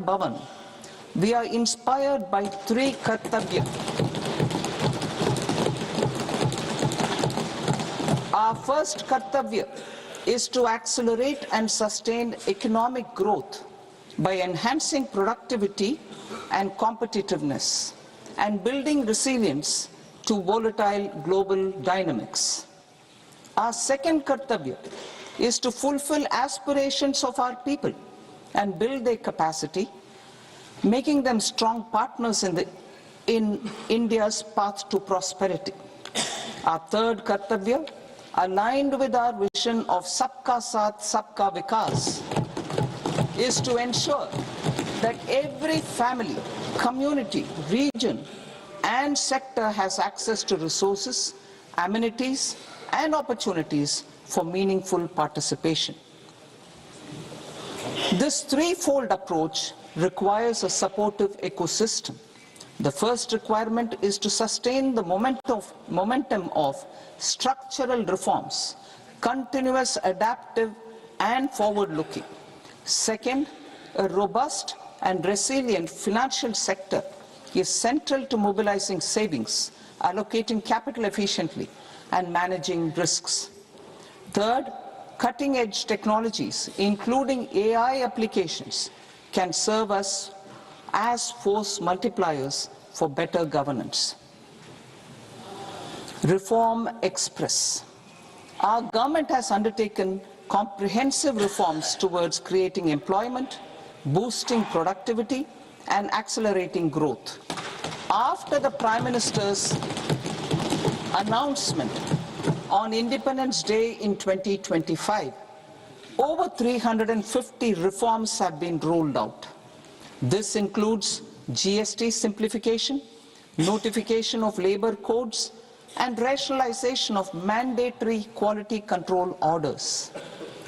Bhavan, we are inspired by three kartavya. Our first kartavya is to accelerate and sustain economic growth by enhancing productivity and competitiveness and building resilience to volatile global dynamics. Our second kartavya is to fulfill aspirations of our people and build their capacity, making them strong partners in India's path to prosperity. Our third kartavya, aligned with our vision of Sabka Saath, Sabka Vikas, is to ensure that every family, community, region, and sector has access to resources, amenities, and opportunities for meaningful participation. This threefold approach requires a supportive ecosystem. The first requirement is to sustain the momentum of structural reforms, continuous, adaptive, and forward-looking. Second, a robust and resilient financial sector is central to mobilizing savings, allocating capital efficiently, and managing risks. Third, cutting-edge technologies, including AI applications, can serve us as force multipliers for better governance. Reform Express. Our government has undertaken comprehensive reforms towards creating employment, boosting productivity, and accelerating growth. After the Prime Minister's announcement on Independence Day in 2025, over 350 reforms have been rolled out. This includes GST simplification, notification of labor codes, and rationalization of mandatory quality control orders.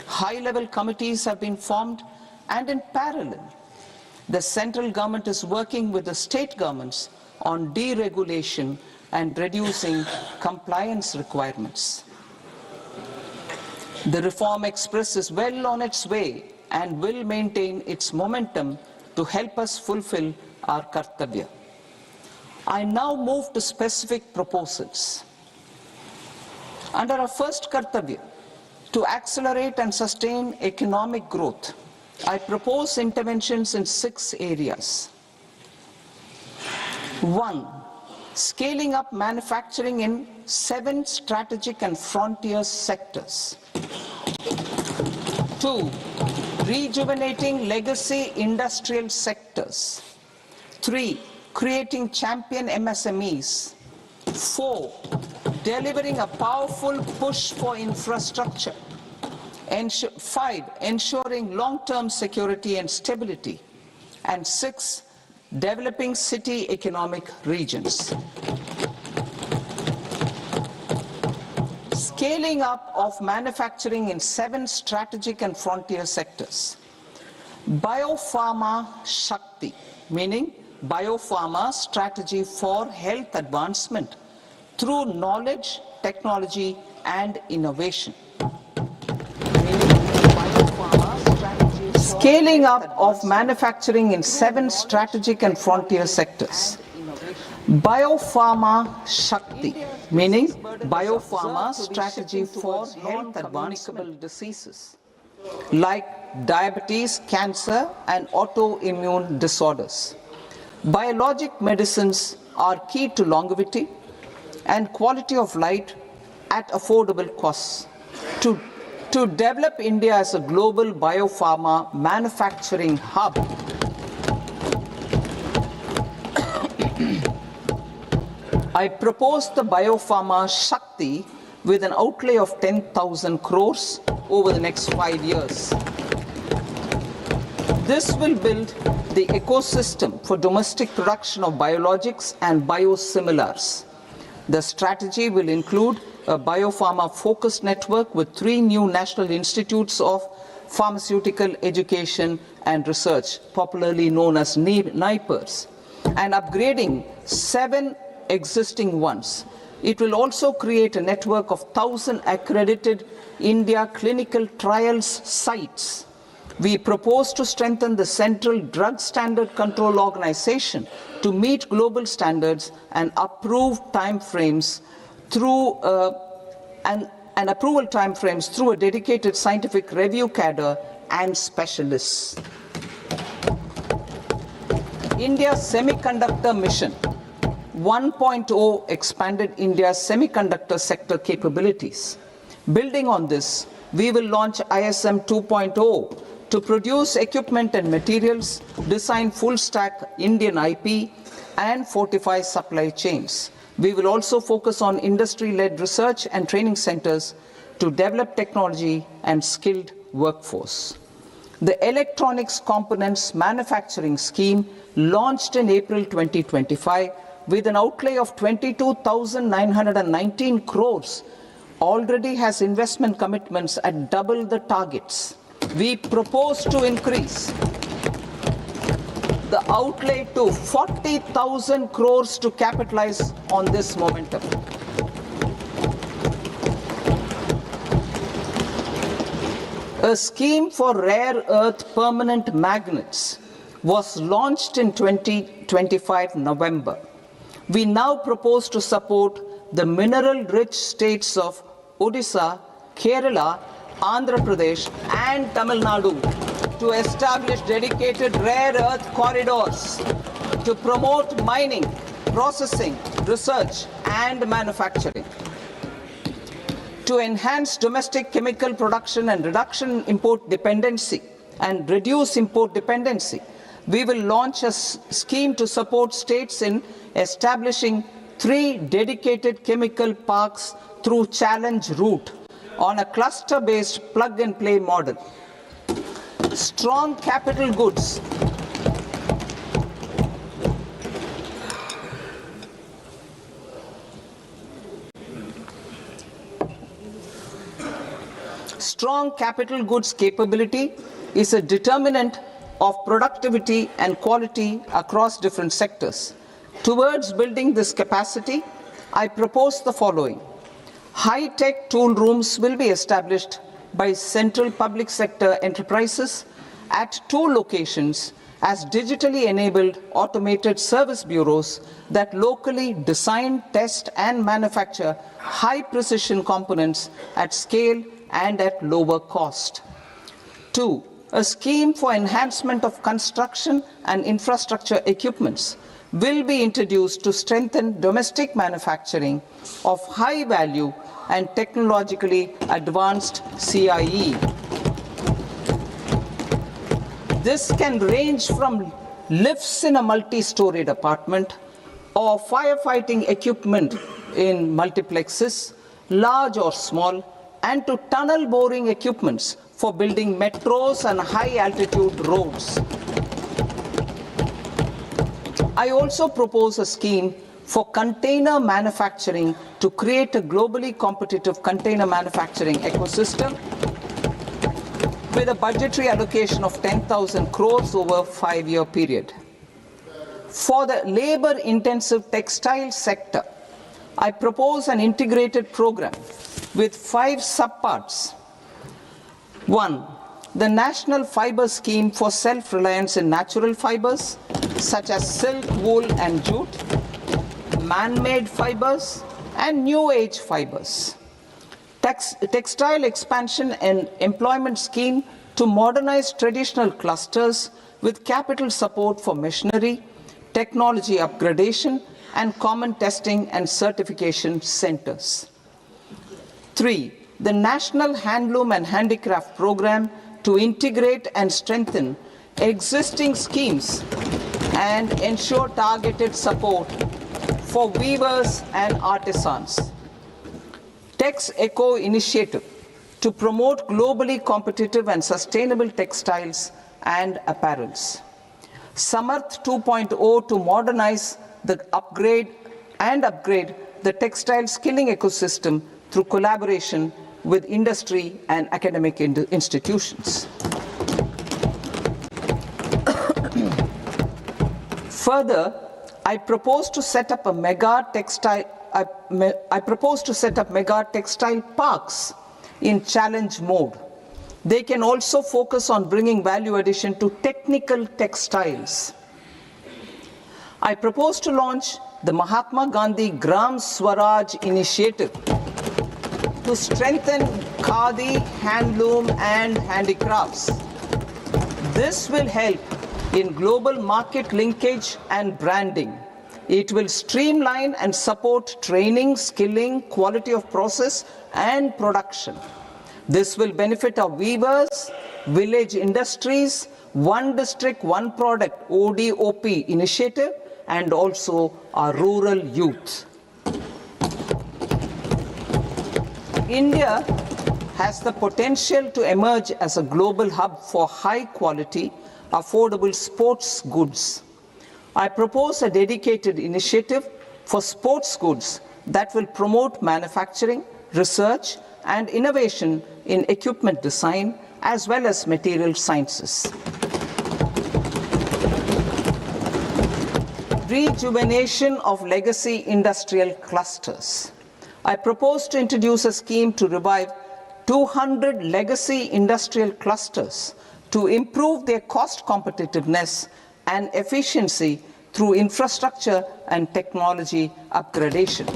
High-level committees have been formed, and in parallel, the central government is working with the state governments on deregulation and reducing compliance requirements. The Reform Express is well on its way and will maintain its momentum to help us fulfill our kartavya. I now move to specific proposals. Under our first kartavya, to accelerate and sustain economic growth, I propose interventions in 6 areas. 1. Scaling up manufacturing in 7 strategic and frontier sectors. 2. Rejuvenating legacy industrial sectors. 3. Creating champion MSMEs. 4. Delivering a powerful push for infrastructure. 5. Ensuring long-term security and stability. And 6. Developing city economic regions. Scaling up of manufacturing in 7 strategic and frontier sectors. Biopharma Shakti, meaning biopharma strategy for health advancement through knowledge, technology, and innovation. Scaling up of manufacturing in 7 strategic and frontier sectors. Biopharma Shakti, meaning biopharma strategy for health advancement diseases like diabetes, cancer, and autoimmune disorders. Biologic medicines are key to longevity and quality of life at affordable costs. To develop India as a global biopharma manufacturing hub, I propose the Biopharma Shakti with an outlay of 10,000 crores over the next 5 years. This will build the ecosystem for domestic production of biologics and biosimilars. The strategy will include a biopharma-focused network with 3 new national institutes of pharmaceutical education and research, popularly known as NIPERs, and upgrading 7 existing ones. It will also create a network of 1,000 accredited India clinical trials sites We propose to strengthen the Central Drug Standard Control Organization to meet global standards and approve timeframes through and approval timeframes through a dedicated scientific review cadre and specialists. India's semiconductor mission 1.0 expanded India's semiconductor sector capabilities. Building on this, we will launch ISM 2.0 to produce equipment and materials, design full-stack Indian IP, and fortify supply chains. We will also focus on industry-led research and training centers to develop technology and skilled workforce. The Electronics Components Manufacturing Scheme, launched in April 2025 with an outlay of 22,919 crores, already has investment commitments at double the targets. We propose to increase the outlay to 40,000 crores to capitalize on this momentum. A scheme for rare earth permanent magnets was launched in 2025 November. We now propose to support the mineral-rich states of Odisha, Kerala, Andhra Pradesh and Tamil Nadu to establish dedicated rare earth corridors to promote mining, processing, research and manufacturing. To enhance domestic chemical production and reduction import dependency and reduce import dependency, we will launch a scheme to support states in establishing 3 dedicated chemical parks through challenge route on a cluster-based plug-and-play model. Strong capital goods. Strong capital goods capability is a determinant of productivity and quality across different sectors. Towards building this capacity, I propose the following. High-tech tool rooms will be established by central public sector enterprises at 2 locations as digitally enabled automated service bureaus that locally design, test and manufacture high-precision components at scale and at lower cost. 2. A scheme for enhancement of construction and infrastructure equipments will be introduced to strengthen domestic manufacturing of high value and technologically advanced CIE. This can range from lifts in a multi-storied apartment or firefighting equipment in multiplexes, large or small, and to tunnel boring equipments for building metros and high-altitude roads. I also propose a scheme for container manufacturing to create a globally competitive container manufacturing ecosystem with a budgetary allocation of 10,000 crores over a 5-year period. For the labor-intensive textile sector, I propose an integrated program with 5 subparts. 1. The National Fiber Scheme for self-reliance in natural fibers, such as silk, wool and jute, man-made fibers, and new-age fibers. Textile expansion and employment scheme to modernize traditional clusters with capital support for machinery, technology upgradation, and common testing and certification centers. 3. The National Handloom and Handicraft Program to integrate and strengthen existing schemes and ensure targeted support for weavers and artisans. Tex Eco Initiative to promote globally competitive and sustainable textiles and apparels. Samarth 2.0 to modernize the upgrade the textile skilling ecosystem through collaboration with industry and academic institutions. Further, I propose to set up mega textile parks in challenge mode They can also focus on bringing value addition to technical textiles. I propose to launch the Mahatma Gandhi Gram Swaraj initiative to strengthen khadi, handloom and handicrafts. This will help in global market linkage and branding. It will streamline and support training, skilling, quality of process and production. This will benefit our weavers, village industries, one district, one product ODOP initiative and also our rural youth. India has the potential to emerge as a global hub for high quality, affordable sports goods. I propose a dedicated initiative for sports goods that will promote manufacturing, research and innovation in equipment design as well as material sciences. Rejuvenation of legacy industrial clusters. I propose to introduce a scheme to revive 200 legacy industrial clusters to improve their cost competitiveness and efficiency through infrastructure and technology upgradation.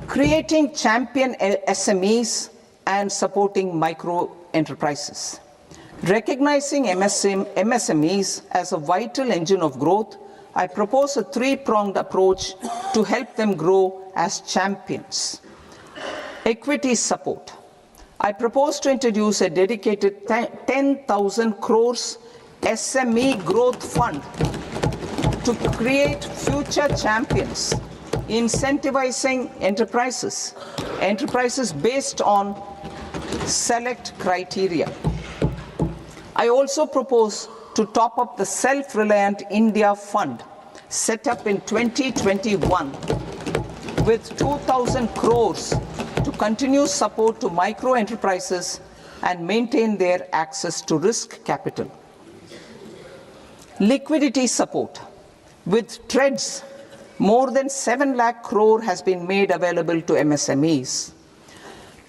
Creating champion SMEs and supporting micro enterprises. Recognizing MSMEs as a vital engine of growth, I propose a three-pronged approach to help them grow as champions. Equity support. I propose to introduce a dedicated 10,000 crores SME growth fund to create future champions, incentivizing enterprises based on select criteria. I also propose to top up the Self-Reliant India Fund set up in 2021 with 2,000 crores to continue support to micro enterprises and maintain their access to risk capital. Liquidity support. With TREDS, more than 7 lakh crore has been made available to MSMEs.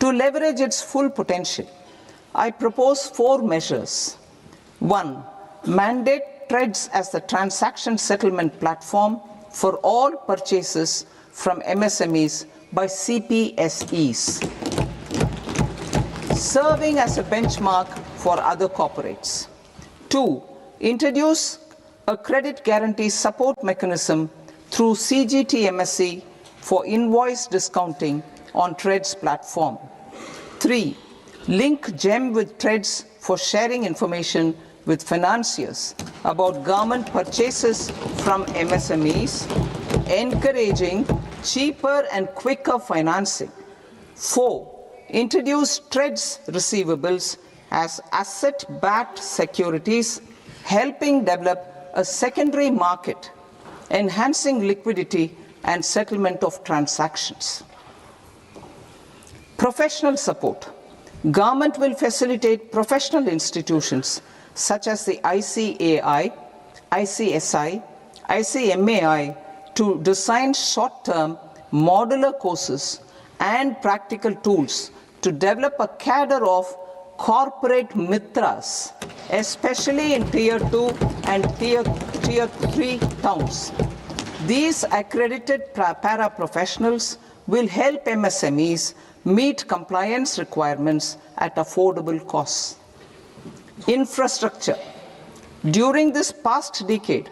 To leverage its full potential, I propose 4 measures. 1. Mandate TREDS as the transaction settlement platform for all purchases from MSMEs by CPSEs, serving as a benchmark for other corporates. 2. Introduce a credit guarantee support mechanism through CGT MSE for invoice discounting on TREDS platform. 3. Link GEM with TREDS for sharing information with financiers about government purchases from MSMEs, encouraging cheaper and quicker financing. 4. Introduce TREDS receivables as asset-backed securities, helping develop a secondary market, enhancing liquidity and settlement of transactions. Professional support. Government will facilitate professional institutions such as the ICAI, ICSI, ICMAI to design short-term modular courses and practical tools to develop a cadre of corporate mitras, especially in Tier 2 and Tier 3 towns. These accredited para-professionals will help MSMEs meet compliance requirements at affordable costs. Infrastructure. During this past decade,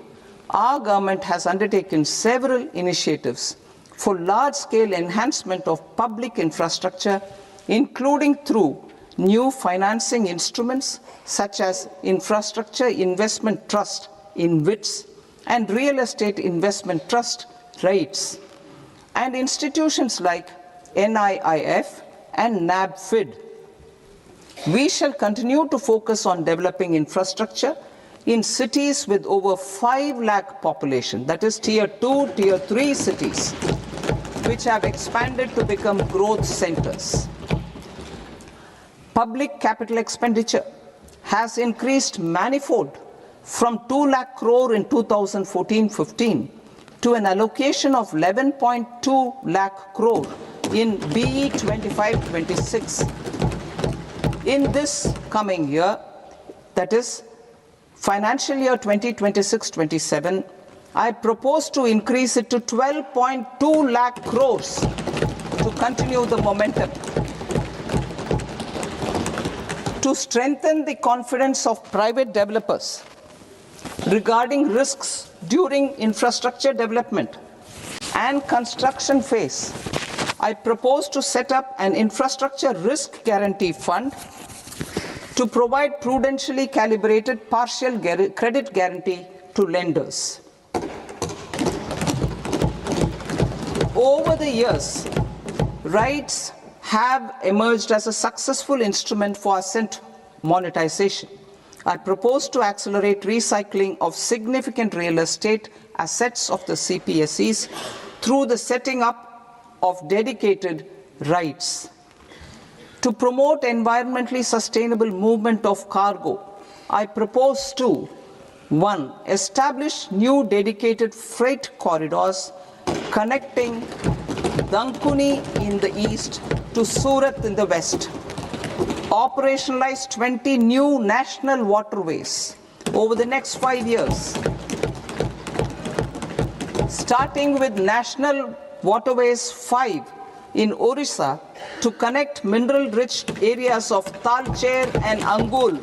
our government has undertaken several initiatives for large-scale enhancement of public infrastructure, including through new financing instruments such as Infrastructure Investment Trust (InvITs) and Real Estate Investment Trust (REITs), and institutions like NIIF and NABFID. We shall continue to focus on developing infrastructure in cities with over 5 lakh population, that is Tier 2, Tier 3 cities, which have expanded to become growth centers. Public capital expenditure has increased manifold from 2 lakh crore in 2014-15 to an allocation of 11.2 lakh crore in BE 25-26. In this coming year, that is financial year 2026-27, I propose to increase it to 12.2 lakh crores to continue the momentum. To strengthen the confidence of private developers regarding risks during infrastructure development and construction phase, I propose to set up an infrastructure risk guarantee fund to provide prudentially calibrated partial credit guarantee to lenders. Over the years, rights have emerged as a successful instrument for asset monetization. I propose to accelerate recycling of significant real estate assets of the CPSEs through the setting up of dedicated rights. To promote environmentally sustainable movement of cargo, I propose to 1. Establish new dedicated freight corridors connecting Dankuni in the east to Surat in the west. Operationalize 20 new national waterways over the next 5 years, starting with National Waterways 5 in Orissa to connect mineral-rich areas of Talcher and Angul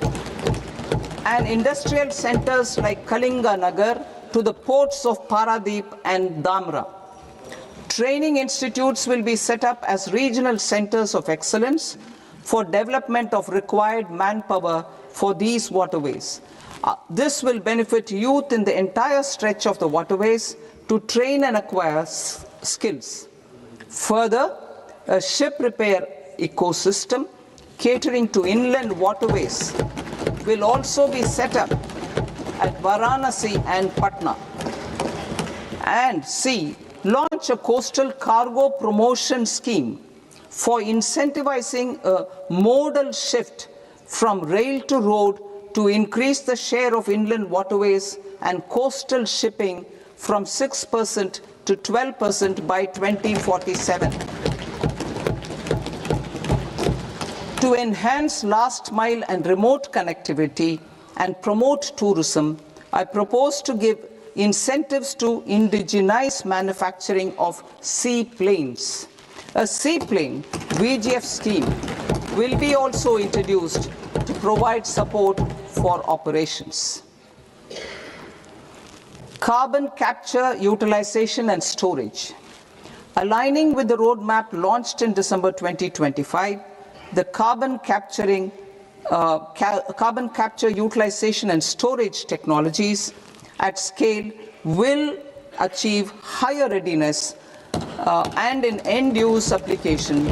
and industrial centers like Kalinga Nagar to the ports of Paradeep and Dhamra. Training institutes will be set up as regional centers of excellence for development of required manpower for these waterways. This will benefit youth in the entire stretch of the waterways to train and acquire skills. Further, a ship repair ecosystem catering to inland waterways will also be set up at Varanasi and Patna. And C. Launch a coastal cargo promotion scheme for incentivizing a modal shift from rail to road to increase the share of inland waterways and coastal shipping from 6% to 12% by 2047. To enhance last mile and remote connectivity and promote tourism, I propose to give incentives to indigenize manufacturing of seaplanes. A seaplane VGF scheme will be also introduced to provide support for operations. Carbon capture, utilization and storage. Aligning with the roadmap launched in December 2025, the carbon capture, utilization and storage technologies at scale will achieve higher readiness and in end-use application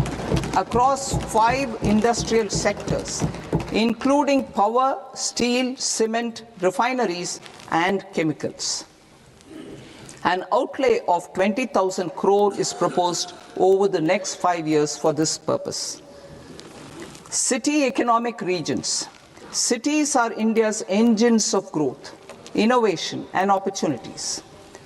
across 5 industrial sectors, including power, steel, cement, refineries, and chemicals. An outlay of 20,000 crore is proposed over the next 5 years for this purpose. City economic regions. Cities are India's engines of growth, innovation, and opportunities.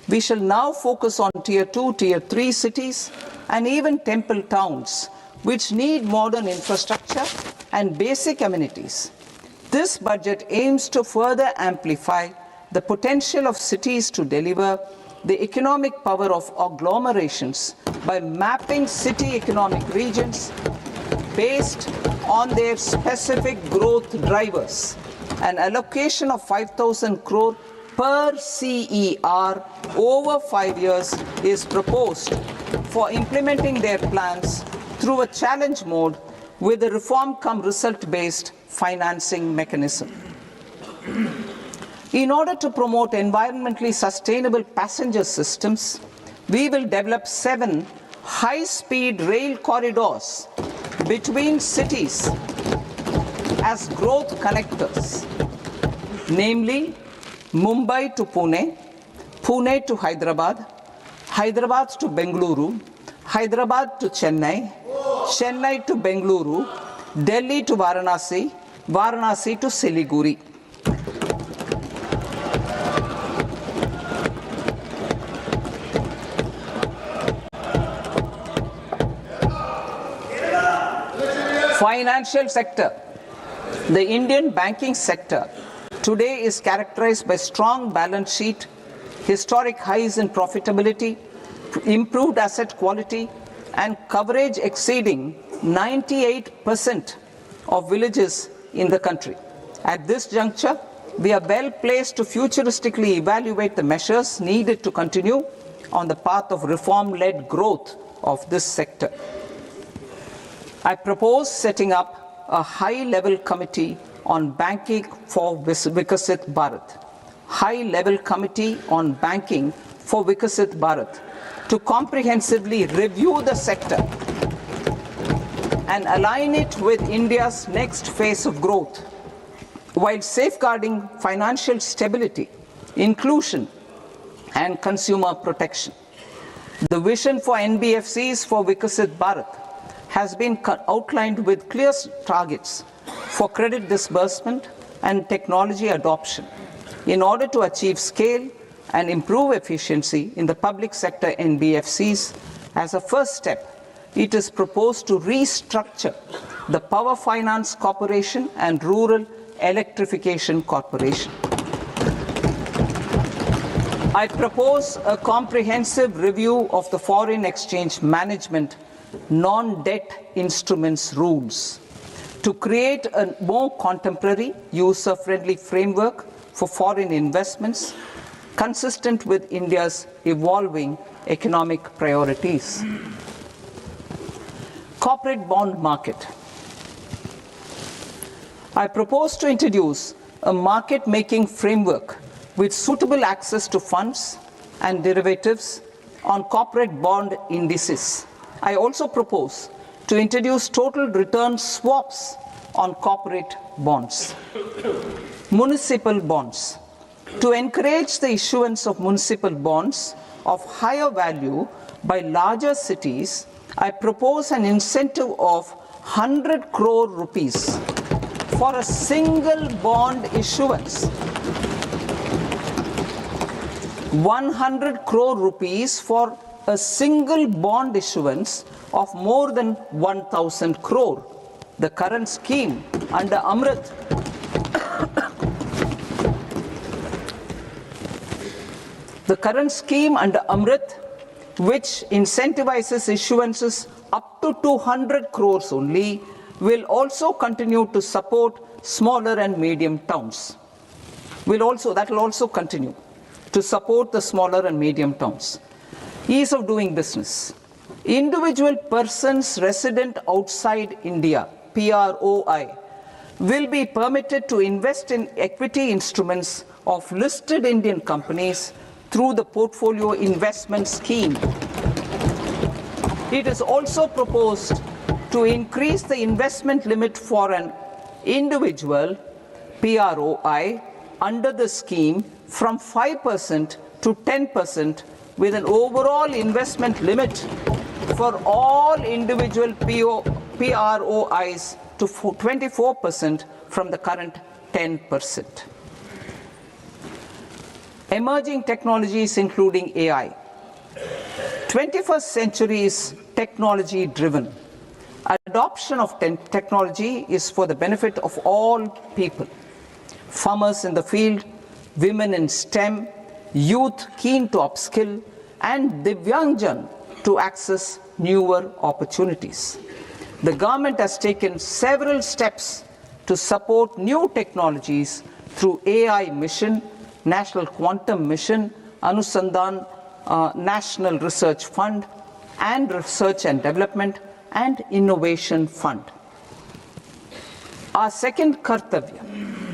We shall now focus on Tier 2, Tier 3 cities, and even temple towns, which need modern infrastructure and basic amenities. This budget aims to further amplify the potential of cities to deliver the economic power of agglomerations by mapping city economic regions based on their specific growth drivers. An allocation of 5,000 crore per CER over 5 years is proposed for implementing their plans through a challenge mode with a reform cum result based financing mechanism. In order to promote environmentally sustainable passenger systems, we will develop 7 high-speed rail corridors between cities as growth connectors, namely Mumbai to Pune, Pune to Hyderabad, Hyderabad to Bengaluru, Hyderabad to Chennai, Chennai to Bengaluru, Delhi to Varanasi, Varanasi to Siliguri. Financial sector. The Indian banking sector today is characterized by strong balance sheet, historic highs in profitability, improved asset quality, and coverage exceeding 98% of villages in the country. At this juncture, we are well placed to futuristically evaluate the measures needed to continue on the path of reform-led growth of this sector. I propose setting up a high-level committee on banking for Vikasit Bharat. High-level committee on banking for Vikasit Bharat to comprehensively review the sector and align it with India's next phase of growth, while safeguarding financial stability, inclusion, and consumer protection. The vision for NBFCs for Vikasit Bharat has been outlined with clear targets for credit disbursement and technology adoption in order to achieve scale and improve efficiency in the public sector NBFCs. As a first step, it is proposed to restructure the Power Finance Corporation and Rural Electrification Corporation. I propose a comprehensive review of the foreign exchange management non-debt instruments rules to create a more contemporary, user-friendly framework for foreign investments consistent with India's evolving economic priorities. Corporate bond market. I propose to introduce a market-making framework with suitable access to funds and derivatives on corporate bond indices. I also propose to introduce total return swaps on corporate bonds. Municipal bonds. To encourage the issuance of municipal bonds of higher value by larger cities, I propose an incentive of 100 crore rupees for a single bond issuance. 100 crore rupees for a single bond issuance of more than 1,000 crore. The current scheme under Amrit which incentivizes issuances up to 200 crores only, will also continue to support smaller and medium towns. That will also continue to support the smaller and medium towns. Ease of doing business. Individual persons resident outside India, PROI, will be permitted to invest in equity instruments of listed Indian companies through the portfolio investment scheme. It is also proposed to increase the investment limit for an individual PROI under the scheme from 5% to 10%, with an overall investment limit for all individual PROIs to 24% from the current 10%. Emerging technologies including AI. 21st century is technology driven. Adoption of technology is for the benefit of all people. Farmers in the field, women in STEM, youth keen to upskill, and Divyangjan to access newer opportunities. The government has taken several steps to support new technologies through AI Mission, National Quantum Mission, Anusandhan National Research Fund, and Research and Development and Innovation Fund. Our second kartavya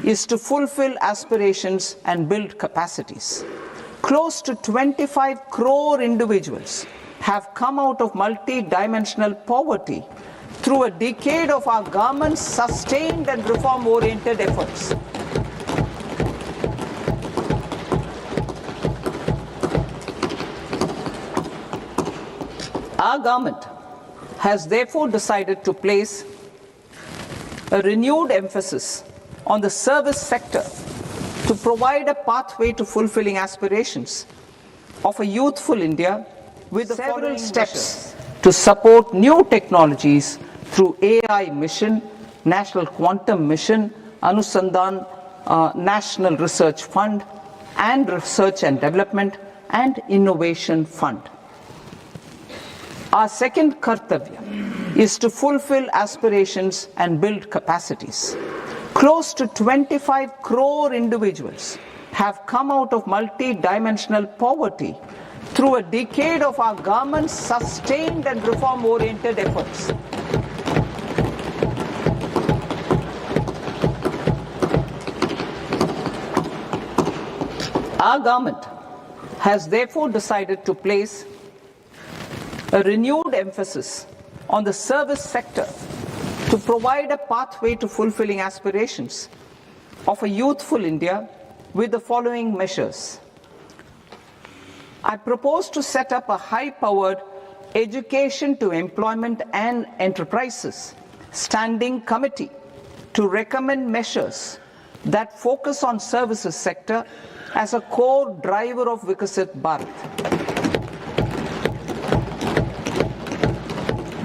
is to fulfill aspirations and build capacities. Close to 25 crore individuals have come out of multi-dimensional poverty through a decade of our government's sustained and reform-oriented efforts. Our government has therefore decided to place a renewed emphasis on the service sector to provide a pathway to fulfilling aspirations of a youthful India with several steps to support new technologies through AI mission, National Quantum Mission, Anusandhan National Research Fund, and Research and Development and Innovation Fund. Our second kartavya is to fulfill aspirations and build capacities. Close to 25 crore individuals have come out of multi-dimensional poverty through a decade of our government's sustained and reform-oriented efforts. Our government has therefore decided to place a renewed emphasis on the service sector to provide a pathway to fulfilling aspirations of a youthful India with the following measures. I propose to set up a high-powered Education to Employment and Enterprises Standing Committee to recommend measures that focus on services sector as a core driver of Vikasit Bharat.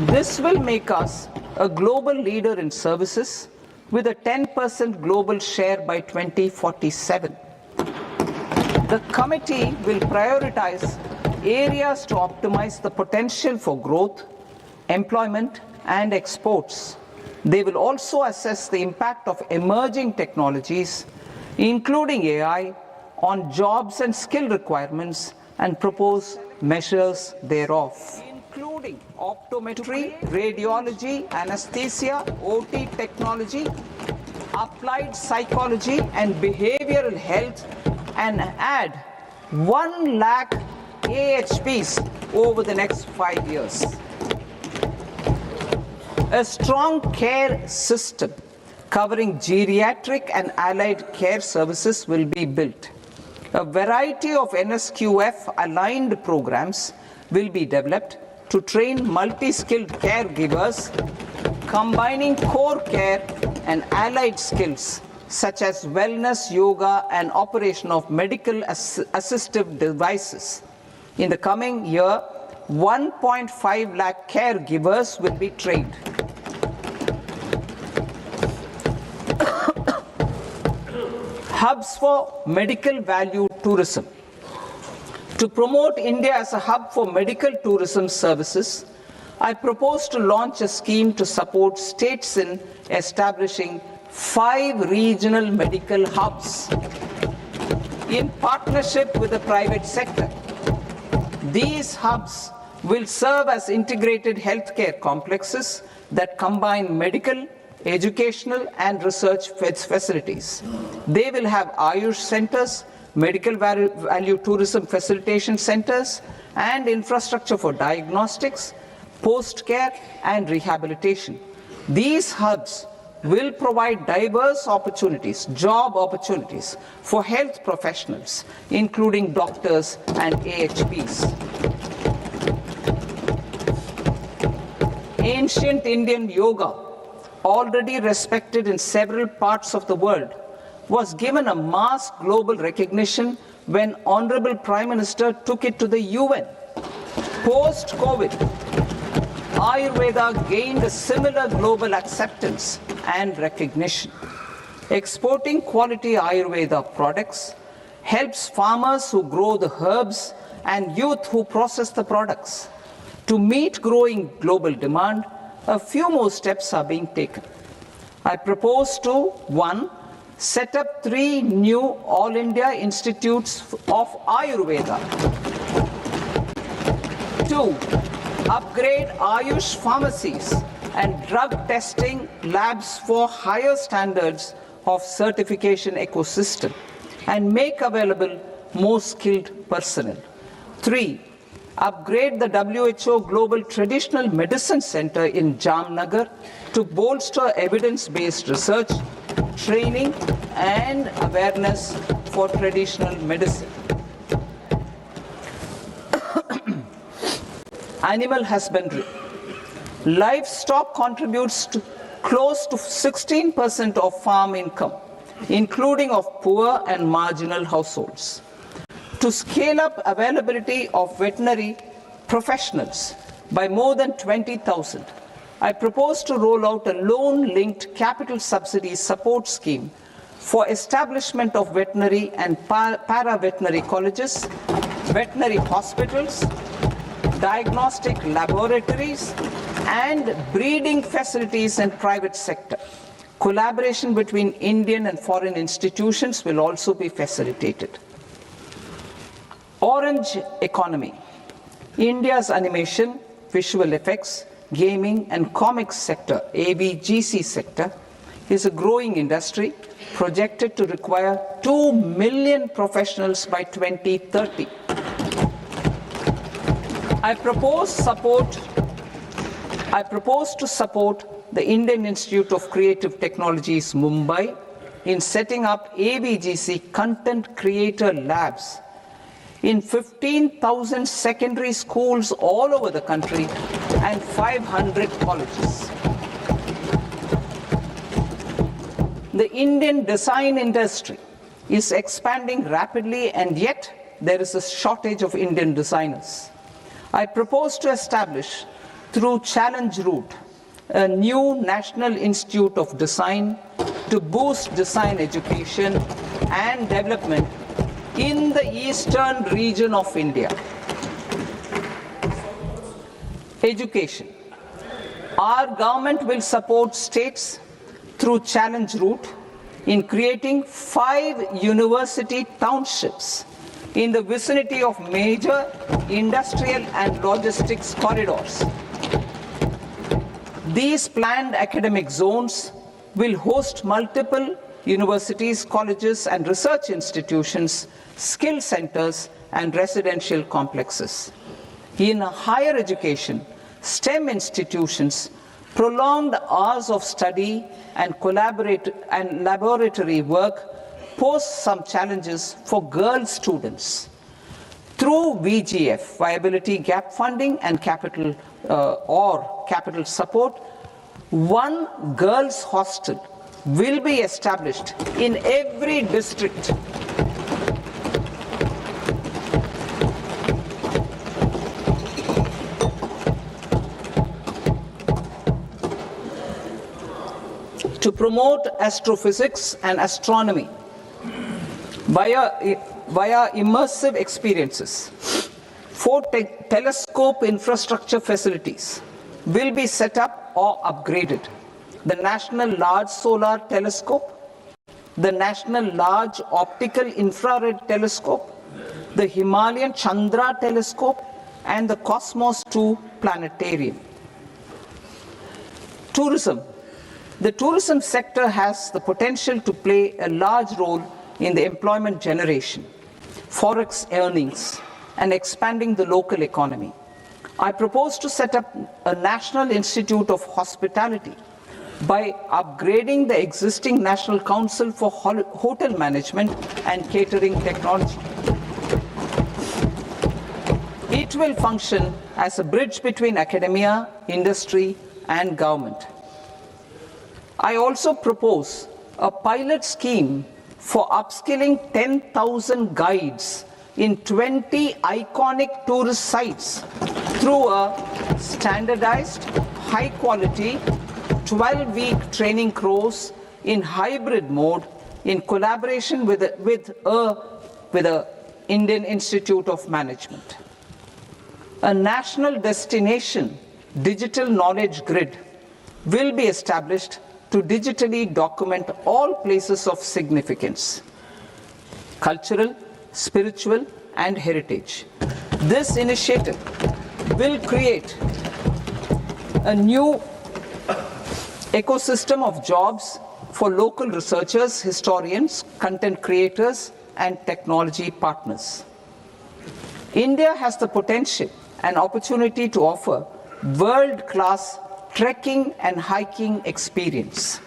This will make us a global leader in services with a 10% global share by 2047. The committee will prioritize areas to optimize the potential for growth, employment, and exports. They will also assess the impact of emerging technologies, including AI, on jobs and skill requirements and propose measures thereof, including optometry, radiology, anesthesia, OT technology, applied psychology and behavioral health, and add 1 lakh AHPs over the next 5 years. A strong care system covering geriatric and allied care services will be built. A variety of NSQF-aligned programs will be developed to train multi-skilled caregivers, combining core care and allied skills such as wellness, yoga, and operation of medical assistive devices. In the coming year, 1.5 lakh caregivers will be trained. Hubs for medical value tourism. To promote India as a hub for medical tourism services, I propose to launch a scheme to support states in establishing 5 regional medical hubs in partnership with the private sector. These hubs will serve as integrated healthcare complexes that combine medical, educational, and research facilities. They will have Ayush centers, medical value tourism facilitation centers, and infrastructure for diagnostics, post-care, and rehabilitation. These hubs will provide diverse opportunities, job opportunities for health professionals, including doctors and AHPs. Ancient Indian yoga, already respected in several parts of the world, was given a mass global recognition when Honorable Prime Minister took it to the UN. Post-COVID, Ayurveda gained a similar global acceptance and recognition. Exporting quality Ayurveda products helps farmers who grow the herbs and youth who process the products. To meet growing global demand, a few more steps are being taken. I propose to 1. Set up 3 new All India Institutes of Ayurveda. 2. Upgrade Ayush pharmacies and drug testing labs for higher standards of certification ecosystem and make available more skilled personnel. 3. Upgrade the WHO Global Traditional Medicine Center in Jamnagar to bolster evidence-based research, training, and awareness for traditional medicine. Animal husbandry. Livestock contributes to close to 16% of farm income, including of poor and marginal households. To scale up availability of veterinary professionals by more than 20,000, I propose to roll out a loan-linked capital subsidy support scheme for establishment of veterinary and para-veterinary colleges, veterinary hospitals, diagnostic laboratories, and breeding facilities in private sector. Collaboration between Indian and foreign institutions will also be facilitated. Orange economy. India's animation, visual effects, gaming and comics sector, AVGC sector, is a growing industry projected to require 2 million professionals by 2030. I propose to support the Indian Institute of Creative Technologies, Mumbai, in setting up AVGC content creator labs in 15,000 secondary schools all over the country and 500 colleges. The Indian design industry is expanding rapidly, and yet there is a shortage of Indian designers. I propose to establish, through Challenge Route, a new National Institute of Design to boost design education and development in the eastern region of India. Education. Our government will support states through Challenge Route in creating 5 university townships in the vicinity of major industrial and logistics corridors. These planned academic zones will host multiple universities, colleges, and research institutions, skill centers, and residential complexes. In higher education, STEM institutions, prolonged hours of study and laboratory work pose some challenges for girl students. Through VGF, Viability Gap Funding and capital support, one girls' hostel will be established in every district. To promote astrophysics and astronomy via immersive experiences, 4 telescope infrastructure facilities will be set up or upgraded. The National Large Solar Telescope, the National Large Optical Infrared Telescope, the Himalayan Chandra Telescope, and the Cosmos 2 Planetarium. Tourism. The tourism sector has the potential to play a large role in the employment generation, forex earnings, and expanding the local economy. I propose to set up a National Institute of Hospitality by upgrading the existing National Council for Hotel Management and Catering Technology. It will function as a bridge between academia, industry, and government. I also propose a pilot scheme for upskilling 10,000 guides in 20 iconic tourist sites through a standardized, high-quality, 12-week training course in hybrid mode in collaboration with the Indian Institute of Management. A national destination digital knowledge grid will be established to digitally document all places of significance, cultural, spiritual, and heritage. This initiative will create a new ecosystem of jobs for local researchers, historians, content creators, and technology partners. India has the potential and opportunity to offer world-class trekking and hiking experience.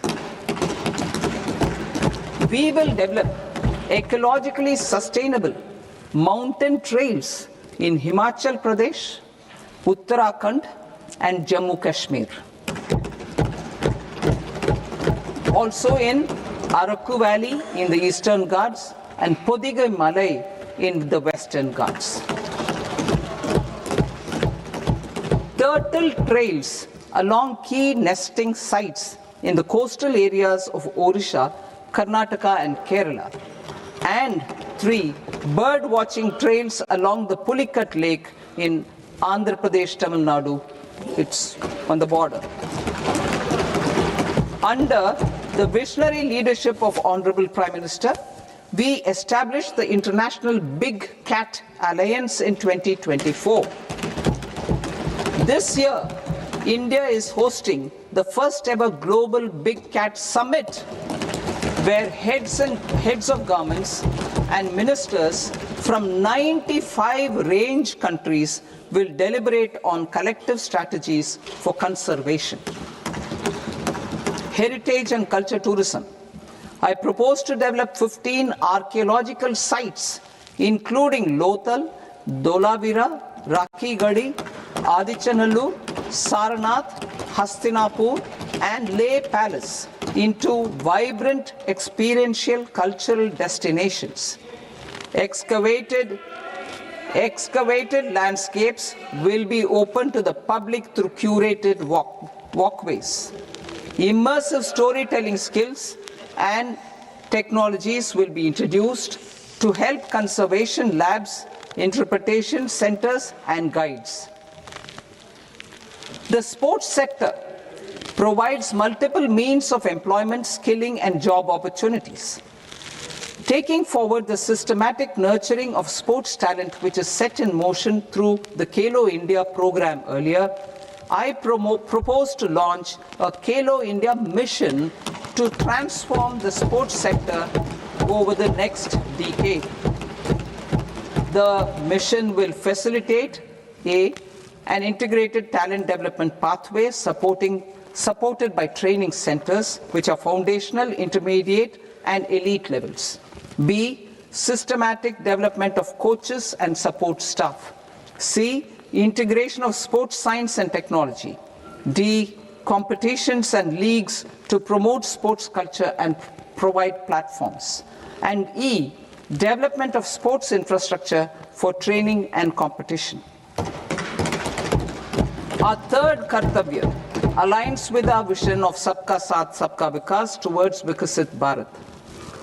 We will develop ecologically sustainable mountain trails in Himachal Pradesh, Uttarakhand, and Jammu Kashmir. Also in Araku Valley in the Eastern Ghats and Podigai Malai in the Western Ghats. Turtle trails along key nesting sites in the coastal areas of Odisha, Karnataka and Kerala. And 3, bird watching trails along the Pulikat Lake in Andhra Pradesh, Tamil Nadu. It's on the border. Under the visionary leadership of Honorable Prime Minister, we established the International Big Cat Alliance in 2024. This year, India is hosting the first ever Global Big Cat Summit, where heads of governments and ministers from 95 range countries will deliberate on collective strategies for conservation. Heritage and culture tourism. I propose to develop 15 archaeological sites, including Lothal, Dolavira, Rakhi Gadi, Adichanallur, Saranath, Hastinapur, and Leh Palace into vibrant experiential cultural destinations. Excavated landscapes will be open to the public through curated walkways. Immersive storytelling skills and technologies will be introduced to help conservation labs, interpretation centers, and guides. The sports sector provides multiple means of employment, skilling, and job opportunities. Taking forward the systematic nurturing of sports talent, which is set in motion through the Khelo India program earlier, I propose to launch a Khelo India mission to transform the sports sector over the next decade. The mission will facilitate an integrated talent development pathway supported by training centers, which are foundational, intermediate, and elite levels. B, systematic development of coaches and support staff. C, integration of sports science and technology. D, competitions and leagues to promote sports culture and provide platforms. And E, development of sports infrastructure for training and competition. Our third Kartavya aligns with our vision of Sabka Saath, Sabka Vikas towards Vikasit Bharat.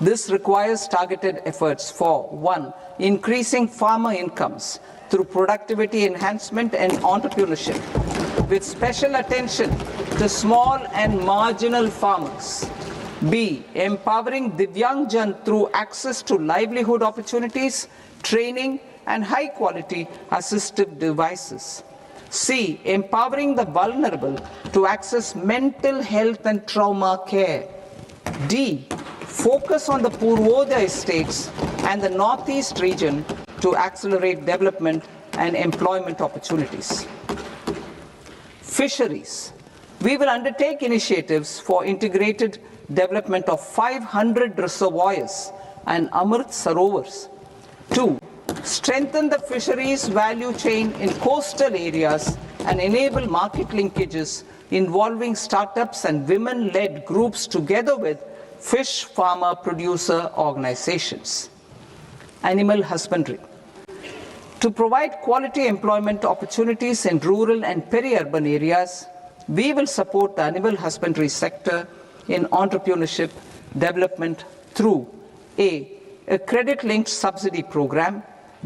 This requires targeted efforts for 1, increasing farmer incomes through productivity enhancement and entrepreneurship, with special attention to small and marginal farmers. B, empowering Divyangjan through access to livelihood opportunities, training, and high-quality assistive devices. C, empowering the vulnerable to access mental health and trauma care. D, focus on the Purvodaya states and the Northeast region to accelerate development and employment opportunities. Fisheries. We will undertake initiatives for integrated development of 500 reservoirs and Amrit Sarovars. 2, strengthen the fisheries value chain in coastal areas and enable market linkages involving startups and women-led groups together with fish farmer producer organizations. Animal husbandry. To provide quality employment opportunities in rural and peri-urban areas, we will support the animal husbandry sector in entrepreneurship development through A, credit-linked subsidy program,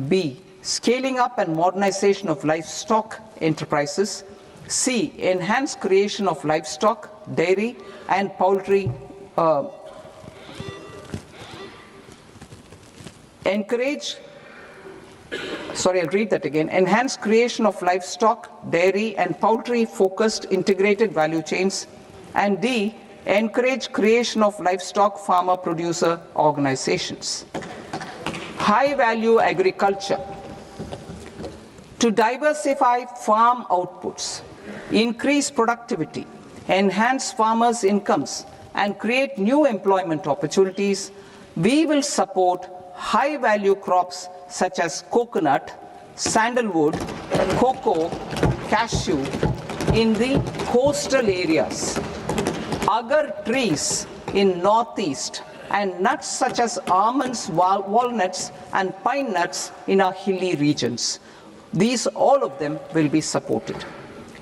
B, scaling up and modernization of livestock enterprises, C, enhanced creation of livestock, dairy, and poultry, enhanced creation of livestock, dairy, and poultry-focused integrated value chains, and D, encourage creation of livestock farmer-producer organizations. High-value agriculture. To diversify farm outputs, increase productivity, enhance farmers' incomes, and create new employment opportunities, we will support high-value crops such as coconut, sandalwood, cocoa, cashew in the coastal areas, agar trees in northeast, and nuts such as almonds, walnuts, and pine nuts in our hilly regions. These, all of them, will be supported.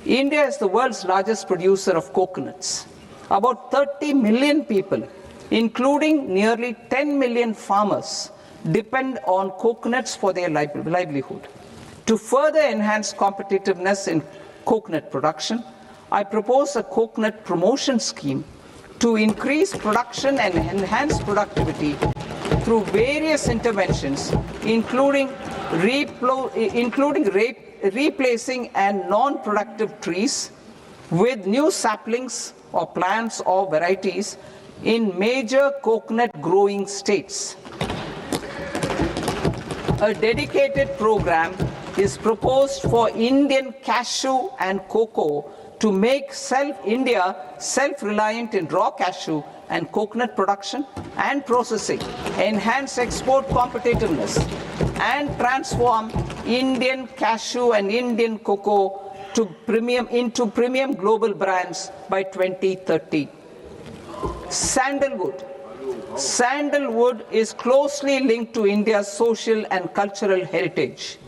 India is the world's largest producer of coconuts. About 30 million people, including nearly 10 million farmers, depend on coconuts for their livelihood. To further enhance competitiveness in coconut production, I propose a coconut promotion scheme to increase production and enhance productivity through various interventions, including replacing and non-productive trees with new saplings or plants or varieties in major coconut growing states. A dedicated program is proposed for Indian cashew and cocoa to make India self-reliant in raw cashew and coconut production and processing, enhance export competitiveness, and transform Indian cashew and Indian cocoa into premium global brands by 2030. Sandalwood. Sandalwood is closely linked to India's social and cultural heritage.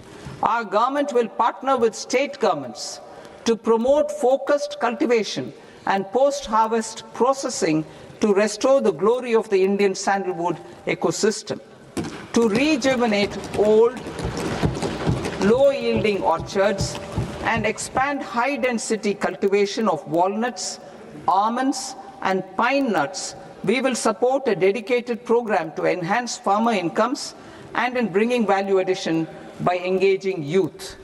Our government will partner with state governments to promote focused cultivation and post-harvest processing to restore the glory of the Indian sandalwood ecosystem, to rejuvenate old, low-yielding orchards and expand high-density cultivation of walnuts, almonds, and pine nuts. We will support a dedicated program to enhance farmer incomes and in bringing value addition by engaging youth.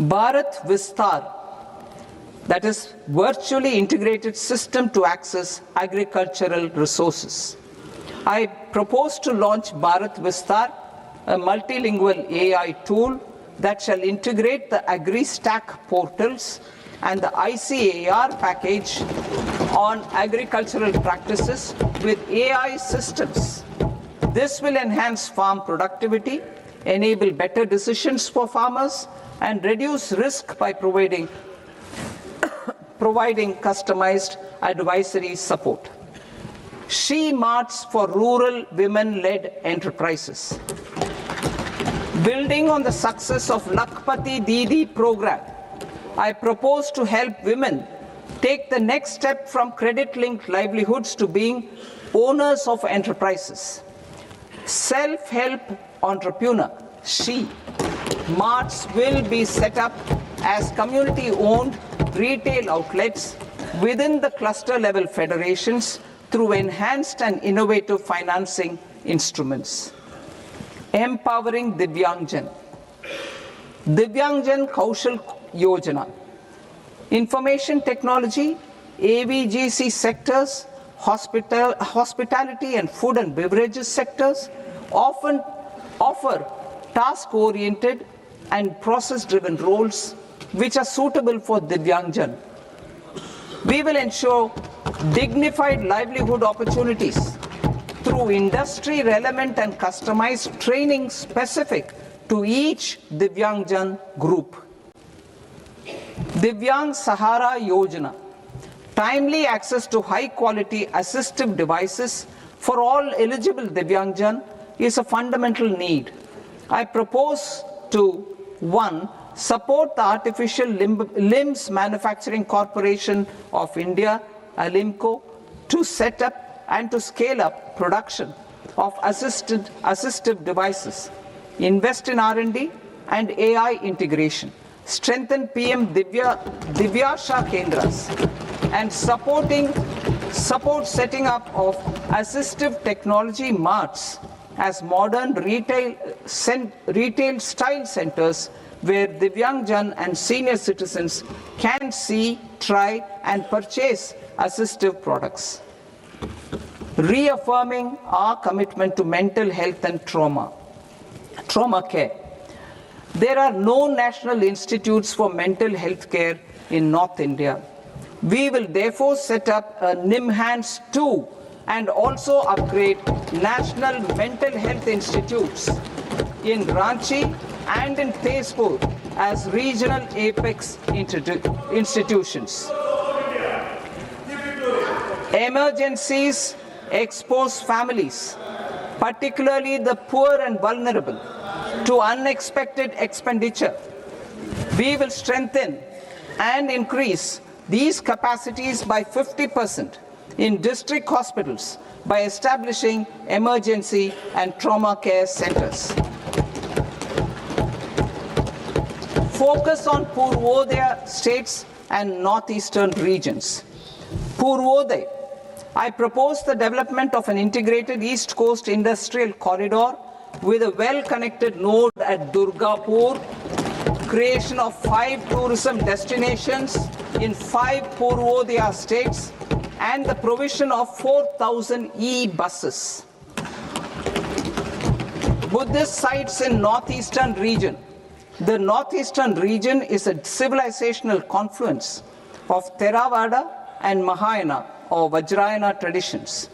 Bharat Vistar, that is virtually integrated system to access agricultural resources. I propose to launch Bharat Vistar, a multilingual AI tool that shall integrate the AgriStack portals and the ICAR package on agricultural practices with AI systems. This will enhance farm productivity, enable better decisions for farmers, and reduce risk by providing customized advisory support. She Marts for rural women-led enterprises. Building on the success of Lakpati Didi program, I propose to help women take the next step from credit-linked livelihoods to being owners of enterprises. Self-help entrepreneur, She Marts will be set up as community-owned retail outlets within the cluster-level federations through enhanced and innovative financing instruments. Empowering Divyangjan. Divyangjan Kaushal Yojana. Information technology, AVGC sectors, hospitality and food and beverages sectors often offer task-oriented and process-driven roles which are suitable for Divyangjan. We will ensure dignified livelihood opportunities through industry-relevant and customized training specific to each Divyangjan group. Divyang Sahara Yojana. Timely access to high-quality assistive devices for all eligible Divyangjan is a fundamental need. I propose to 1. Support the Artificial Limbs Manufacturing Corporation of India, Alimco, to set up and to scale up production of assistive devices, invest in R&D and AI integration, strengthen PM Divyasha Kendras, and support setting up of assistive technology marts as modern retail style centers where Divyangjan and senior citizens can see, try and purchase assistive products. Reaffirming our commitment to mental health and trauma care. There are no national institutes for mental health care in North India. We will therefore set up a NIMHANS 2 and also upgrade national mental health institutes in Ranchi and in Tezpur as regional apex institutions. Emergencies expose families, particularly the poor and vulnerable, to unexpected expenditure. We will strengthen and increase these capacities by 50% in district hospitals by establishing emergency and trauma care centers. Focus on Purvodaya states and northeastern regions. Purvodaya, I propose the development of an integrated East Coast industrial corridor with a well-connected node at Durgapur, creation of 5 tourism destinations in 5 Purvodaya states, and the provision of 4,000 e-buses. Buddhist sites in northeastern region. The northeastern region is a civilizational confluence of Theravada and Mahayana or Vajrayana traditions.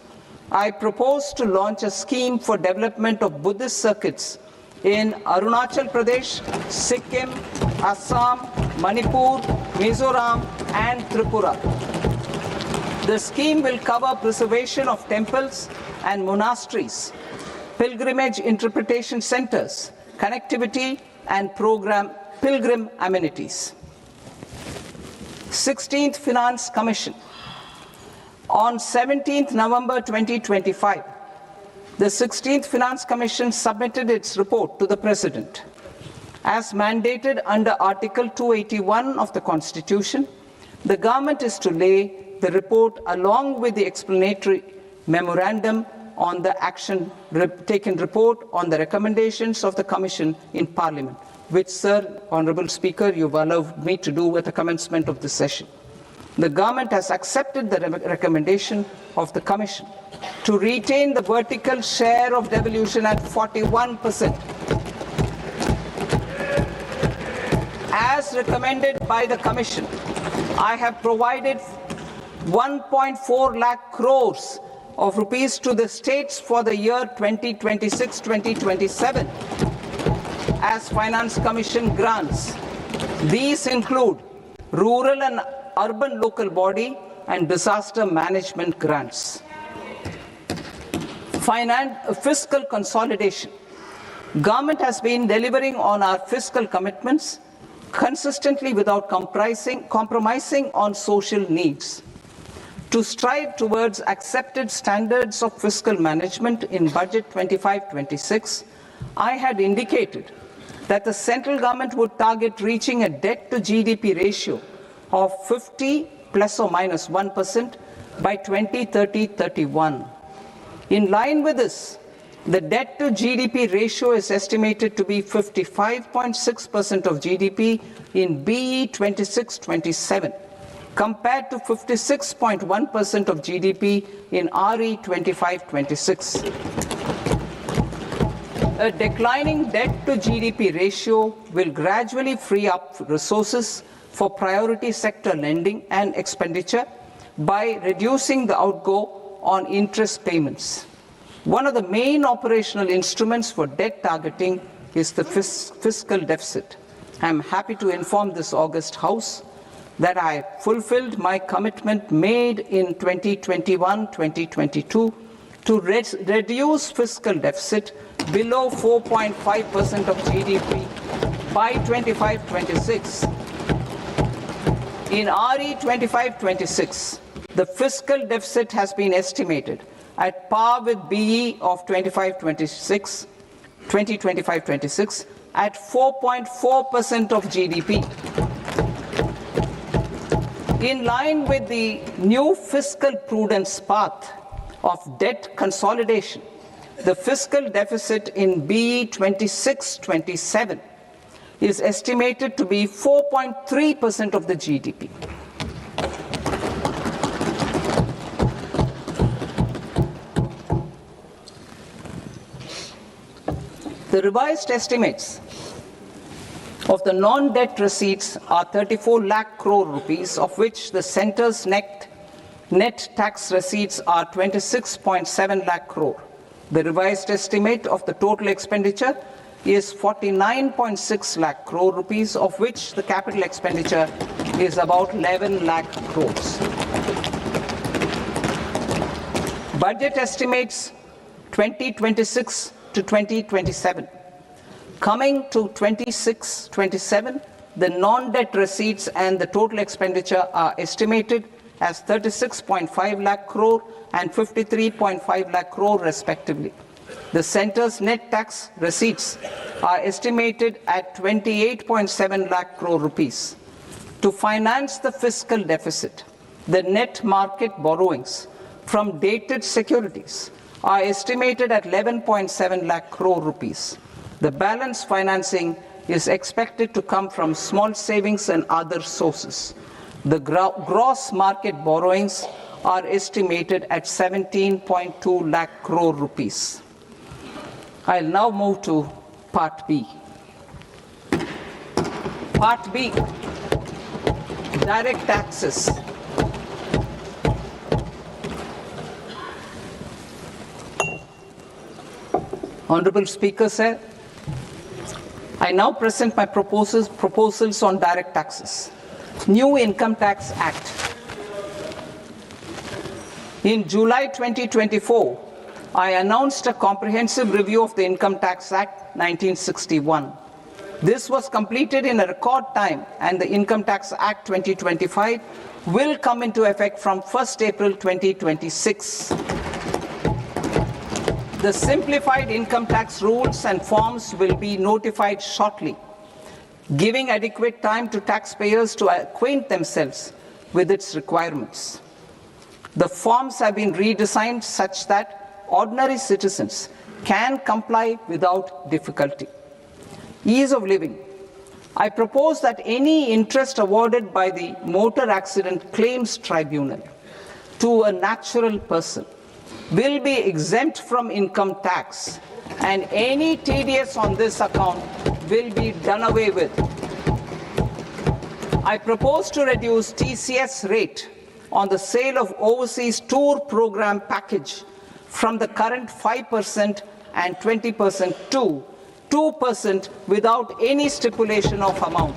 I propose to launch a scheme for development of Buddhist circuits in Arunachal Pradesh, Sikkim, Assam, Manipur, Mizoram, and Tripura. The scheme will cover preservation of temples and monasteries, pilgrimage interpretation centers, connectivity, and pilgrim amenities. 16th Finance Commission. On 17th November 2025, the 16th Finance Commission submitted its report to the President. As mandated under Article 281 of the Constitution, the government is to lay the report along with the explanatory memorandum on the action taken report on the recommendations of the Commission in Parliament, which, Sir, Honourable Speaker, you've allowed me to do at the commencement of this session. The government has accepted the recommendation of the Commission to retain the vertical share of devolution at 41%. As recommended by the Commission, I have provided 1.4 lakh crores of rupees to the states for the year 2026-2027 as Finance Commission grants. These include rural and urban local body and disaster management grants. Fiscal consolidation. Government has been delivering on our fiscal commitments consistently without compromising on social needs. To strive towards accepted standards of fiscal management in Budget 25-26, I had indicated that the central government would target reaching a debt to GDP ratio of 50 plus or minus 1% by 2030-31. In line with this, the debt to GDP ratio is estimated to be 55.6% of GDP in BE 26-27. compared to 56.1% of GDP in RE 25-26. A declining debt to GDP ratio will gradually free up resources for priority sector lending and expenditure by reducing the outgo on interest payments. One of the main operational instruments for debt targeting is the fiscal deficit. I am happy to inform this august House that I fulfilled my commitment made in 2021-2022 to reduce fiscal deficit below 4.5% of GDP by 25-26. In RE 25-26, the fiscal deficit has been estimated at par with BE of 2025-26 at 4.4% of GDP. In line with the new fiscal prudence path of debt consolidation, the fiscal deficit in BE 26-27 is estimated to be 4.3% of the GDP. The revised estimates of the non-debt receipts are 34 lakh crore rupees, of which the centre's net tax receipts are 26.7 lakh crore. The revised estimate of the total expenditure is 49.6 lakh crore rupees, of which the capital expenditure is about 11 lakh crores. Budget estimates 2026 to 2027. Coming to 26-27, the non-debt receipts and the total expenditure are estimated as 36.5 lakh crore and 53.5 lakh crore respectively. The centre's net tax receipts are estimated at 28.7 lakh crore rupees. To finance the fiscal deficit, the net market borrowings from dated securities are estimated at 11.7 lakh crore rupees. The balance financing is expected to come from small savings and other sources. The gross market borrowings are estimated at 17.2 lakh crore rupees. I'll now move to Part B. Part B, direct taxes. Honorable Speaker, sir, I now present my proposals on direct taxes. New Income Tax Act. In July 2024, I announced a comprehensive review of the Income Tax Act 1961. This was completed in a record time, and the Income Tax Act 2025 will come into effect from 1st April 2026. The simplified income tax rules and forms will be notified shortly, giving adequate time to taxpayers to acquaint themselves with its requirements. The forms have been redesigned such that ordinary citizens can comply without difficulty. Ease of living. I propose that any interest awarded by the Motor Accident Claims Tribunal to a natural person will be exempt from income tax, and any TDS on this account will be done away with. I propose to reduce TCS rate on the sale of overseas tour program package from the current 5% and 20% to 2% without any stipulation of amount.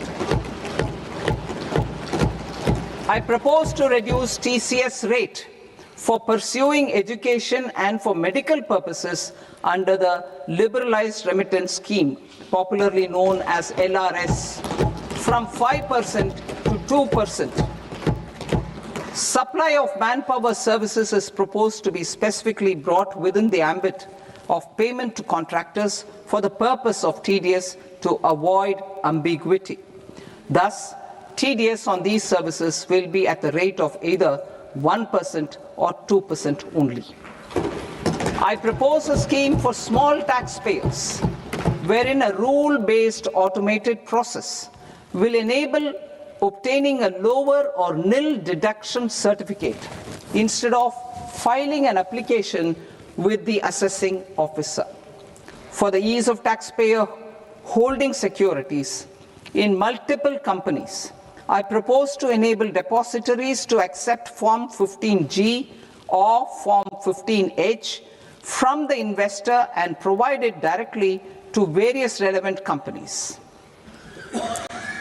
I propose to reduce TCS rate for pursuing education and for medical purposes under the Liberalized Remittance Scheme, popularly known as LRS, from 5% to 2%. Supply of manpower services is proposed to be specifically brought within the ambit of payment to contractors for the purpose of TDS to avoid ambiguity. Thus, TDS on these services will be at the rate of either 1% or 2% only. I propose a scheme for small taxpayers, wherein a rule-based automated process will enable obtaining a lower or nil deduction certificate instead of filing an application with the assessing officer. For the ease of taxpayer holding securities in multiple companies, I propose to enable depositories to accept Form 15G or Form 15H from the investor and provide it directly to various relevant companies.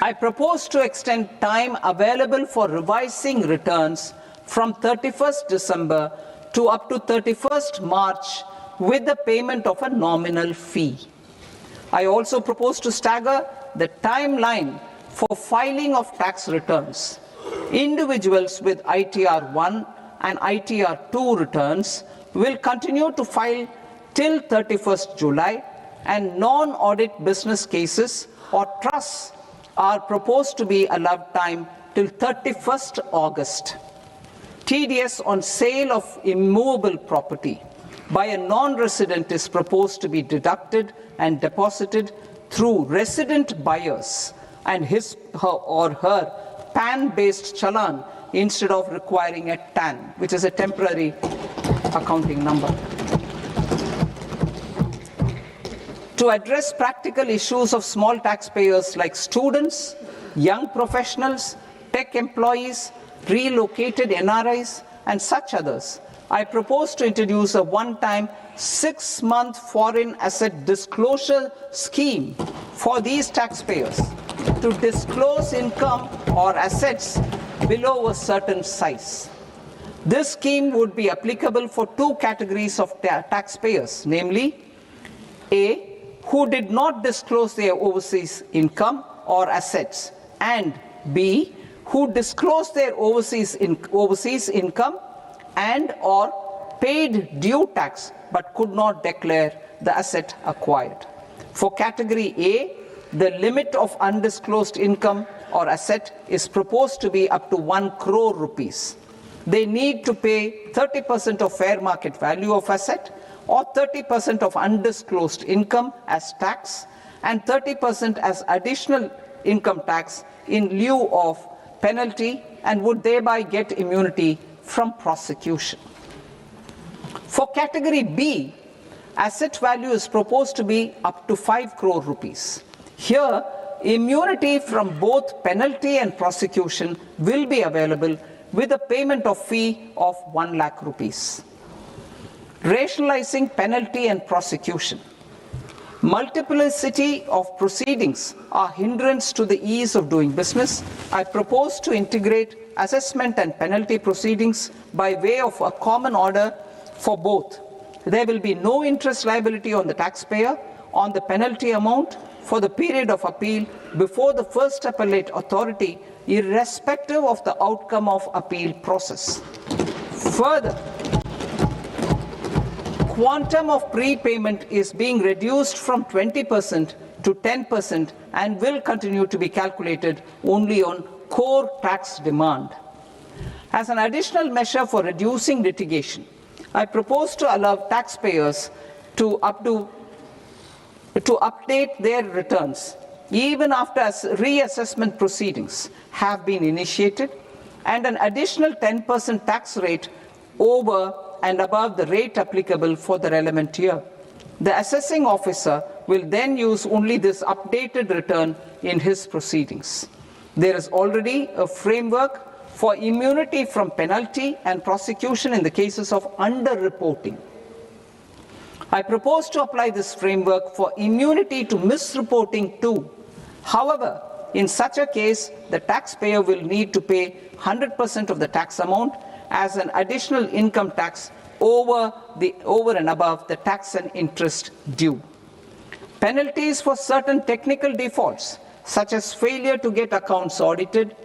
I propose to extend time available for revising returns from 31st December to up to 31st March with the payment of a nominal fee. I also propose to stagger the timeline for filing of tax returns. Individuals with ITR 1 and ITR 2 returns will continue to file till 31st July, and non-audit business cases or trusts are proposed to be allowed time till 31st August. TDS on sale of immovable property by a non-resident is proposed to be deducted and deposited through resident buyers and his or her PAN-based challan instead of requiring a TAN, which is a temporary accounting number. To address practical issues of small taxpayers like students, young professionals, tech employees, relocated NRIs, and such others, I propose to introduce a one-time 6-month foreign asset disclosure scheme for these taxpayers to disclose income or assets below a certain size. This scheme would be applicable for two categories of taxpayers, namely, A, who did not disclose their overseas income or assets and B, who disclose their overseas income and or paid due tax but could not declare the asset acquired. For category A, the limit of undisclosed income or asset is proposed to be up to 1 crore rupees. They need to pay 30% of fair market value of asset or 30% of undisclosed income as tax and 30% as additional income tax in lieu of penalty and would thereby get immunity from prosecution. For category B, asset value is proposed to be up to 5 crore rupees. Here, immunity from both penalty and prosecution will be available with a payment of fee of 1 lakh rupees. Rationalizing penalty and prosecution. Multiplicity of proceedings are hindrance to the ease of doing business. I propose to integrate assessment and penalty proceedings by way of a common order for both. There will be no interest liability on the taxpayer on the penalty amount for the period of appeal before the first appellate authority, irrespective of the outcome of appeal process. Further, quantum of prepayment is being reduced from 20% to 10% and will continue to be calculated only on core tax demand. As an additional measure for reducing litigation, I propose to allow taxpayers to update their returns even after reassessment proceedings have been initiated, and an additional 10% tax rate over and above the rate applicable for the relevant year. The assessing officer will then use only this updated return in his proceedings. There is already a framework for immunity from penalty and prosecution in the cases of underreporting. I propose to apply this framework for immunity to misreporting too. However, in such a case, the taxpayer will need to pay 100% of the tax amount as an additional income tax over and above the tax and interest due. Penalties for certain technical defaults, such as failure to get accounts audited,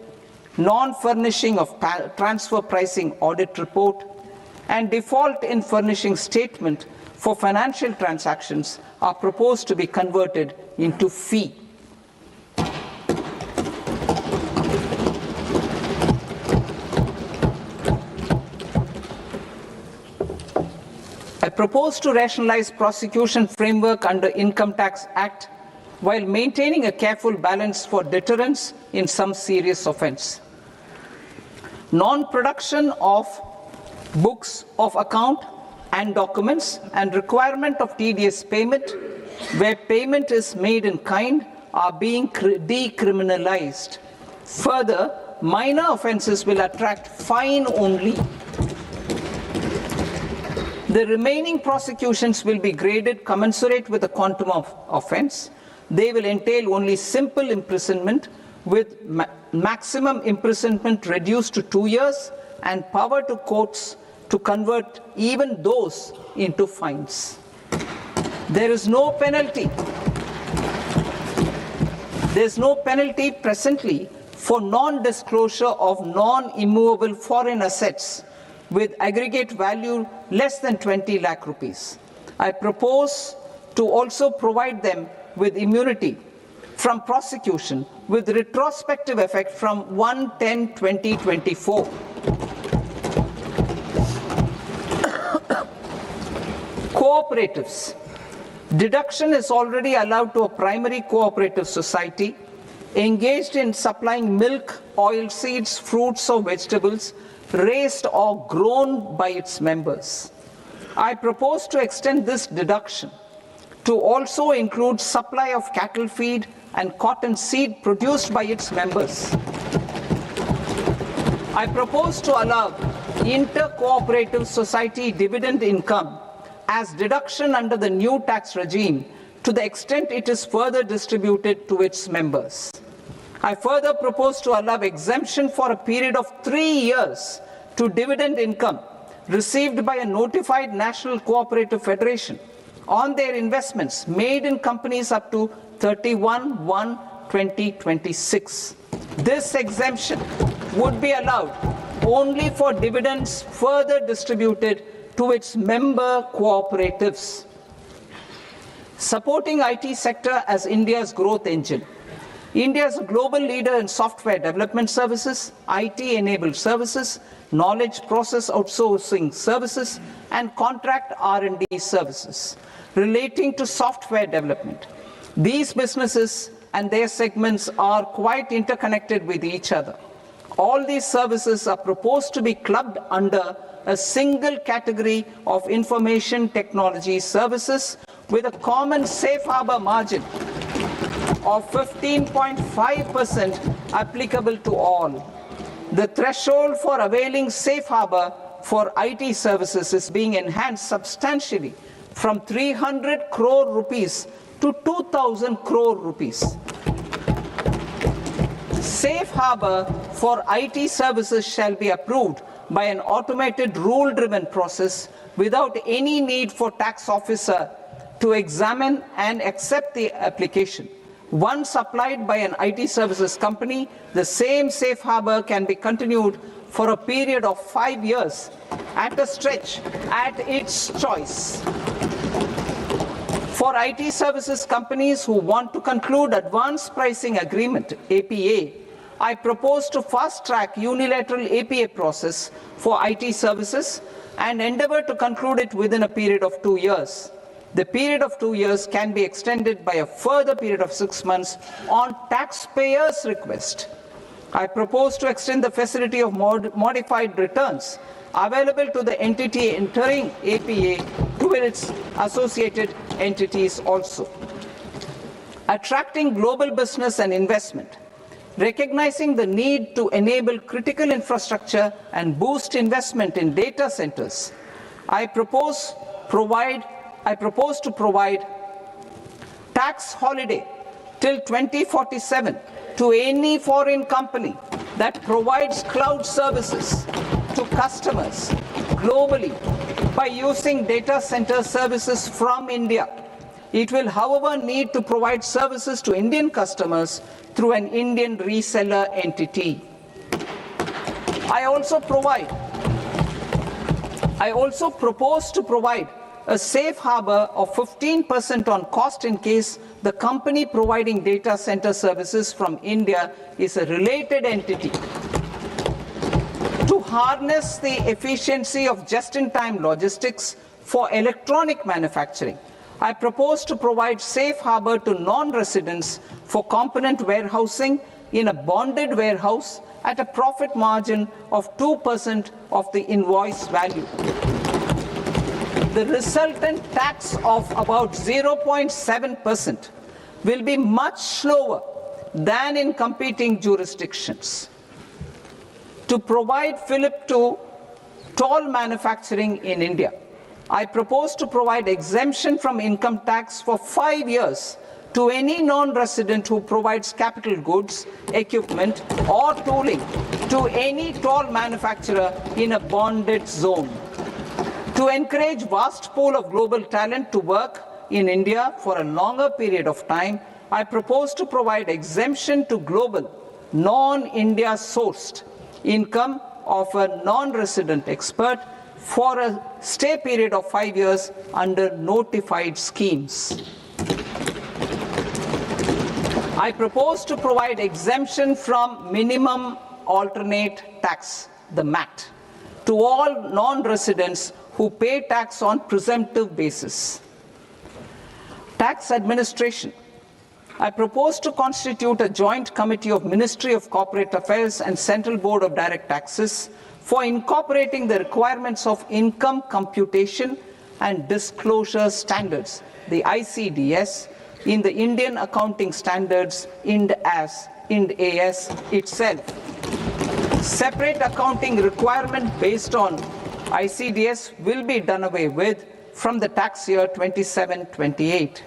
non-furnishing of transfer pricing audit report, and default in furnishing statement for financial transactions are proposed to be converted into fee. I propose to rationalize prosecution framework under Income Tax Act while maintaining a careful balance for deterrence in some serious offence. Non-production of books of account and documents and requirement of TDS payment where payment is made in kind are being decriminalized. Further, minor offences will attract fine only. The remaining prosecutions will be graded commensurate with the quantum of offence. They will entail only simple imprisonment with maximum imprisonment reduced to 2 years and power to courts to convert even those into fines. There is no penalty. There is no penalty presently for non-disclosure of non-immovable foreign assets with aggregate value less than 20 lakh rupees. I propose to also provide them with immunity from prosecution with retrospective effect from 1/10/2024. Cooperatives. Deduction is already allowed to a primary cooperative society engaged in supplying milk, oil seeds, fruits or vegetables raised or grown by its members. I propose to extend this deduction to also include supply of cattle feed and cotton seed produced by its members. I propose to allow inter-cooperative society dividend income as deduction under the new tax regime to the extent it is further distributed to its members. I further propose to allow exemption for a period of 3 years to dividend income received by a notified national cooperative federation on their investments made in companies up to 31/1/2026. This exemption would be allowed only for dividends further distributed to its member cooperatives. Supporting IT sector as India's growth engine. India is a global leader in software development services, IT-enabled services, knowledge process outsourcing services, and contract R&D services relating to software development. These businesses and their segments are quite interconnected with each other. All these services are proposed to be clubbed under a single category of information technology services with a common safe harbor margin of 15.5% applicable to all. The threshold for availing safe harbor for IT services is being enhanced substantially from 300 crore rupees to 2,000 crore rupees. Safe harbor for IT services shall be approved by an automated rule-driven process without any need for tax officer to examine and accept the application. Once applied by an IT services company, the same safe harbor can be continued for a period of 5 years at a stretch at its choice. For IT services companies who want to conclude advanced pricing agreement, APA, I propose to fast-track unilateral APA process for IT services and endeavor to conclude it within a period of 2 years. The period of 2 years can be extended by a further period of 6 months on taxpayers' request. I propose to extend the facility of modified returns available to the entity entering APA to its associated entities also. Attracting global business and investment. Recognizing the need to enable critical infrastructure and boost investment in data centers, I propose to provide tax holiday till 2047 to any foreign company that provides cloud services to customers globally by using data center services from India. It will, however, need to provide services to Indian customers through an Indian reseller entity. I also propose to provide a safe harbor of 15% on cost in case the company providing data center services from India is a related entity. To harness the efficiency of just-in-time logistics for electronic manufacturing, I propose to provide safe harbor to non-residents for component warehousing in a bonded warehouse at a profit margin of 2% of the invoice value. The resultant tax of about 0.7% will be much lower than in competing jurisdictions. To provide fillip to toll manufacturing in India, I propose to provide exemption from income tax for 5 years to any non-resident who provides capital goods, equipment, or tooling to any toll manufacturer in a bonded zone. To encourage vast pool of global talent to work in India for a longer period of time, I propose to provide exemption to global, non-India sourced income of a non-resident expert for a stay period of 5 years under notified schemes. I propose to provide exemption from minimum alternate tax, the MAT, to all non-residents who pay tax on presumptive basis. Tax administration. I propose to constitute a joint committee of Ministry of Corporate Affairs and Central Board of Direct Taxes for incorporating the requirements of income computation and disclosure standards, the ICDS, in the Indian Accounting Standards, Ind AS itself. Separate accounting requirement based on ICDS will be done away with from the tax year 27-28.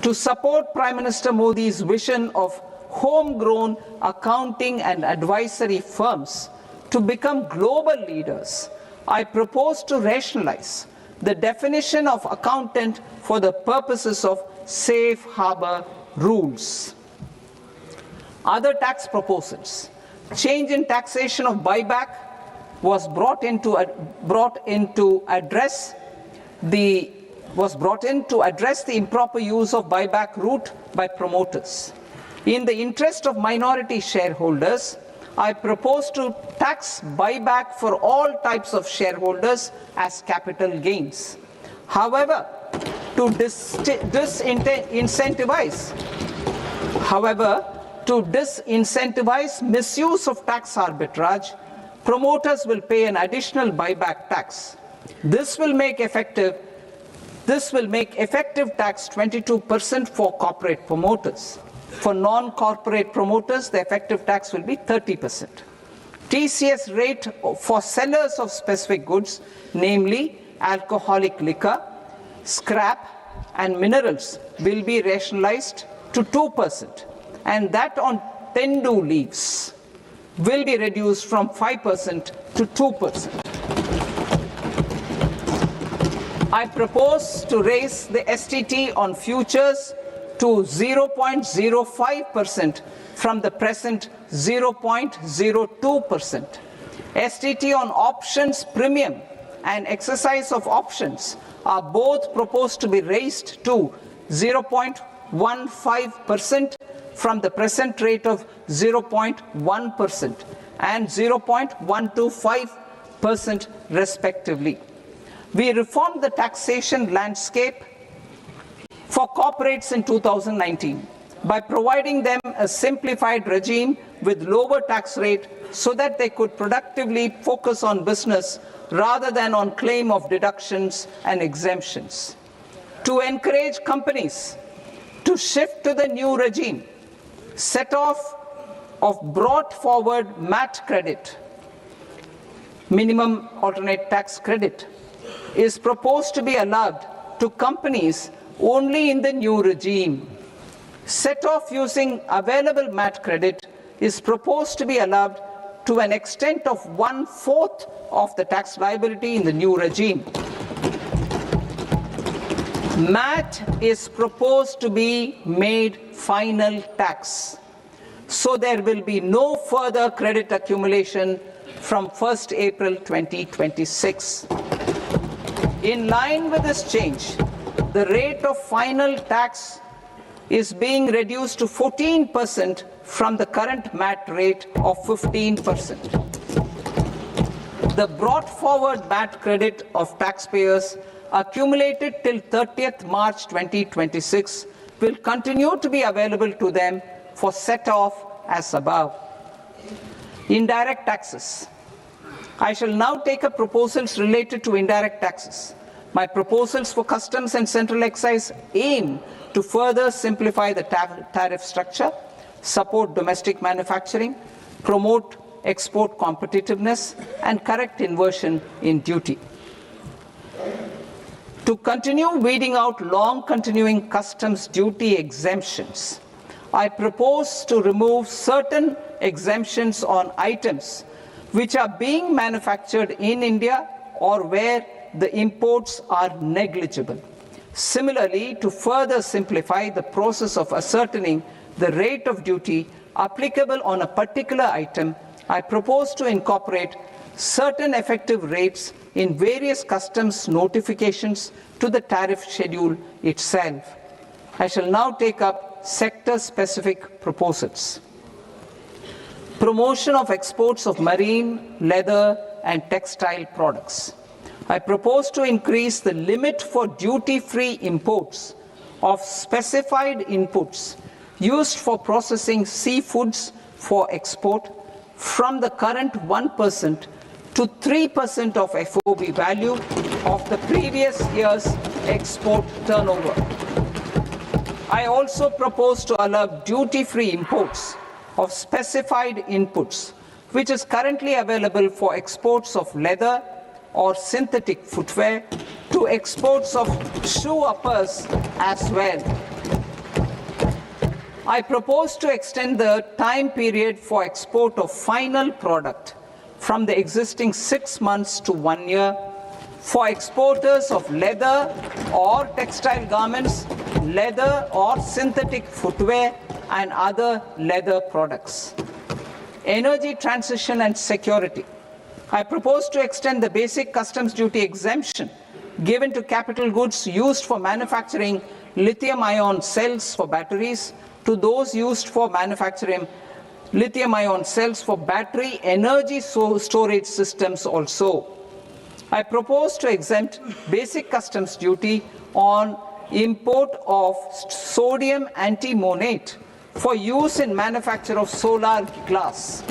To support Prime Minister Modi's vision of homegrown accounting and advisory firms to become global leaders, I propose to rationalize the definition of accountant for the purposes of safe harbor rules. Other tax proposals. Change in taxation of buyback was brought in to address the improper use of buyback route by promoters. In the interest of minority shareholders, I propose to tax buyback for all types of shareholders as capital gains. However, to disincentivize misuse of tax arbitrage, promoters will pay an additional buyback tax. This will make effective tax 22% for corporate promoters. For non-corporate promoters, the effective tax will be 30%. TCS rate for sellers of specific goods, namely alcoholic liquor, scrap and minerals, will be rationalized to 2%, and that on tendu leaves will be reduced from 5% to 2%. I propose to raise the STT on futures to 0.05% from the present 0.02%. STT on options premium and exercise of options are both proposed to be raised to 0.15% from the present rate of 0.1% and 0.125% respectively. We reformed the taxation landscape for corporates in 2019 by providing them a simplified regime with lower tax rate so that they could productively focus on business rather than on claim of deductions and exemptions. To encourage companies to shift to the new regime, set off of brought forward MAT credit, minimum alternate tax credit, is proposed to be allowed to companies only in the new regime. Set off using available MAT credit is proposed to be allowed to an extent of 1/4 of the tax liability in the new regime. MAT is proposed to be made final tax, so there will be no further credit accumulation from 1st April 2026. In line with this change, the rate of final tax is being reduced to 14% from the current MAT rate of 15%. The brought forward MAT credit of taxpayers accumulated till 30th March 2026 will continue to be available to them for set off as above. Indirect taxes. I shall now take up proposals related to indirect taxes. My proposals for customs and central excise aim to further simplify the tariff structure, support domestic manufacturing, promote export competitiveness, and correct inversion in duty. To continue weeding out long continuing customs duty exemptions, I propose to remove certain exemptions on items which are being manufactured in India or where the imports are negligible. Similarly, to further simplify the process of ascertaining the rate of duty applicable on a particular item, I propose to incorporate certain effective rates in various customs notifications to the tariff schedule itself. I shall now take up sector-specific proposals. Promotion of exports of marine, leather, and textile products. I propose to increase the limit for duty-free imports of specified inputs used for processing seafoods for export from the current 1% to 3% of FOB value of the previous year's export turnover. I also propose to allow duty-free imports of specified inputs, which is currently available for exports of leather or synthetic footwear, to exports of shoe uppers as well. I propose to extend the time period for export of final product from the existing 6 months to 1 year for exporters of leather or textile garments, leather or synthetic footwear, and other leather products. Energy transition and security. I propose to extend the basic customs duty exemption given to capital goods used for manufacturing lithium-ion cells for batteries to those used for manufacturing lithium-ion cells for battery energy storage systems also. I propose to exempt basic customs duty on import of sodium antimonate for use in manufacture of solar glass.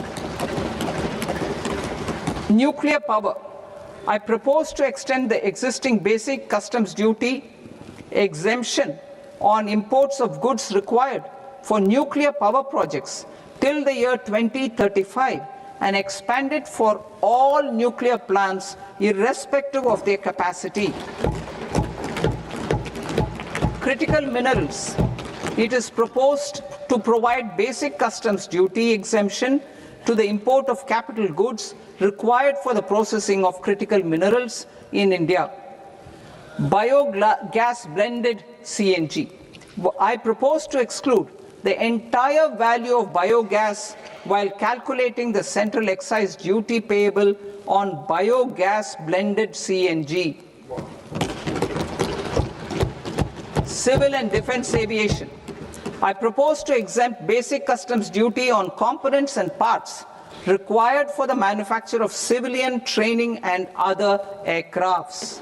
Nuclear power. I propose to extend the existing basic customs duty exemption on imports of goods required for nuclear power projects till the year 2035 and expand it for all nuclear plants irrespective of their capacity. Critical minerals. It is proposed to provide basic customs duty exemption to the import of capital goods required for the processing of critical minerals in India. Biogas blended CNG. I propose to exclude the entire value of biogas while calculating the central excise duty payable on biogas blended CNG. Civil and defense aviation. I propose to exempt basic customs duty on components and parts required for the manufacture of civilian training and other aircrafts.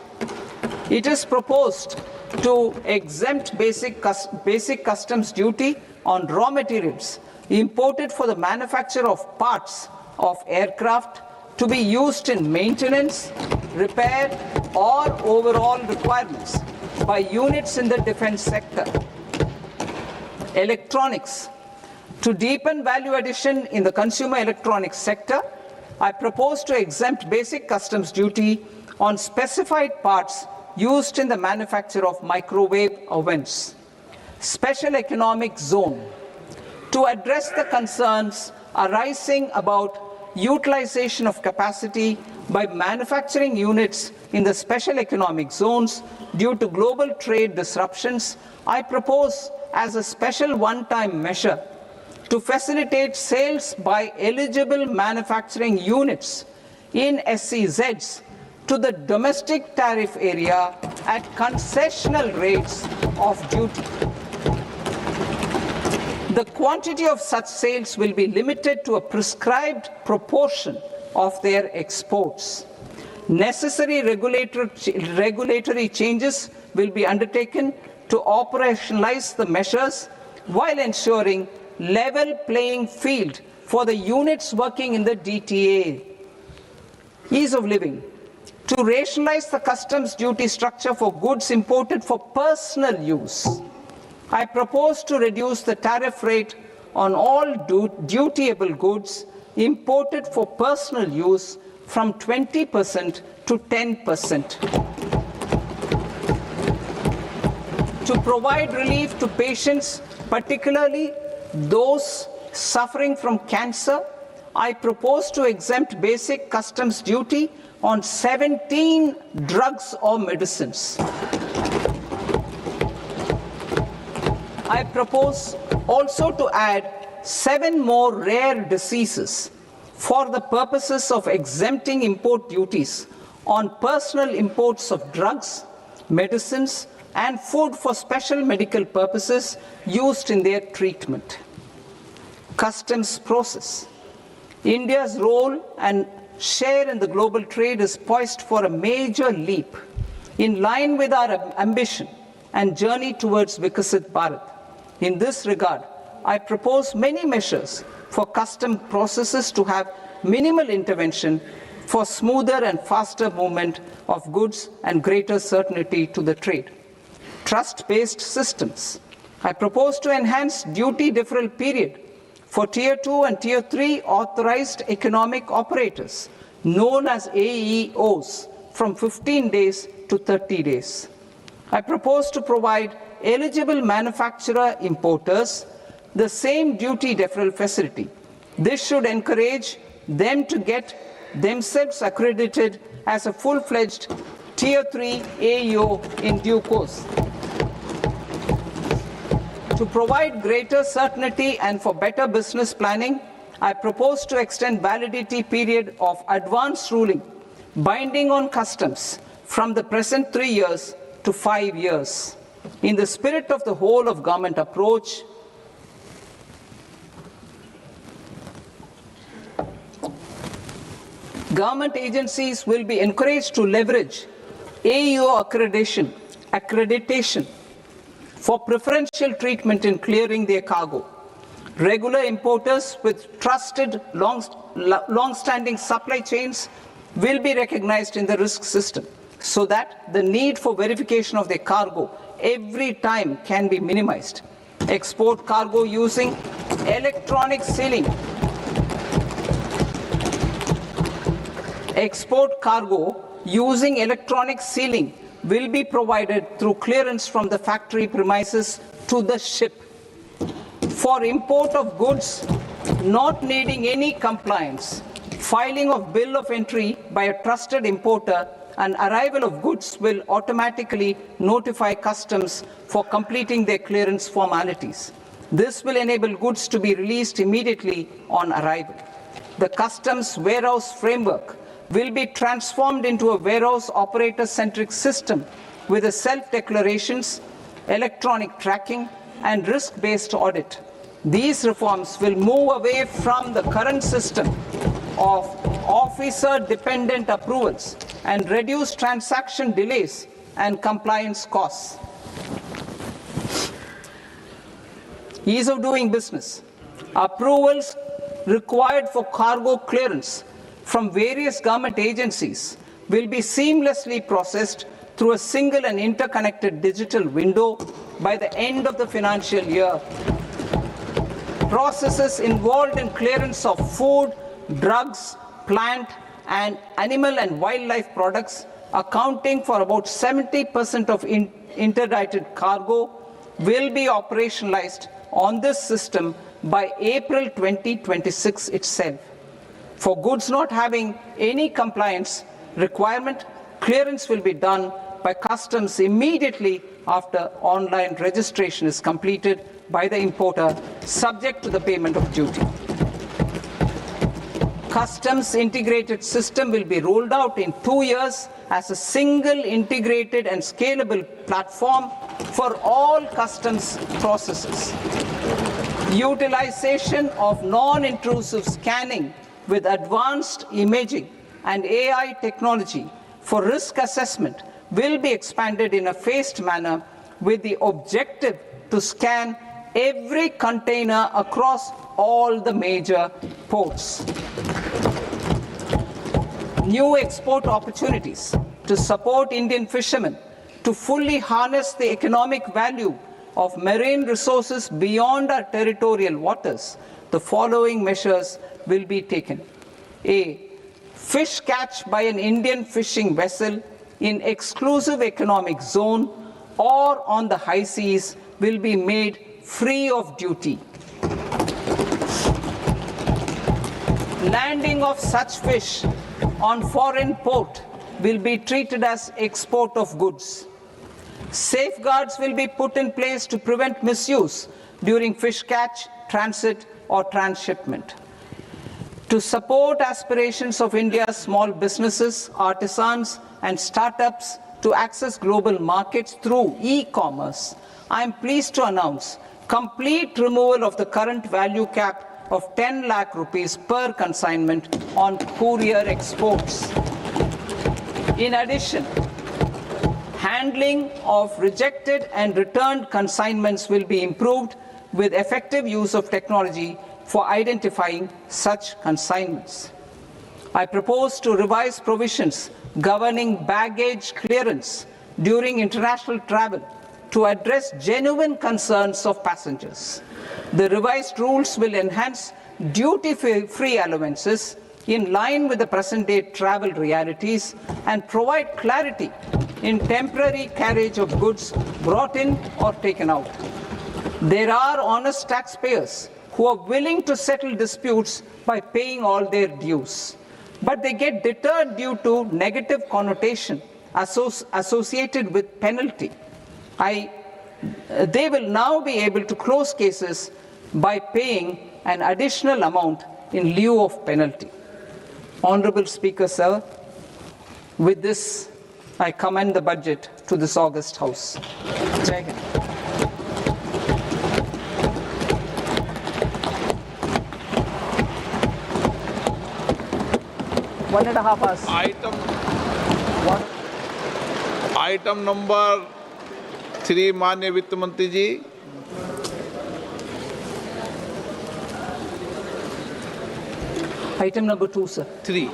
It is proposed to exempt basic customs duty on raw materials imported for the manufacture of parts of aircraft to be used in maintenance, repair, or overall requirements by units in the defense sector. Electronics. To deepen value addition in the consumer electronics sector, I propose to exempt basic customs duty on specified parts used in the manufacture of microwave ovens. Special economic zone. To address the concerns arising about utilization of capacity by manufacturing units in the special economic zones due to global trade disruptions, I propose as a special one-time measure to facilitate sales by eligible manufacturing units in SEZs to the domestic tariff area at concessional rates of duty. The quantity of such sales will be limited to a prescribed proportion of their exports. Necessary regulatory changes will be undertaken to operationalize the measures while ensuring level playing field for the units working in the DTA. Ease of living. To rationalize the customs duty structure for goods imported for personal use, I propose to reduce the tariff rate on all dutiable goods imported for personal use from 20% to 10%. To provide relief to patients, particularly those suffering from cancer, I propose to exempt basic customs duty on 17 drugs or medicines. I propose also to add 7 more rare diseases for the purposes of exempting import duties on personal imports of drugs, medicines, and food for special medical purposes used in their treatment. Customs process. India's role and share in the global trade is poised for a major leap in line with our ambition and journey towards Vikasit Bharat. In this regard, I propose many measures for custom processes to have minimal intervention for smoother and faster movement of goods and greater certainty to the trade. Trust-based systems. I propose to enhance duty deferral period for Tier 2 and Tier 3 authorized economic operators, known as AEOs, from 15 days to 30 days. I propose to provide eligible manufacturer importers the same duty deferral facility. This should encourage them to get themselves accredited as a full-fledged Tier 3 AEO in due course. To provide greater certainty and for better business planning, I propose to extend validity period of advance ruling binding on customs from the present 3 years to 5 years. In the spirit of the whole of government approach, government agencies will be encouraged to leverage AEO accreditation for preferential treatment in clearing their cargo. Regular importers with trusted long-standing supply chains will be recognized in the risk system so that the need for verification of their cargo every time can be minimized. Export cargo using electronic sealing. Export cargo using electronic sealing will be provided through clearance from the factory premises to the ship. For import of goods not needing any compliance, filing of bill of entry by a trusted importer and arrival of goods will automatically notify customs for completing their clearance formalities. This will enable goods to be released immediately on arrival. The customs warehouse framework will be transformed into a warehouse operator-centric system with a self-declarations, electronic tracking, and risk-based audit. These reforms will move away from the current system of officer-dependent approvals and reduce transaction delays and compliance costs. Ease of doing business. Approvals required for cargo clearance from various government agencies will be seamlessly processed through a single and interconnected digital window by the end of the financial year. Processes involved in clearance of food, drugs, plant, and animal and wildlife products, accounting for about 70% of interdicted cargo, will be operationalized on this system by April 2026 itself. For goods not having any compliance requirement, clearance will be done by customs immediately after online registration is completed by the importer, subject to the payment of duty. Customs integrated system will be rolled out in 2 years as a single integrated and scalable platform for all customs processes. Utilization of non-intrusive scanning with advanced imaging and AI technology for risk assessment will be expanded in a phased manner with the objective to scan every container across all the major ports. New export opportunities to support Indian fishermen to fully harness the economic value of marine resources beyond our territorial waters. The following measures will be taken. A. Fish catch by an Indian fishing vessel in exclusive economic zone or on the high seas will be made free of duty. Landing of such fish on foreign port will be treated as export of goods. Safeguards will be put in place to prevent misuse during fish catch, transit, or transshipment. To support aspirations of India's small businesses, artisans, and startups to access global markets through e-commerce, I am pleased to announce complete removal of the current value cap of 10 lakh rupees per consignment on courier exports. In addition, handling of rejected and returned consignments will be improved with effective use of technology for identifying such consignments. I propose to revise provisions governing baggage clearance during international travel to address genuine concerns of passengers. The revised rules will enhance duty-free allowances in line with the present-day travel realities and provide clarity in temporary carriage of goods brought in or taken out. There are honest taxpayers who are willing to settle disputes by paying all their dues, but they get deterred due to negative connotation associated with penalty. I they will now be able to close cases by paying an additional amount in lieu of penalty. Honorable Speaker, sir, with this, I commend the budget to this august House. Jai Hind. One and a half hours. Item number 3 माननीय वित्त मंत्री जी। Item number 2, sir. 3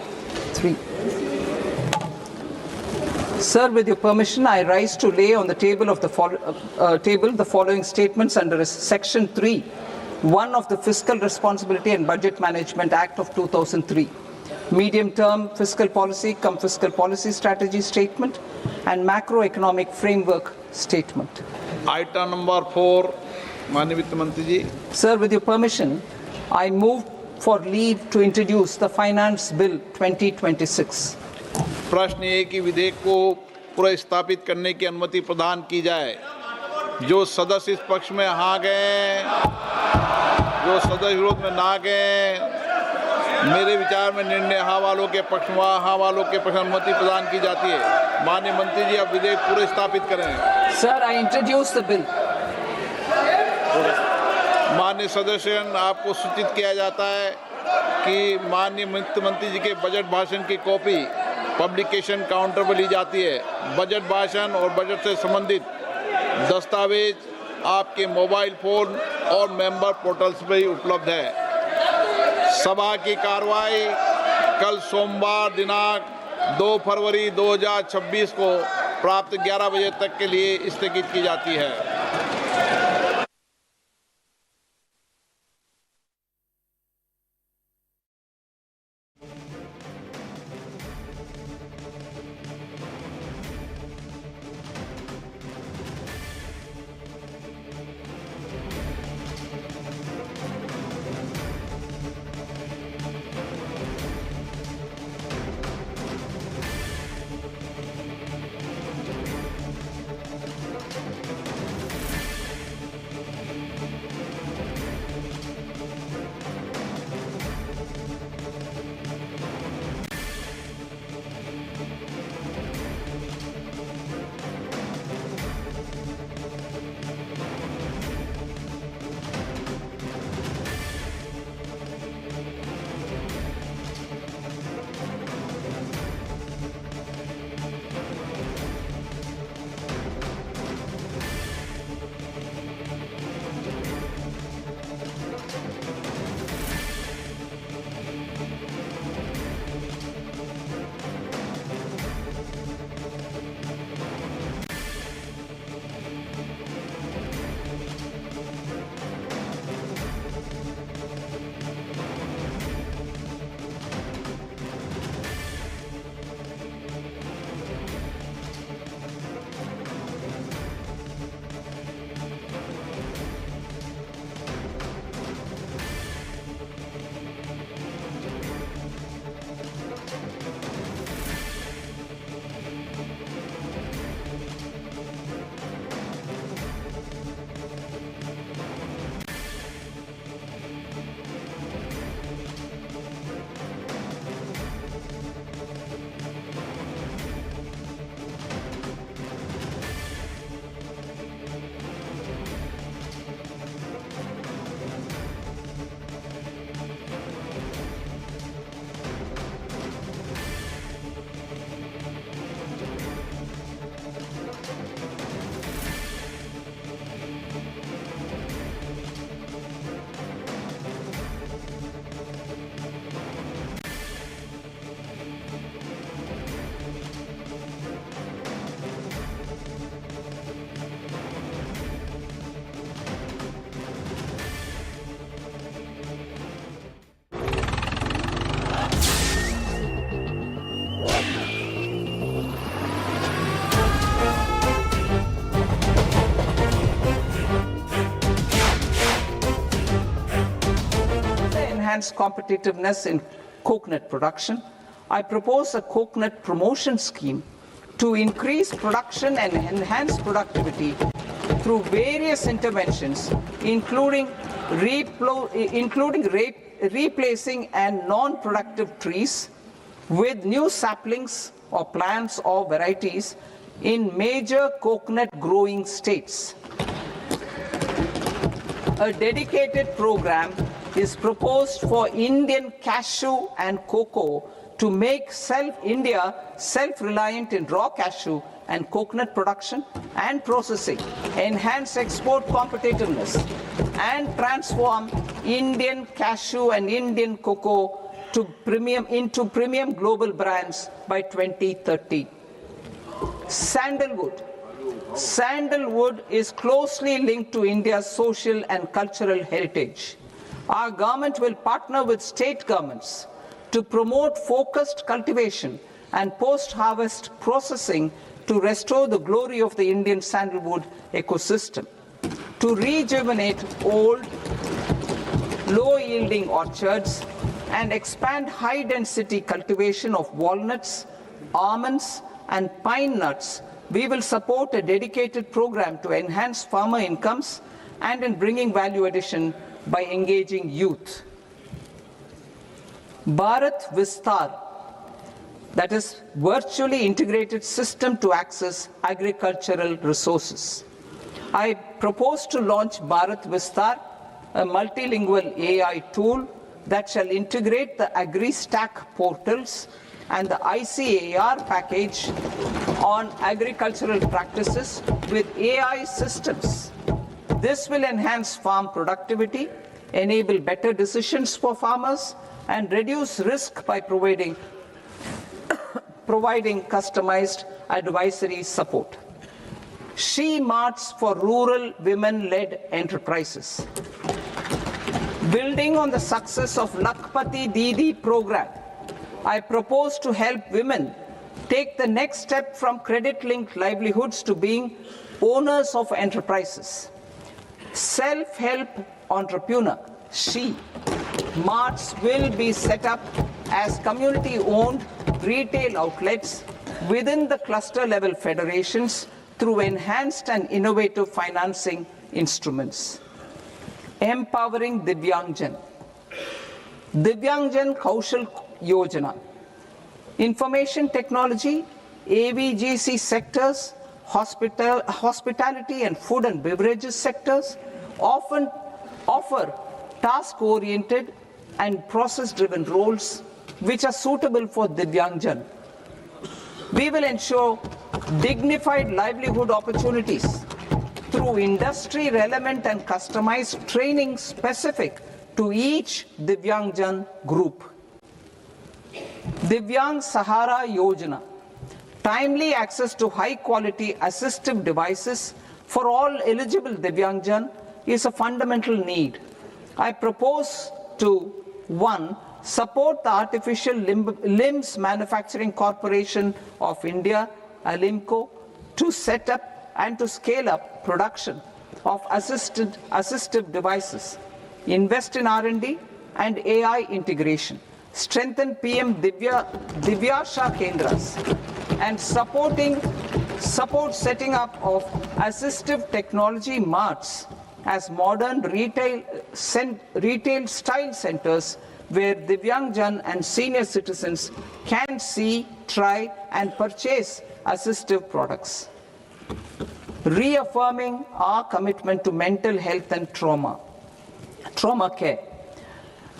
Sir, with your permission, I rise to lay on the table of the following statements under Section 3, 1 of the Fiscal Responsibility and Budget Management Act of 2003. Medium-term fiscal policy, fiscal policy strategy statement, and macroeconomic framework statement. Item number 4 माननीय वित्त मंत्री जी। Sir, with your permission, I move for leave to introduce the Finance Bill 2026. प्रश्न ये कि विधेयक को पुनर्स्थापित करने की अनुमति प्रदान की जाए। जो सदस्य इस पक्ष में हाँ गए, जो सदस्य विरोध में ना गए, मेरे विचार में निर्णय हाँ वालों के पक्ष में हाँ वालों के पक्ष में अनुमति प्रदान की जाती है। माननीय मंत्री जी, अब विधेयक पूरे स्थापित करें। Sir, I introduce the bill. माननीय सदस्यगण, आपको सूचित किया जाता है कि माननीय वित्त मंत्री जी के बजट भाषण की कॉपी पब्लिकेशन काउंटर पर ली जाती है। बजट भाषण और बजट से संबंधित दस्तावेज आपके मोबाइल फोन और मेंबर पोर्टल्स पर ही उपलब्ध है। सभा की कार्रवाई कल सोमवार दिनांक 2 फरवरी 2026 को प्राप्त 11 बजे तक के लिए स्थगित की जाती है। enhance competitiveness in coconut production, I propose a coconut promotion scheme to increase production and enhance productivity through various interventions, including replacing and non-productive trees with new saplings or plants or varieties in major coconut growing states. A dedicated program is proposed for Indian cashew and cocoa to make India self-reliant in raw cashew and coconut production and processing, enhance export competitiveness, and transform Indian cashew and Indian cocoa into premium global brands by 2030. Sandalwood. Sandalwood is closely linked to India's social and cultural heritage. Our government will partner with state governments to promote focused cultivation and post-harvest processing to restore the glory of the Indian sandalwood ecosystem, to rejuvenate old, low-yielding orchards, and expand high-density cultivation of walnuts, almonds, and pine nuts. We will support a dedicated program to enhance farmer incomes and in bringing value addition by engaging youth. Bharat Vistar, that is virtually integrated system to access agricultural resources. I propose to launch Bharat Vistar, a multilingual AI tool that shall integrate the AgriStack portals and the ICAR package on agricultural practices with AI systems. This will enhance farm productivity, enable better decisions for farmers, and reduce risk by providing customized advisory support. She Marts for rural women-led enterprises. Building on the success of Lakpati Didi program, I propose to help women take the next step from credit-linked livelihoods to being owners of enterprises. Self-help entrepreneur, She Marts will be set up as community-owned retail outlets within the cluster-level federations through enhanced and innovative financing instruments. Empowering Divyangjan. Divyangjan Kaushal Yojana. Information technology, AVGC sectors, hospitality and food and beverages sectors often offer task-oriented and process-driven roles which are suitable for Divyangjan. We will ensure dignified livelihood opportunities through industry-relevant and customized training specific to each Divyangjan group. Divyang Sahara Yojana. Timely access to high-quality assistive devices for all eligible Divyangjan is a fundamental need. I propose to 1. Support the Artificial Limbs Manufacturing Corporation of India, Alimco, to set up and to scale up production of assistive devices, invest in R&D and AI integration, strengthen PM Divyasha Kendras, and support setting up of assistive technology marts as modern retail style centers where Divyangjan and senior citizens can see, try and purchase assistive products. Reaffirming our commitment to mental health and trauma care.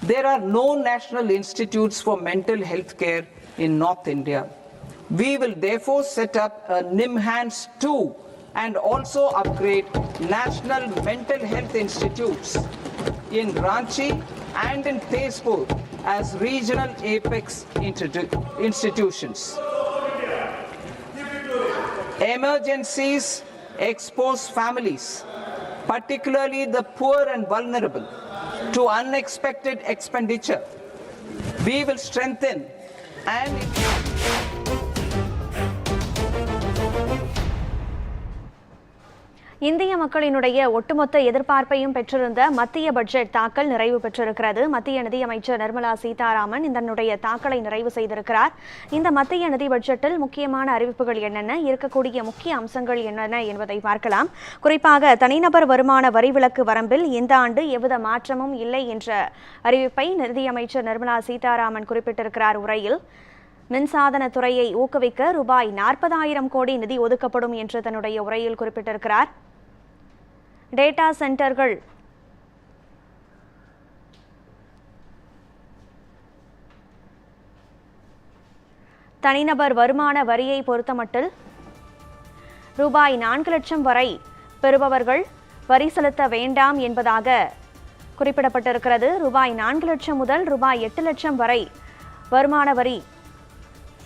There are no national institutes for mental health care in North India. We will therefore set up a NIMHANS 2 and also upgrade national mental health institutes in Ranchi and in Tezpur as regional apex institutions. Emergencies expose families, particularly the poor and vulnerable, to unexpected expenditure. We will strengthen and இந்திய மக்களினுடைய ஒட்டுமொத்த எதிர்பார்ப்பையும் பெற்றிருந்த மத்திய budget தாக்கல் நிறைவு பெற்றிருக்கிறது. மத்திய நிதியமைச்சர் நிர்மலா சீதாராமன் இதனுடைய தாக்கலை நிறைவு செய்திருக்கிறார். இந்த மத்திய நிதி பட்ஜெட்டில் முக்கியமான அறிவிப்புகள் என்னென்ன, இருக்கக்கூடிய முக்கிய அம்சங்கள் என்னென்ன என்பதை பார்க்கலாம். குறிப்பாக தனிநபர் வருமான வரி விலக்கு வரம்பில் இந்த ஆண்டு எவ்வித மாற்றமும் இல்லை என்ற அறிவிப்பை நிதியமைச்சர் நிர்மலா சீதாராமன் குறிப்பிட்டிருக்கிறார் உரையில். மின்சாதன துறையை ஊக்குவிக்க ரூபாய் 40,000 கோடி நிதி ஒதுக்கப்படும் என்று தன்னுடைய உரையில் குறிப்பிட்டிருக்கிறார். டேட்டா சென்டர்கள் தனிநபர் வருமான வரியை பொறுத்தமட்டில் ரூபாய் 4 லட்சம் வரை பெறுபவர்கள் வரி செலுத்த வேண்டாம் என்பதாக குறிப்பிடப்பட்டிருக்கிறது. ரூபாய் 4 லட்சம் முதல் ரூபாய் 8 லட்சம் வரை வருமான வரி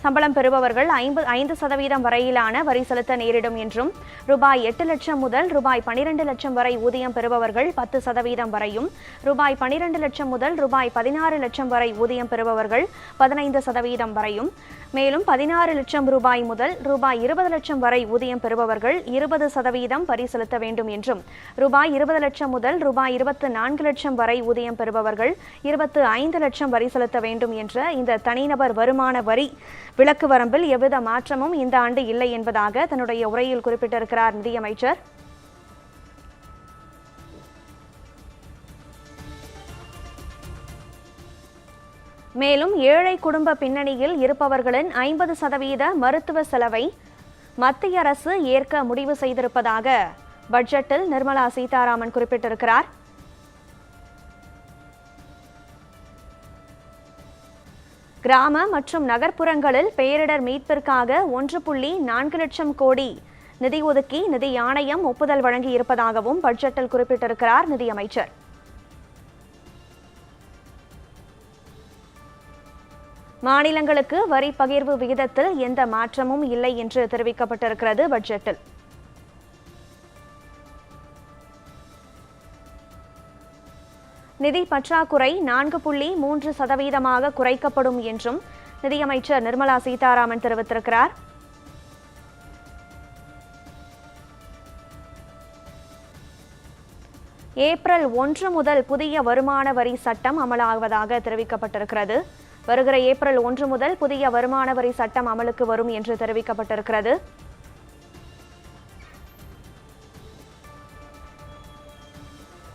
சம்பளம் பெறுபவர்கள் 5% வரையிலான வரி செலுத்த நேரிடும் என்றும், ரூபாய் 8 லட்சம் முதல் ரூபாய் 12 லட்சம் வரை ஊதியம் பெறுபவர்கள் 10% வரையும், ரூபாய் 12 லட்சம் முதல் ரூபாய் 16 லட்சம் வரை ஊதியம் பெறுபவர்கள் 15% வரையும், மேலும் 16 லட்சம் ரூபாய் முதல் ரூபாய் 20 லட்சம் வரை ஊதியம் பெறுபவர்கள் 20% வரி செலுத்த வேண்டும் என்றும், ரூபாய் 20 லட்சம் முதல் ரூபாய் 24 லட்சம் வரை ஊதியம் பெறுபவர்கள் 25 லட்சம் வரி செலுத்த வேண்டும் என்ற இந்த தனிநபர் வருமான வரி விலக்கு வரம்பில் எவ்வித மாற்றமும் இந்த ஆண்டு இல்லை என்பதாக தன்னுடைய உரையில் குறிப்பிட்டிருக்கிறார் நிதியமைச்சர். மேலும் ஏழை குடும்ப பின்னணியில் இருப்பவர்களின் 50% மருத்துவ செலவை மத்திய அரசு ஏற்க முடிவு செய்திருப்பதாக பட்ஜெட்டில் நிர்மலா சீதாராமன் குறிப்பிட்டிருக்கிறார். கிராம மற்றும் நகர்ப்புறங்களில் பேரிடர் மீட்பிற்காக 1.4 லட்சம் கோடி நிதி ஒதுக்கி நிதி ஆணையம் ஒப்புதல் வழங்கி இருப்பதாகவும் பட்ஜெட்டில் குறிப்பிட்டிருக்கிறார் நிதியமைச்சர். மாநிலங்களுக்கு வரி பகிர்வு விகிதத்தில் எந்த மாற்றமும் இல்லை என்று தெரிவிக்கப்பட்டிருக்கிறது பட்ஜெட்டில். நிதி பற்றாக்குறை 4.3% குறைக்கப்படும் என்றும் நிதியமைச்சர் நிர்மலா சீதாராமன் தெரிவித்திருக்கிறார். ஏப்ரல் 1 முதல் புதிய வருமான வரி சட்டம் அமலாவதாக தெரிவிக்கப்பட்டிருக்கிறது. வருகிற ஏப்ரல் 1 முதல் புதிய வருமான வரி சட்டம் அமலுக்கு வரும் என்று தெரிவிக்கப்பட்டிருக்கிறது.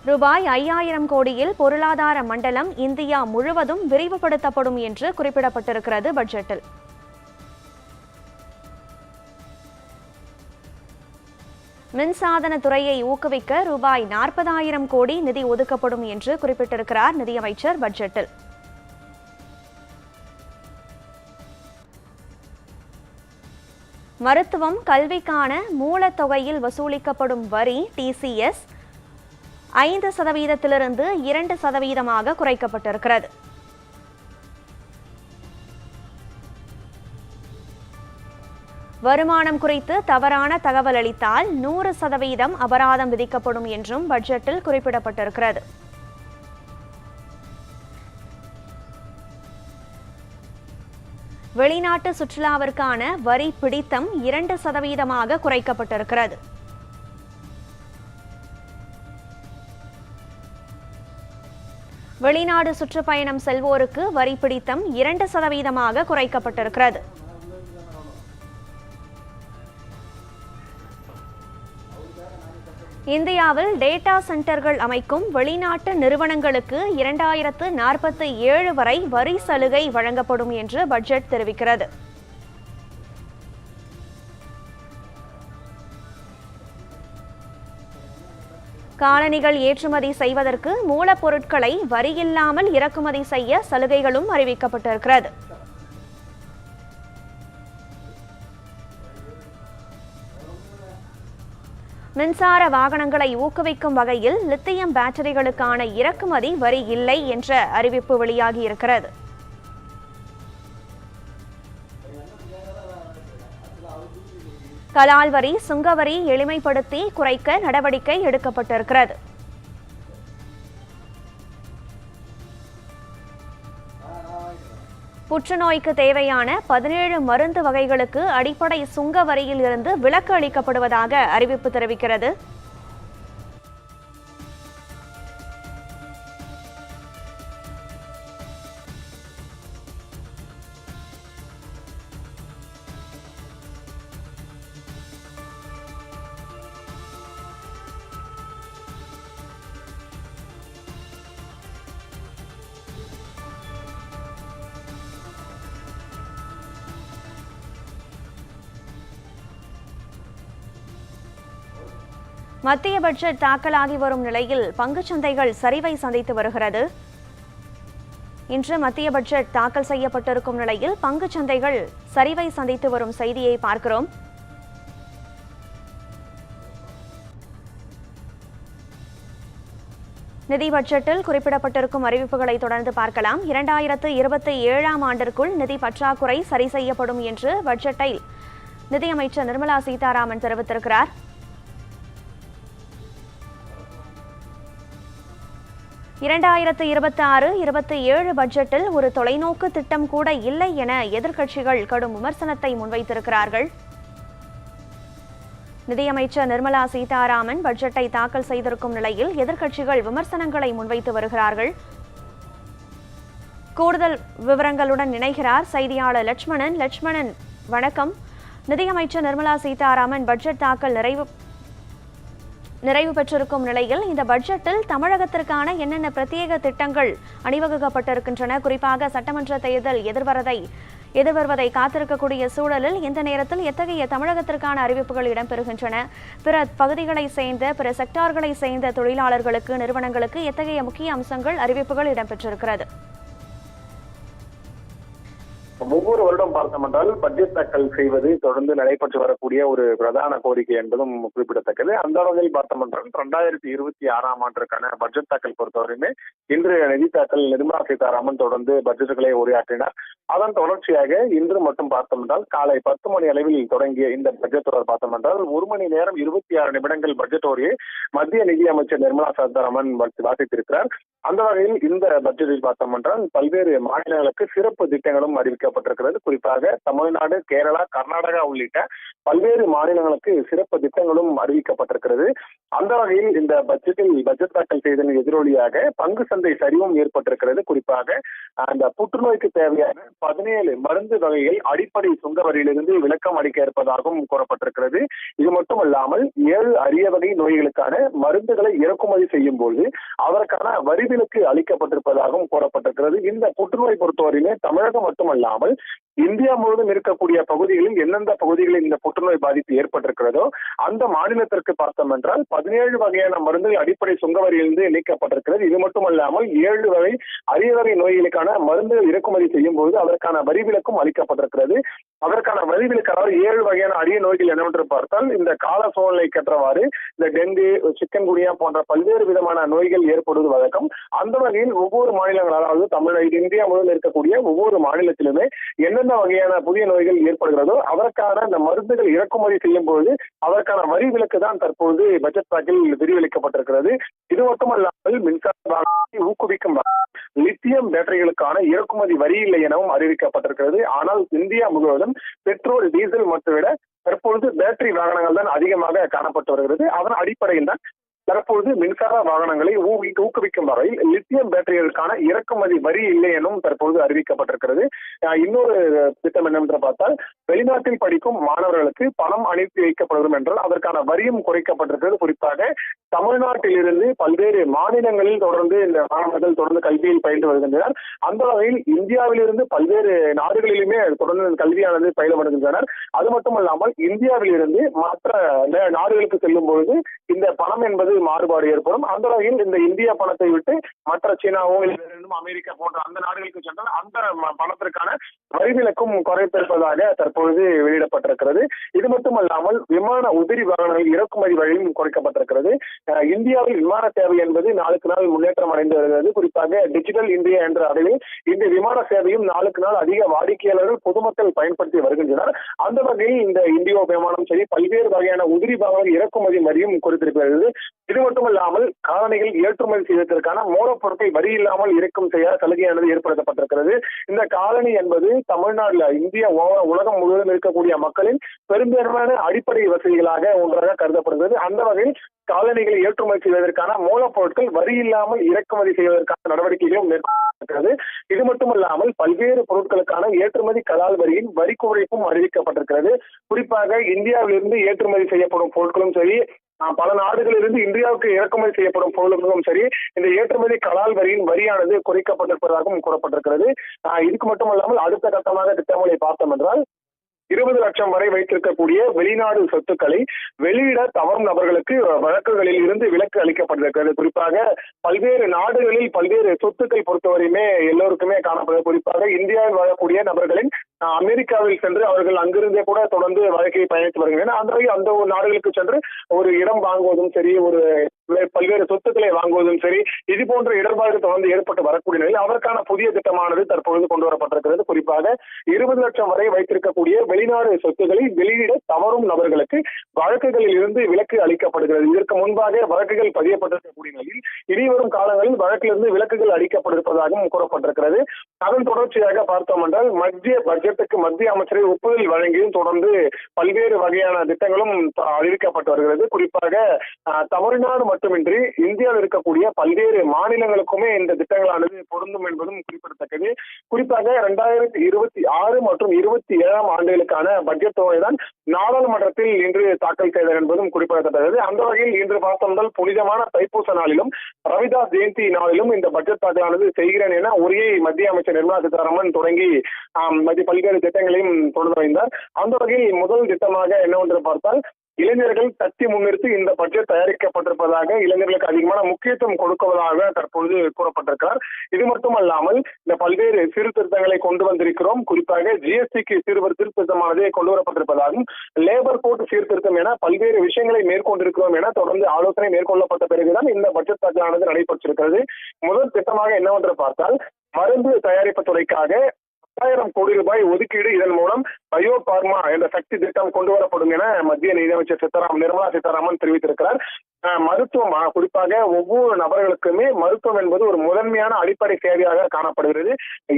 ரூபாய் 5,000 கோடியில் பொருளாதார மண்டலம் இந்தியா முழுவதும் விரிவுபடுத்தப்படும் என்று குறிப்பிடப்பட்டிருக்கிறது பட்ஜெட்டில். மின்சாதன துறையை ஊக்குவிக்க ரூபாய் 40,000 கோடி நிதி ஒதுக்கப்படும் என்று குறிப்பிட்டிருக்கிறார் நிதியமைச்சர் பட்ஜெட்டில். மருத்துவம், கல்விக்கான மூலத்தொகையில் வசூலிக்கப்படும் வரி TCS 5%லிருந்து 2% குறைக்கப்பட்டிருக்கிறது. வருமானம் குறித்து தவறான தகவல் அளித்தால் 100% அபராதம் விதிக்கப்படும் என்றும் பட்ஜெட்டில் குறிப்பிடப்பட்டிருக்கிறது. வெளிநாட்டு சுற்றுலாவிற்கான வரி பிடித்தம் 2% குறைக்கப்பட்டிருக்கிறது. வெளிநாடு சுற்றுப்பயணம் செல்வோருக்கு வரி பிடித்தம் 2% குறைக்கப்பட்டிருக்கிறது. இந்தியாவில் டேட்டா சென்டர்கள் அமைக்கும் வெளிநாட்டு நிறுவனங்களுக்கு 2047 வரை வரி சலுகை வழங்கப்படும் என்று பட்ஜெட் தெரிவிக்கிறது. காலணிகள் ஏற்றுமதி செய்வதற்கு மூலப்பொருட்களை வரியில்லாமல் இறக்குமதி செய்ய சலுகைகளும் அறிவிக்கப்பட்டிருக்கிறது. மின்சார வாகனங்களை ஊக்குவிக்கும் வகையில் லித்தியம் பேட்டரிகளுக்கான இறக்குமதி வரி இல்லை என்ற அறிவிப்பு வெளியாகியிருக்கிறது. கலால் வரி, சுங்கவரி எளிமைப்படுத்தி குறைக்க நடவடிக்கை எடுக்கப்பட்டிருக்கிறது. புற்றுநோய்க்கு தேவையான 17 மருந்து வகைகளுக்கு அடிப்படை சுங்க வரியில் இருந்து விலக்கு அளிக்கப்படுவதாக அறிவிப்பு தெரிவிக்கிறது. மத்திய பட்ஜெட் தாக்கலாகி வரும் நிலையில் பங்குச்சந்தைகள் சரிவை சந்தித்து வருகிறது. இன்று மத்திய பட்ஜெட் தாக்கல் செய்யப்பட்டிருக்கும் நிலையில் பங்குச்சந்தைகள் சரிவை சந்தித்து வரும் செய்தியை பார்க்கிறோம். நிதி பட்ஜெட்டில் குறிப்பிடப்பட்டிருக்கும் அறிவிப்புகளை தொடர்ந்து பார்க்கலாம். 2027ஆம் ஆண்டிற்குள் நிதி பற்றாக்குறை சரி செய்யப்படும் என்று பட்ஜெட்டை நிதியமைச்சர் நிர்மலா சீதாராமன் தெரிவித்திருக்கிறார். இரண்டாயிரத்து 26-27 பட்ஜெட்டில் ஒரு தொலைநோக்கு திட்டம் கூட இல்லை என எதிர்க்கட்சிகள் கடும் விமர்சனத்தை முன்வைத்திருக்கிறார்கள். நிதியமைச்சர் நிர்மலா சீதாராமன் பட்ஜெட்டை தாக்கல் செய்திருக்கும் நிலையில் எதிர்க்கட்சிகள் விமர்சனங்களை முன்வைத்து வருகிறார்கள். கூடுதல் விவரங்களுடன் இணைகிறார் செய்தியாளர் லட்சுமணன். வணக்கம். நிதியமைச்சர் நிர்மலா சீதாராமன் பட்ஜெட் தாக்கல் நிறைவு பெற்றிருக்கும் நிலையில் இந்த பட்ஜெட்டில் தமிழகத்திற்கான என்னென்ன பிரத்யேக திட்டங்கள் அணிவகுக்கப்பட்டிருக்கின்றன? குறிப்பாக சட்டமன்ற தேர்தல் எதிர்வருவதை காத்திருக்கக்கூடிய சூழலில் இந்த நேரத்தில் எத்தகைய தமிழகத்திற்கான அறிவிப்புகள் இடம்பெறுகின்றன? பிற பகுதிகளை சேர்ந்த பிற செக்டார்களை சேர்ந்த தொழிலாளர்களுக்கு, நிறுவனங்களுக்கு எத்தகைய முக்கிய அம்சங்கள், அறிவிப்புகள் இடம்பெற்றிருக்கிறது? ஒவ்வொரு வருடம் பார்த்தோம் என்றால் பட்ஜெட் தாக்கல் செய்வது தொடர்ந்து நடைபெற்று வரக்கூடிய ஒரு பிரதான கோரிக்கை என்பதும் குறிப்பிடத்தக்கது. அந்த வகையில் பார்த்தோம் என்றால் 2026ஆம் ஆண்டிற்கான பட்ஜெட் தாக்கல் பொறுத்தவரையுமே இன்று நிதி தாக்கல் நிர்மலா சீதாராமன் தொடர்ந்து பட்ஜெட்டுகளை உரையாற்றினார். அதன் தொடர்ச்சியாக இன்று மட்டும் பார்த்தோம் என்றால் காலை 10 மணி அளவில் தொடங்கிய இந்த பட்ஜெட் தொடர் பார்த்தோம் என்றால் 1 மணி நேரம் 26 நிமிடங்கள் பட்ஜெட் உரையை மத்திய நிதியமைச்சர் நிர்மலா சீதாராமன் வாசித்திருக்கிறார். அந்த வகையில் இந்த பட்ஜெட்டில் பார்த்தோம் என்றால் பல்வேறு மாநிலங்களுக்கு சிறப்பு திட்டங்களும் அறிவிக்கப்பட்டிருக்கிறது. குறிப்பாக தமிழ்நாடு, கேரளா, கர்நாடகா உள்ளிட்ட பல்வேறு மாநிலங்களுக்கு சிறப்பு திட்டங்களும் அறிவிக்கப்பட்டிருக்கிறது. அந்த வகையில் இந்த பட்ஜெட் தாக்கல் செய்ததன் எதிரொலியாக பங்கு சந்தை சரிவும் ஏற்பட்டிருக்கிறது. குறிப்பாக அந்த புற்றுநோய்க்கு தேவையான 17 மருந்து வகைகள் அடிப்படை சுங்க வரியிலிருந்து விலக்கம் அளிக்க இருப்பதாகவும் கூறப்பட்டிருக்கிறது. இது மட்டுமல்லாமல் 7 அரிய வகை நோய்களுக்கான மருந்துகளை இறக்குமதி செய்யும் போது அதற்கான வரி விலக்கு அளிக்கப்பட்டிருப்பதாகவும் கூறப்பட்டிருக்கிறது. இந்த புற்றுநோய் பொறுத்தவரையிலே தமிழகம் மட்டுமல்லாமல் இந்தியா முழுவதும் இருக்கக்கூடிய பகுதிகளில் எந்தெந்த பகுதிகளில் இந்த புற்றுநோய் பாதிப்பு ஏற்பட்டிருக்கிறதோ அந்த மாநிலத்திற்கு பார்த்தோம் என்றால் 17 வகையான மருந்துகள் அடிப்படை சுங்க வரியிலிருந்து நீக்கப்பட்டிருக்கிறது. இது மட்டுமல்லாமல் 7 வகை அரிய வகை நோய்களுக்கான மருந்துகள் இறக்குமதி செய்யும் போது அதற்கான வரி விலக்கும் அளிக்கப்பட்டிருக்கிறது. அதற்கான வரி விலக்கு, அதாவது 7 வகையான அரிய நோய்கள் என்னவென்று பார்த்தால் இந்த கால சூழ்நிலைக்கு ஏற்றவாறு இந்த டெங்கு, சிக்கன் குனியா போன்ற பல்வேறு விதமான நோய்கள் ஏற்படுவது வழக்கம். அந்த வகையில் ஒவ்வொரு மாநிலங்கள், அதாவது தமிழ்நாடு, இந்தியா முழுவதும் இருக்கக்கூடிய ஒவ்வொரு மாநிலத்திலுமே என்னென்ன வகையான புதிய நோய்கள் ஏற்படுகிறதோ அதற்கான இந்த மருந்துகள் இறக்குமதி செய்யும் போது அதற்கான வரி விலக்கு தான் தற்போது பட்ஜெட் தாக்கில் விரிவளிக்கப்பட்டிருக்கிறது. இது மட்டுமல்லாமல் மின்சார ஊக்குவிக்கும் லித்தியம் பேட்டரிகளுக்கான இறக்குமதி வரி இல்லை எனவும் அறிவிக்கப்பட்டிருக்கிறது. ஆனால் இந்தியா முழுவதும் பெட்ரோல், டீசல் மட்டும் விட தற்பொழுது பேட்டரி வாகனங்கள் தான் அதிகமாக காணப்பட்டு வருகிறது. அதன் அடிப்படையில் தான் தற்போது மின்சார வாகனங்களை ஊக்குவிக்கும் வகையில் லித்தியம் பேட்டரிகளுக்கான இறக்குமதி வரி இல்லை எனவும் தற்போது அறிவிக்கப்பட்டிருக்கிறது. இன்னொரு திட்டம் என்னவென்று பார்த்தால் வெளிநாட்டில் படிக்கும் மாணவர்களுக்கு பணம் அனுப்பி வைக்கப்படும் என்றால் அதற்கான வரியும் குறைக்கப்பட்டிருக்கிறது. குறிப்பாக தமிழ்நாட்டிலிருந்து பல்வேறு மாநிலங்களில் தொடர்ந்து இந்த மாணவர்கள் தொடர்ந்து கல்வியில் பயின்று வருகின்றனர். அந்த வகையில் இந்தியாவிலிருந்து பல்வேறு நாடுகளிலுமே தொடர்ந்து கல்வியானது பயில வருகின்றனர். அது மட்டுமல்லாமல் இந்தியாவிலிருந்து மற்ற நாடுகளுக்கு செல்லும் பொழுது இந்த பணம் என்பது மாறுபாடு ஏற்படும். அந்த வகையில் இந்த இந்திய பணத்தை விட்டு மற்ற சீனாவோ அமெரிக்கா போன்ற அந்த நாடுகளுக்கு சென்றால் அந்த பணத்திற்கான வரி விலக்கும் குறைத்திருப்பதாக தற்பொழுது வெளியிடப்பட்டிருக்கிறது. இது மட்டுமல்லாமல் விமான உதிரி வாகனங்கள் இறக்குமதி வழியும் குறைக்கப்பட்டிருக்கிறது. இந்தியாவில் விமான சேவை என்பது நாளுக்கு நாள் முன்னேற்றம் அடைந்து வருகிறது. குறிப்பாக டிஜிட்டல் இந்தியா என்ற அளவில் இந்த விமான சேவையும் நாளுக்கு நாள் அதிக வாடிக்கையாளர்கள், பொதுமக்கள் பயன்படுத்தி வருகின்றனர். அந்த வகையில் இந்த இந்தியோ விமானம் சரி பல்வேறு வகையான உதிரி வாகனங்கள் இறக்குமதி வரியும் குறித்திருக்கிறது. இது மட்டுமல்லாமல் காலணிகள் ஏற்றுமதி செய்வதற்கான மூலப்பொருட்கள் வரி இல்லாமல் இறக்கும் செய்ய சலுகையானது ஏற்படுத்தப்பட்டிருக்கிறது. இந்த காலணி என்பது தமிழ்நாடுல இந்தியா உலகம் முழுவதும் இருக்கக்கூடிய மக்களின் பெரும்பான்மையான அடிப்படை வசதிகளாக ஒன்றாக கருதப்படுகிறது. அந்த வகையில் காலணிகளை ஏற்றுமதி செய்வதற்கான மூலப்பொருட்கள் வரி இல்லாமல் இறக்குமதி செய்வதற்கான நடவடிக்கைகளும் மேற்கொள்ளப்பட்டிருக்கிறது. இது மட்டுமல்லாமல் பல்வேறு பொருட்களுக்கான ஏற்றுமதி கலால் வரியின் வரி குறைப்பும் அறிவிக்கப்பட்டிருக்கிறது. குறிப்பாக இந்தியாவிலிருந்து ஏற்றுமதி செய்யப்படும் பொருட்களும் சரி, பல நாடுகளிலிருந்து இந்தியாவுக்கு இறக்குமதி செய்யப்படும் பொருட்களும் சரி இந்த ஏற்றுமதி கலால் வரியின் வரியானது குறைக்கப்பட்டிருப்பதாகவும் கூறப்பட்டிருக்கிறது. இதுக்கு மட்டுமல்லாமல் அடுத்த கட்டமாக திட்டங்களை பார்த்தோம் என்றால் 20 லட்சம் வரை வைத்திருக்கக்கூடிய வெளிநாடு சொத்துக்களை வெளியிட தவறும் நபர்களுக்கு வழக்குகளில் இருந்து விலக்கு அளிக்கப்பட்டிருக்கிறது. குறிப்பாக பல்வேறு நாடுகளில் பல்வேறு சொத்துக்கள் பொறுத்தவரையுமே எல்லோருக்குமே காணப்படுகிறது. குறிப்பாக இந்தியாவில் வாழக்கூடிய நபர்களின் அமெரிக்காவில் சென்று அவர்கள் அங்கிருந்தே கூட தொடர்ந்து வழக்கை பயணித்து வருகின்றனர். அந்த ஒரு நாடுகளுக்கு சென்று ஒரு இடம் வாங்குவதும் சரி, ஒரு பல்வேறு சொத்துக்களை வாங்குவதும் சரி, இது போன்ற இடர்பாடு தொடர்ந்து ஏற்பட்டு வரக்கூடிய நிலையில் அதற்கான புதிய திட்டமானது தற்பொழுது கொண்டு வரப்பட்டிருக்கிறது. குறிப்பாக 20 லட்சம் வரை வைத்திருக்கக்கூடிய வெளிநாடு சொத்துக்களை வெளியிட தவறும் நபர்களுக்கு வழக்குகளில் இருந்து விலக்கு அளிக்கப்படுகிறது. இதற்கு முன்பாக வழக்குகள் பதியப்பட்டிருக்கக்கூடிய நிலையில் இனிவரும் காலங்களில் வழக்கிலிருந்து விலக்குகள் அளிக்கப்பட்டிருப்பதாகவும் கூறப்பட்டிருக்கிறது. அதன் தொடர்ச்சியாக பார்த்தோம் என்றால் மத்திய பட்ஜெட்டுக்கு மத்திய அமைச்சரை ஒப்புதல் வழங்கியும் தொடர்ந்து பல்வேறு வகையான திட்டங்களும் அறிவிக்கப்பட்டு வருகிறது. குறிப்பாக தமிழ்நாடு மட்டுமின்றி இந்தியாவில் இருக்கக்கூடிய பல்வேறு மாநிலங்களுக்குமே இந்த திட்டங்களானது பொருந்தும் என்பதும் குறிப்பிடத்தக்கது. குறிப்பாக 2026 மற்றும் 27 ஆண்டுகளுக்கான பட்ஜெட் தொகைதான் நாடாளுமன்றத்தில் இன்று தாக்கல் செய்தது என்பதும் குறிப்பிடத்தக்கது. அந்த வகையில் இன்று பார்த்தோம் புனிதமான தைப்பூச நாளிலும் ரவிதாஸ் ஜெயந்தி நாளிலும் இந்த பட்ஜெட் தாக்கலானது செய்கிறேன் என உரையை மத்திய அமைச்சர் நிர்மலா சீதாராமன் தொடங்கி பல்வேறு திட்டங்களையும் தொடர்ந்து வைத்தார். அந்த வகையில் முதல் திட்டமாக என்னவென்று பார்த்தால் இளைஞர்கள் தட்டி முன்னிறுத்தி இந்த பட்ஜெட் தயாரிக்கப்பட்டிருப்பதாக, இளைஞர்களுக்கு அதிகமான முக்கியத்துவம் கொடுக்குவதாக தற்பொழுது கூறப்பட்டிருக்கிறார். இது மட்டுமல்லாமல் இந்த பல்வேறு சீர்திருத்தங்களை கொண்டு வந்திருக்கிறோம். குறிப்பாக ஜிஎஸ்டிக்கு சீர்திருத்தமானது கொண்டு வரப்பட்டிருப்பதாகவும், லேபர் கோட் சீர்திருத்தம் என பல்வேறு விஷயங்களை மேற்கொண்டிருக்கிறோம் என தொடர்ந்து ஆலோசனை மேற்கொள்ளப்பட்ட பிறகுதான் இந்த பட்ஜெட் தாக்கலானது நடைபெற்றிருக்கிறது. முதல் திட்டமாக என்னவென்று பார்த்தால் மருந்து தயாரிப்பு துறைக்காக 10,000 கோடி ரூபாய் ஒதுக்கீடு, இதன் மூலம் பயோ பார்மா என்ற சக்தி திட்டம் கொண்டு வரப்படும் என மத்திய நிதியமைச்சர் நிர்மலா சீதாராமன் தெரிவித்திருக்கிறார். மருத்துவம் குறிப்பாக ஒவ்வொரு நபர்களுக்குமே மருத்துவம் என்பது ஒரு முதன்மையான அடிப்படை சேவையாக காணப்படுகிறது.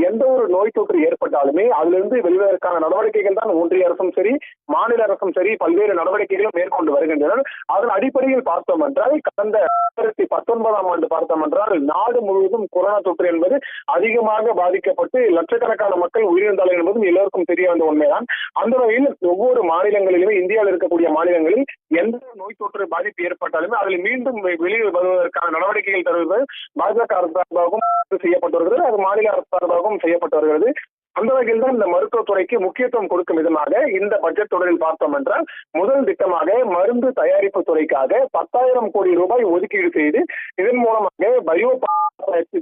எந்த ஒரு நோய் தொற்று ஏற்பட்டாலுமே அதிலிருந்து வெளிவதற்கான நடவடிக்கைகள் தான் ஒன்றிய அரசும் சரி, மாநில அரசும் சரி பல்வேறு நடவடிக்கைகளும் மேற்கொண்டு வருகின்றனர். அதன் அடிப்படையில் பார்த்தோம் என்றால் கடந்த 2019 ஆண்டு பார்த்தோம் என்றால் நாடு முழுவதும் கொரோனா தொற்று என்பது அதிகமாக பாதிக்கப்பட்டு லட்சக்கணக்கான மக்கள் உயிரிழந்தார்கள் என்பதும் எல்லோருக்கும் தெரிய வந்த உண்மைதான். அந்த வகையில் ஒவ்வொரு மாநிலங்களிலுமே, இந்தியாவில் இருக்கக்கூடிய மாநிலங்களில் எந்த நோய் தொற்று பாதிப்பு ஏற்பட்டாலும் அதில் மீண்டும் வெளியே வருவதற்கான நடவடிக்கைகள் தருவது பாஜக அரசு சார்பாகவும் செய்யப்பட்டு வருகிறது, அது மாநில அரசு சார்பாகவும் செய்யப்பட்டு வருகிறது. அந்த வகையில் தான் இந்த மருத்துவத்துறைக்கு முக்கியத்துவம் கொடுக்கும் விதமாக இந்த பட்ஜெட் தொடரில் பார்த்தோம் என்றால் முதல் திட்டமாக மருந்து தயாரிப்பு துறைக்காக 10,000 கோடி ரூபாய் ஒதுக்கீடு செய்து இதன் மூலமாக பயோ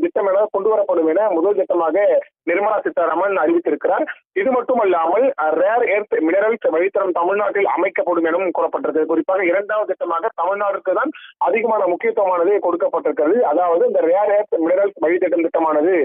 திட்டம் என கொண்டு வரப்படும் என முதல் திட்டமாக நிர்மலா சீதாராமன் அறிவித்திருக்கிறார். இது மட்டுமல்லாமல் ரேர் எர்த் மினரல்ஸ் வழித்தடம் தமிழ்நாட்டில் அமைக்கப்படும் எனவும் கூறப்பட்டிருக்கிறது. குறிப்பாக இரண்டாவது திட்டமாக தமிழ்நாடுக்கு தான் அதிகமான முக்கியத்துவமானது கொடுக்கப்பட்டிருக்கிறது. அதாவது இந்த ரேர் எர்த் மினரல்ஸ் வழித்தடம் திட்டமானது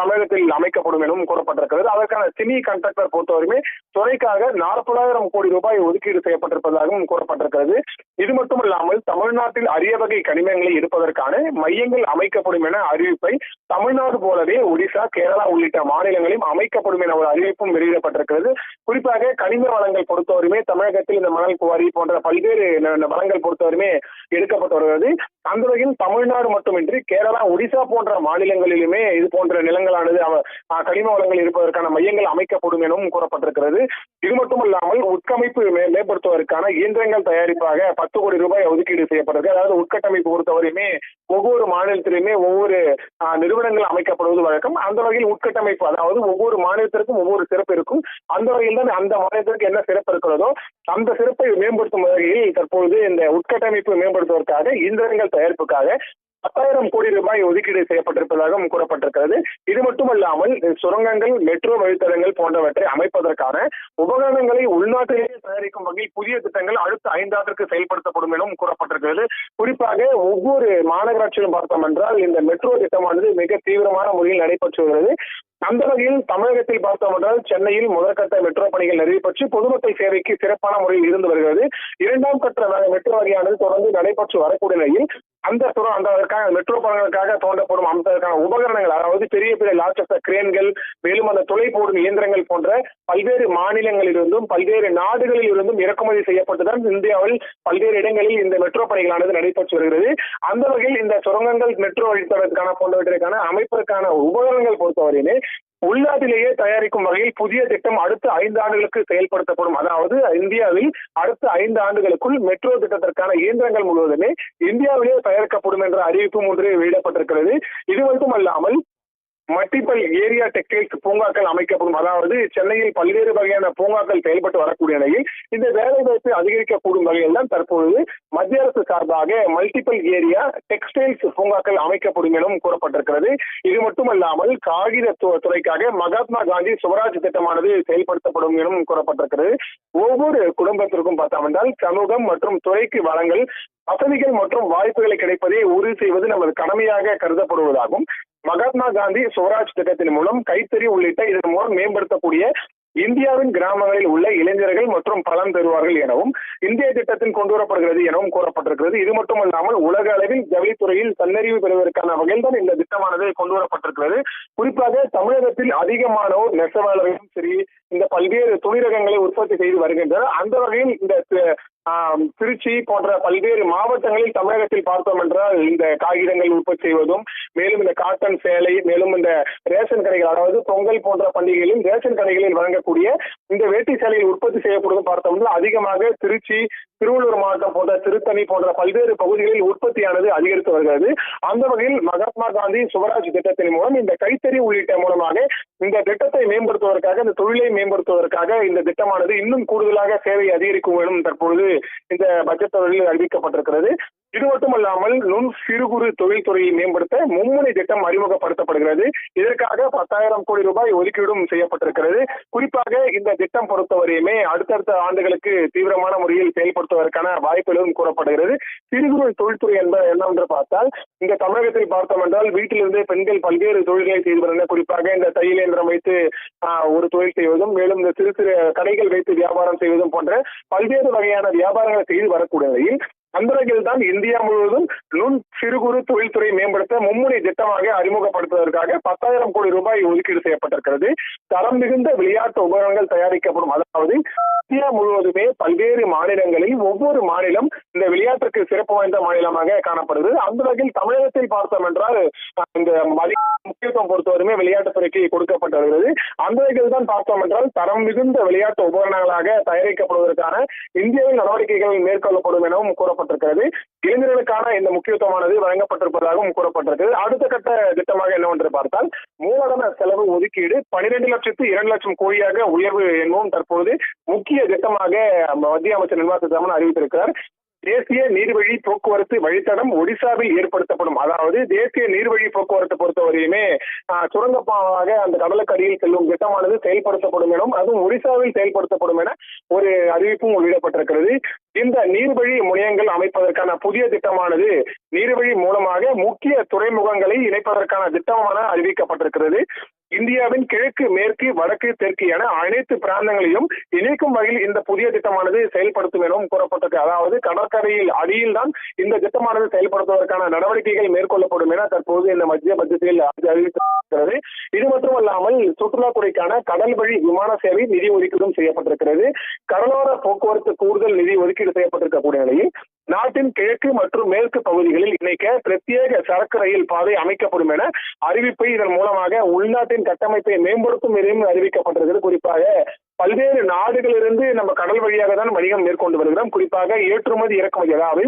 தமிழகத்தில் அமைக்கப்படும் எனவும் கூறப்பட்டிருக்கிறது. அதற்கான சிமி கண்டக்டர் பொறுத்தவரையுமே துறைக்காக 40,000 கோடி ரூபாய் ஒதுக்கீடு செய்யப்பட்டிருப்பதாகவும் கூறப்பட்டிருக்கிறது. இது மட்டுமல்லாமல் தமிழ்நாட்டில் அரிய வகை கனிமங்களை எடுப்பதற்கான மையங்கள் அமைக்கப்படும் என அறிவிப்பை தமிழ்நாடு போலவே ஒடிசா, கேரளா உள்ளிட்ட மாநிலங்களிலும் அமைக்கப்படும் என ஒரு அறிவிப்பும் வெளியிடப்பட்டிருக்கிறது. குறிப்பாக கனிம வளங்கள் பொறுத்தவரையுமே தமிழகத்தில் இந்த மணல் குவாரி போன்ற பல்வேறு வளங்கள் பொறுத்தவரையுமே எடுக்கப்பட்டு வருகிறது. அந்த வகையில் தமிழ்நாடு மட்டுமின்றி கேரளா, ஒடிசா போன்ற மாநிலங்களிலுமே இது போன்ற நிலங்களானது கனிம வளங்கள் இருப்பதற்கான மையங்கள் அமைக்கப்படும் எனவும் கூறப்பட்டிருக்கிறது. இது மட்டுமல்லாமல் உட்கமைப்பு மேம்படுத்துவதற்கான இயந்திரங்கள் தயாரிப்பாக 10 கோடி ரூபாய் ஒதுக்கீடு செய்யப்பட்டிருக்கு. அதாவது உட்கட்டமைப்பு பொறுத்தவரையுமே ஒவ்வொரு மாநிலத்திலுமே ஒவ்வொரு நிறுவனங்கள் அமைக்கப்படுவது வழக்கம். அந்த வகையில் உட்கட்டமைப்பு, அதாவது ஒவ்வொரு மாநிலத்திற்கும் ஒவ்வொரு சிறப்பு இருக்கும். அந்த வகையில் தான் அந்த மாநிலத்திற்கு என்ன சிறப்பு இருக்கிறதோ அந்த சிறப்பை மேம்படுத்தும் வகையில் தற்போது இந்த உட்கட்டமைப்பு மேம்படுத்துவதற்காக இயந்திரங்கள் தயாரிப்புக்காக 10,000 கோடி ரூபாய் ஒதுக்கீடு செய்யப்பட்டிருப்பதாகவும் கூறப்பட்டிருக்கிறது. இது மட்டுமல்லாமல் சுரங்கங்கள், மெட்ரோ வழித்தடங்கள் போன்றவற்றை அமைப்பதற்கான உபகரணங்களை உள்நாட்டிலேயே தயாரிக்கும் வகையில் புதிய திட்டங்கள் அடுத்த 5 ஆண்டுக்கு செயல்படுத்தப்படும் எனவும் கூறப்பட்டிருக்கிறது. குறிப்பாக ஒவ்வொரு மாநகராட்சியிலும் பார்த்தோம் என்றால் இந்த மெட்ரோ திட்டமானது மிக தீவிரமான முறையில் நடைபெற்று வருகிறது. அந்த வகையில் தமிழகத்தில் பார்த்தோம் என்றால் சென்னையில் முதற்கட்ட மெட்ரோ பணிகள் நிறைவேற்றி பொதுமக்கள் சேவைக்கு சிறப்பான முறையில் இருந்து வருகிறது. இரண்டாம் கட்ட மெட்ரோ வகையானது தொடர்ந்து நடைபெற்று வரக்கூடிய நிலையில் அந்த மெட்ரோ பணிகளுக்காக தோண்டப்படும் அதற்கான உபகரணங்கள், அதாவது பெரிய பெரிய லார்ஜஸ்ட் கிரேன்கள், மேலும் அந்த துளை போடும் இயந்திரங்கள் போன்ற பல்வேறு மாநிலங்களிலிருந்தும் பல்வேறு நாடுகளில் இருந்தும் இறக்குமதி செய்யப்பட்டுதான் இந்தியாவில் பல்வேறு இடங்களில் இந்த மெட்ரோ பணிகளானது நடைபெற்று வருகிறது. அந்த வகையில் இந்த சுரங்கங்கள், மெட்ரோ வழித்தடத்துக்கான போன்றவற்றிற்கான அமைப்பதற்கான உபகரணங்கள் பொறுத்தவரையிலே உள்நாட்டிலேயே தயாரிக்கும் வகையில் புதிய திட்டம் அடுத்த 5 ஆண்டுகளுக்கு செயல்படுத்தப்படும். அதாவது இந்தியாவில் அடுத்த 5 ஆண்டுகளுக்குள் மெட்ரோ திட்டத்திற்கான இயந்திரங்கள் முழுவதுமே இந்தியாவிலேயே தயாரிக்கப்படும் என்ற அறிவிப்பும் ஒன்று வெளியிடப்பட்டிருக்கிறது. இது மட்டுமல்லாமல் மல்டிபிள் ஏரியா டெக்டைல்ஸ் பூங்காக்கள் அமைக்கப்படும். அதாவது சென்னையில் பல்வேறு வகையான பூங்காக்கள் செயல்பட்டு வரக்கூடிய நிலையில் இந்த வேலைவாய்ப்பை அதிகரிக்கக்கூடும் வகையில் தான் தற்பொழுது மத்திய அரசு சார்பாக மல்டிபிள் ஏரியா டெக்ஸ்டைல்ஸ் பூங்காக்கள் அமைக்கப்படும் எனவும் கூறப்பட்டிருக்கிறது. இது மட்டுமல்லாமல் காகித துறைக்காக மகாத்மா காந்தி சுவராஜ் திட்டமானது செயல்படுத்தப்படும் எனவும் கூறப்பட்டிருக்கிறது. ஒவ்வொரு குடும்பத்திற்கும் பார்த்தோம் என்றால் சமூகம் மற்றும் துறைக்கு வளங்கள் வசதிகள் மற்றும் வாய்ப்புகளை கிடைப்பதை உறுதி செய்வது நமது கடமையாக கருதப்படுவதாகும். மகாத்மா காந்தி சுவராஜ் திட்டத்தின் மூலம் கைத்தறி உள்ளிட்ட இதன் மூலம் மேம்படுத்தக்கூடிய இந்தியாவின் கிராமங்களில் உள்ள இளைஞர்கள் மற்றும் பலன் பெறுவார்கள் எனவும் இந்திய திட்டத்தில் கொண்டு வரப்படுகிறது எனவும் கூறப்பட்டிருக்கிறது. இது மட்டுமல்லாமல் உலக அளவில் ஜவுளித்துறையில் தன்னறிவு பெறுவதற்கான வகையில் தான் இந்த திட்டமானது கொண்டு வரப்பட்டிருக்கிறது. குறிப்பாக தமிழகத்தில் அதிகமானோர் நெசவாளர்களும் சரி இந்த பல்வேறு துணிரகங்களை உற்பத்தி செய்து வருகின்றனர். அந்த வகையில் இந்த திருச்சி போன்ற பல்வேறு மாவட்டங்களில் தமிழகத்தில் பார்த்தோம் என்றால் இந்த காகிதங்கள் உற்பத்தி செய்வதும் மேலும் இந்த காட்டன் சேலை மேலும் இந்த ரேஷன் கடைகள் அதாவது பொங்கல் போன்ற பண்டிகைகளில் ரேஷன் கடைகளில் வழங்கக்கூடிய இந்த வேட்டி சேலைகள் உற்பத்தி செய்யப்படுவதும் பார்த்தோம்னா அதிகமாக திருச்சி திருவள்ளூர் மாவட்டம் போன்ற திருத்தணி போன்ற பல்வேறு பகுதிகளில் உற்பத்தியானது அதிகரித்து வருகிறது. அந்த வகையில் மகாத்மா காந்தி சுவராஜ் திட்டத்தின் மூலம் இந்த கைத்தறி உள்ளிட்ட மூலமாக இந்த திட்டத்தை மேம்படுத்துவதற்காக இந்த தொழிலை மேம்படுத்துவதற்காக இந்த திட்டமானது இன்னும் கூடுதலாக சேவை அதிகரிக்கும் எனும் தற்பொழுது இந்த பட்ஜெட் தொடரில் அறிவிக்கப்பட்டிருக்கிறது. இது மட்டுமல்லாமல் நுண் சிறு குறு தொழில்துறையை மேம்படுத்த மும்முனை திட்டம் அறிமுகப்படுத்தப்படுகிறது. இதற்காக 10,000 கோடி ரூபாய் ஒதுக்கீடும் செய்யப்பட்டிருக்கிறது. குறிப்பாக இந்த திட்டம் பொறுத்தவரையுமே அடுத்தடுத்த ஆண்டுகளுக்கு தீவிரமான முறையில் செயல்படுத்துவதற்கான வாய்ப்புகளும் கூறப்படுகிறது. சிறு குறு தொழில்துறை என்னவென்று பார்த்தால் இந்த தமிழகத்தில் பார்த்தோம் என்றால் வீட்டிலிருந்தே பெண்கள் பல்வேறு தொழில்களை செய்து வருகின்றனர். குறிப்பாக இந்த தையல் இயந்திரம் வைத்து ஒரு தொழில் செய்வதும் மேலும் இந்த சிறு சிறு கடைகள் வைத்து வியாபாரம் செய்வதும் போன்ற பல்வேறு வகையான வியாபாரங்களை செய்து வரக்கூடிய நிலையில் அந்த வகையில் தான் இந்தியா முழுவதும் நுண் சிறு குறு தொழில்துறை மேம்படுத்த மும்முனை திட்டமாக அறிமுகப்படுத்துவதற்காக 10,000 கோடி ரூபாய் ஒதுக்கீடு செய்யப்பட்டிருக்கிறது. தரம் மிகுந்த விளையாட்டு உபகரணங்கள் தயாரிக்கப்படும். அதாவது இந்தியா முழுவதுமே பல்வேறு மாநிலங்களில் ஒவ்வொரு மாநிலம் இந்த விளையாட்டுக்கு சிறப்பு வாய்ந்த மாநிலமாக காணப்படுகிறது. அந்த வகையில் தமிழகத்தில் பார்த்தோம் என்றால் இந்த முக்கியத்துவம் பொறுத்தவரையுமே விளையாட்டுத்துறைக்கு கொடுக்கப்பட்டு வருகிறது. அந்த வகையில் தான் பார்த்தோம் என்றால் தரம் மிகுந்த விளையாட்டு உபகரணங்களாக தயாரிக்கப்படுவதற்கான இந்தியாவின் நடவடிக்கைகள் மேற்கொள்ளப்படும் எனவும் கூறப்பட்டிருக்கிறது. இளைஞர்களுக்கான இந்த முக்கியத்துவமானது வழங்கப்பட்டிருப்பதாகவும் கூறப்பட்டிருக்கிறது. அடுத்த கட்ட திட்டமாக என்னவென்று பார்த்தால் மூலதன செலவு ஒதுக்கீடு 12 லட்சத்து 2 லட்சம் கோடியாக உயர்வு என்பதும் தற்போது முக்கிய திட்டமாக மத்திய அமைச்சர் நிர்மலா சீதாராமன் அறிவித்திருக்கிறார். தேசிய நீர்வழி போக்குவரத்து வழித்தடம் ஒடிசாவில் ஏற்படுத்தப்படும். அதாவது தேசிய நீர்வழி போக்குவரத்து பொறுத்தவரையுமே சுரங்கப்பாக அந்த கடலுக்கடியில் செல்லும் திட்டமானது செயல்படுத்தப்படும் எனவும் அதுவும் ஒடிசாவில் செயல்படுத்தப்படும் என ஒரு அறிவிப்பும் வெளியிடப்பட்டிருக்கிறது. இந்த நீர்வழி முனையங்கள் அமைப்பதற்கான புதிய திட்டமானது நீர்வழி மூலமாக முக்கிய துறைமுகங்களை இணைப்பதற்கான திட்டமான அறிவிக்கப்பட்டிருக்கிறது. இந்தியாவின் கிழக்கு மேற்கு வடக்கு தெற்கு என அனைத்து பிராந்தங்களையும் இணைக்கும் வகையில் இந்த புதிய திட்டமானது செயல்படுத்தும் எனவும் கூறப்பட்டிருக்கு. அதாவது கடற்கரையில் அடியில் தான் இந்த திட்டமானது செயல்படுத்துவதற்கான நடவடிக்கைகள் மேற்கொள்ளப்படும் என தற்போது இந்த மத்திய பட்ஜெட்டில் அறிவித்திருக்கிறது. இது மட்டுமல்லாமல் சுற்றுலாத்துறைக்கான கடல் வழி விமான சேவை நிதி ஒதுக்கீடும் செய்யப்பட்டிருக்கிறது. கடலோர போக்குவரத்து கூடுதல் நிதி ஒதுக்கீடு செய்யப்பட்டிருக்கக்கூடிய நிலையில் நாட்டின் கிழக்கு மற்றும் மேற்கு பகுதிகளில் இணைக்க பிரத்யேக சரக்கு ரயில் பாதை அமைக்கப்படும் என அறிவிப்பை இதன் மூலமாக உள்நாட்டின் கட்டமைப்பை மேம்படுத்தும் என அறிவிக்கப்பட்டிருக்கிறது. குறிப்பாக பல்வேறு நாடுகளிலிருந்து நம்ம கடல் வழியாக தான் வணிகம் மேற்கொண்டு வருகிறோம். குறிப்பாக ஏற்றுமதி இறக்குமதி அதாவது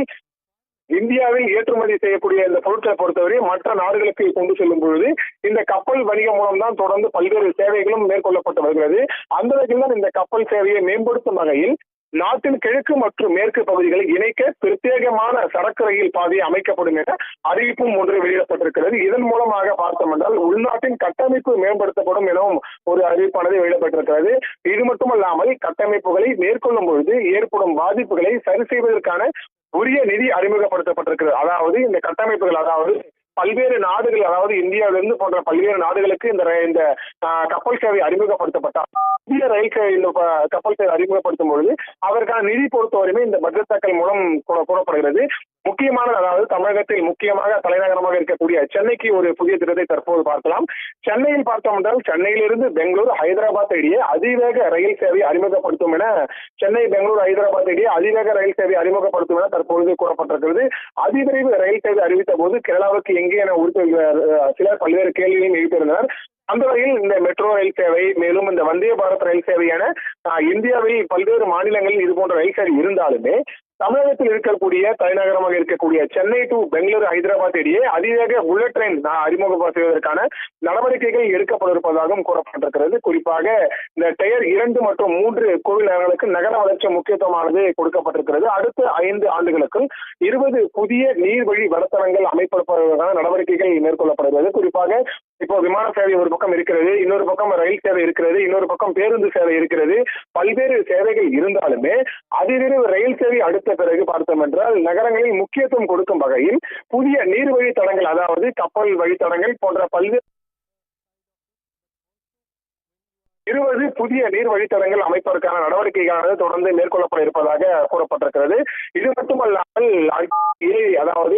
இந்தியாவில் ஏற்றுமதி செய்யக்கூடிய இந்த பொருட்களை பொறுத்தவரை மற்ற நாடுகளுக்கு கொண்டு செல்லும் பொழுது இந்த கப்பல் வணிகம் மூலம் தான் தொடர்ந்து பல்வேறு சேவைகளும் மேற்கொள்ளப்பட்டு வருகிறது. அந்த வகையில் தான் இந்த கப்பல் சேவையை மேம்படுத்தும் வகையில் நாட்டின் கிழக்கு மற்றும் மேற்கு பகுதிகளை இணைக்க பிரத்யேகமான சரக்கு ரயில் பாதை அமைக்கப்படும் என அறிவிப்பும் ஒன்று வெளியிடப்பட்டிருக்கிறது. இதன் மூலமாக பார்த்தோம் என்றால் உள்நாட்டின் கட்டமைப்பு மேம்படுத்தப்படும் எனவும் ஒரு அறிவிப்பானது வெளியிடப்பட்டிருக்கிறது. இது மட்டுமல்லாமல் கட்டமைப்புகளை மேற்கொள்ளும் பொழுது ஏற்படும் பாதிப்புகளை சரி செய்வதற்கான உரிய நிதி அறிமுகப்படுத்தப்பட்டிருக்கிறது. அதாவது இந்த கட்டமைப்புகள் அதாவது பல்வேறு நாடுகள் அதாவது இந்தியாவிலிருந்து போன்ற பல்வேறு நாடுகளுக்கு இந்த கப்பல் சேவை அறிமுகப்படுத்தப்பட்டார். இந்திய ரயில் சேவை இந்த கப்பல் சேவை அறிமுகப்படுத்தும் பொழுது அதற்கான நிதி பொறுத்தவரையுமே இந்த பட்ஜெட் தாக்கல் மூலம் கூறப்படுகிறது. முக்கியமானது அதாவது தமிழகத்தில் முக்கியமாக தலைநகரமாக இருக்கக்கூடிய சென்னைக்கு ஒரு புதிய திட்டத்தை தற்போது பார்க்கலாம். சென்னையில் பார்த்தோம் என்றால் சென்னையிலிருந்து பெங்களூர் ஹைதராபாத் இடையே அதிவேக ரயில் சேவை அறிமுகப்படுத்தும் என சென்னை பெங்களூர் ஹைதராபாத் இடையே அதிவேக ரயில் சேவை அறிமுகப்படுத்தும் என தற்பொழுது கூறப்பட்டிருக்கிறது. அதிவிரைவு ரயில் சேவை அறிவித்த போது கேரளாவுக்கு எங்கே என சிலர் பல்வேறு கேள்விகளையும் எழுப்பியிருந்தனர். அந்த வகையில் இந்த மெட்ரோ ரயில் சேவை மேலும் இந்த வந்தே பாரத் ரயில் சேவை என இந்தியாவில் பல்வேறு மாநிலங்களில் இது போன்ற ரயில் சேவை இருந்தாலுமே தமிழகத்தில் இருக்கக்கூடிய தலைநகரமாக இருக்கக்கூடிய சென்னை டு பெங்களூரு ஹைதராபாத் இடையே அதிவேக புல்லட் ட்ரெயின் அறிமுகப்படுத்துவதற்கான நடவடிக்கைகள் எடுக்கப்பட்டிருப்பதாகவும் கூறப்பட்டிருக்கிறது. குறிப்பாக இந்த டயர் 2 மற்றும் 3 கோவில் நகரங்களுக்கு நகர வளர்ச்சி முக்கியத்துவமானது கொடுக்கப்பட்டிருக்கிறது. அடுத்த 5 ஆண்டுகளுக்குள் 20 புதிய நீர்வழி வழித்தடங்கள் அமைப்பதற்கான நடவடிக்கைகள் மேற்கொள்ளப்படுகிறது. குறிப்பாக இப்போ விமான சேவை ஒரு பக்கம் இருக்கிறது, இன்னொரு பக்கம் ரயில் சேவை இருக்கிறது, இன்னொரு பக்கம் பேருந்து சேவை இருக்கிறது. பல்வேறு சேவைகள் இருந்தாலுமே அதிவிரைவு ரயில் சேவை அடுத்த பிறகு பார்த்தோம் என்றால் நகரங்களில் முக்கியத்துவம் கொடுக்கும் வகையில் புதிய நீர் வழித்தடங்கள், அதாவது கப்பல் வழித்தடங்கள் போன்ற பல்வேறு 20 புதிய நீர் வழித்தடங்கள் அமைப்பதற்கான நடவடிக்கைகளானது தொடர்ந்து மேற்கொள்ளப்பட இருப்பதாக கூறப்பட்டிருக்கிறது. இது மட்டுமல்லாமல் அதாவது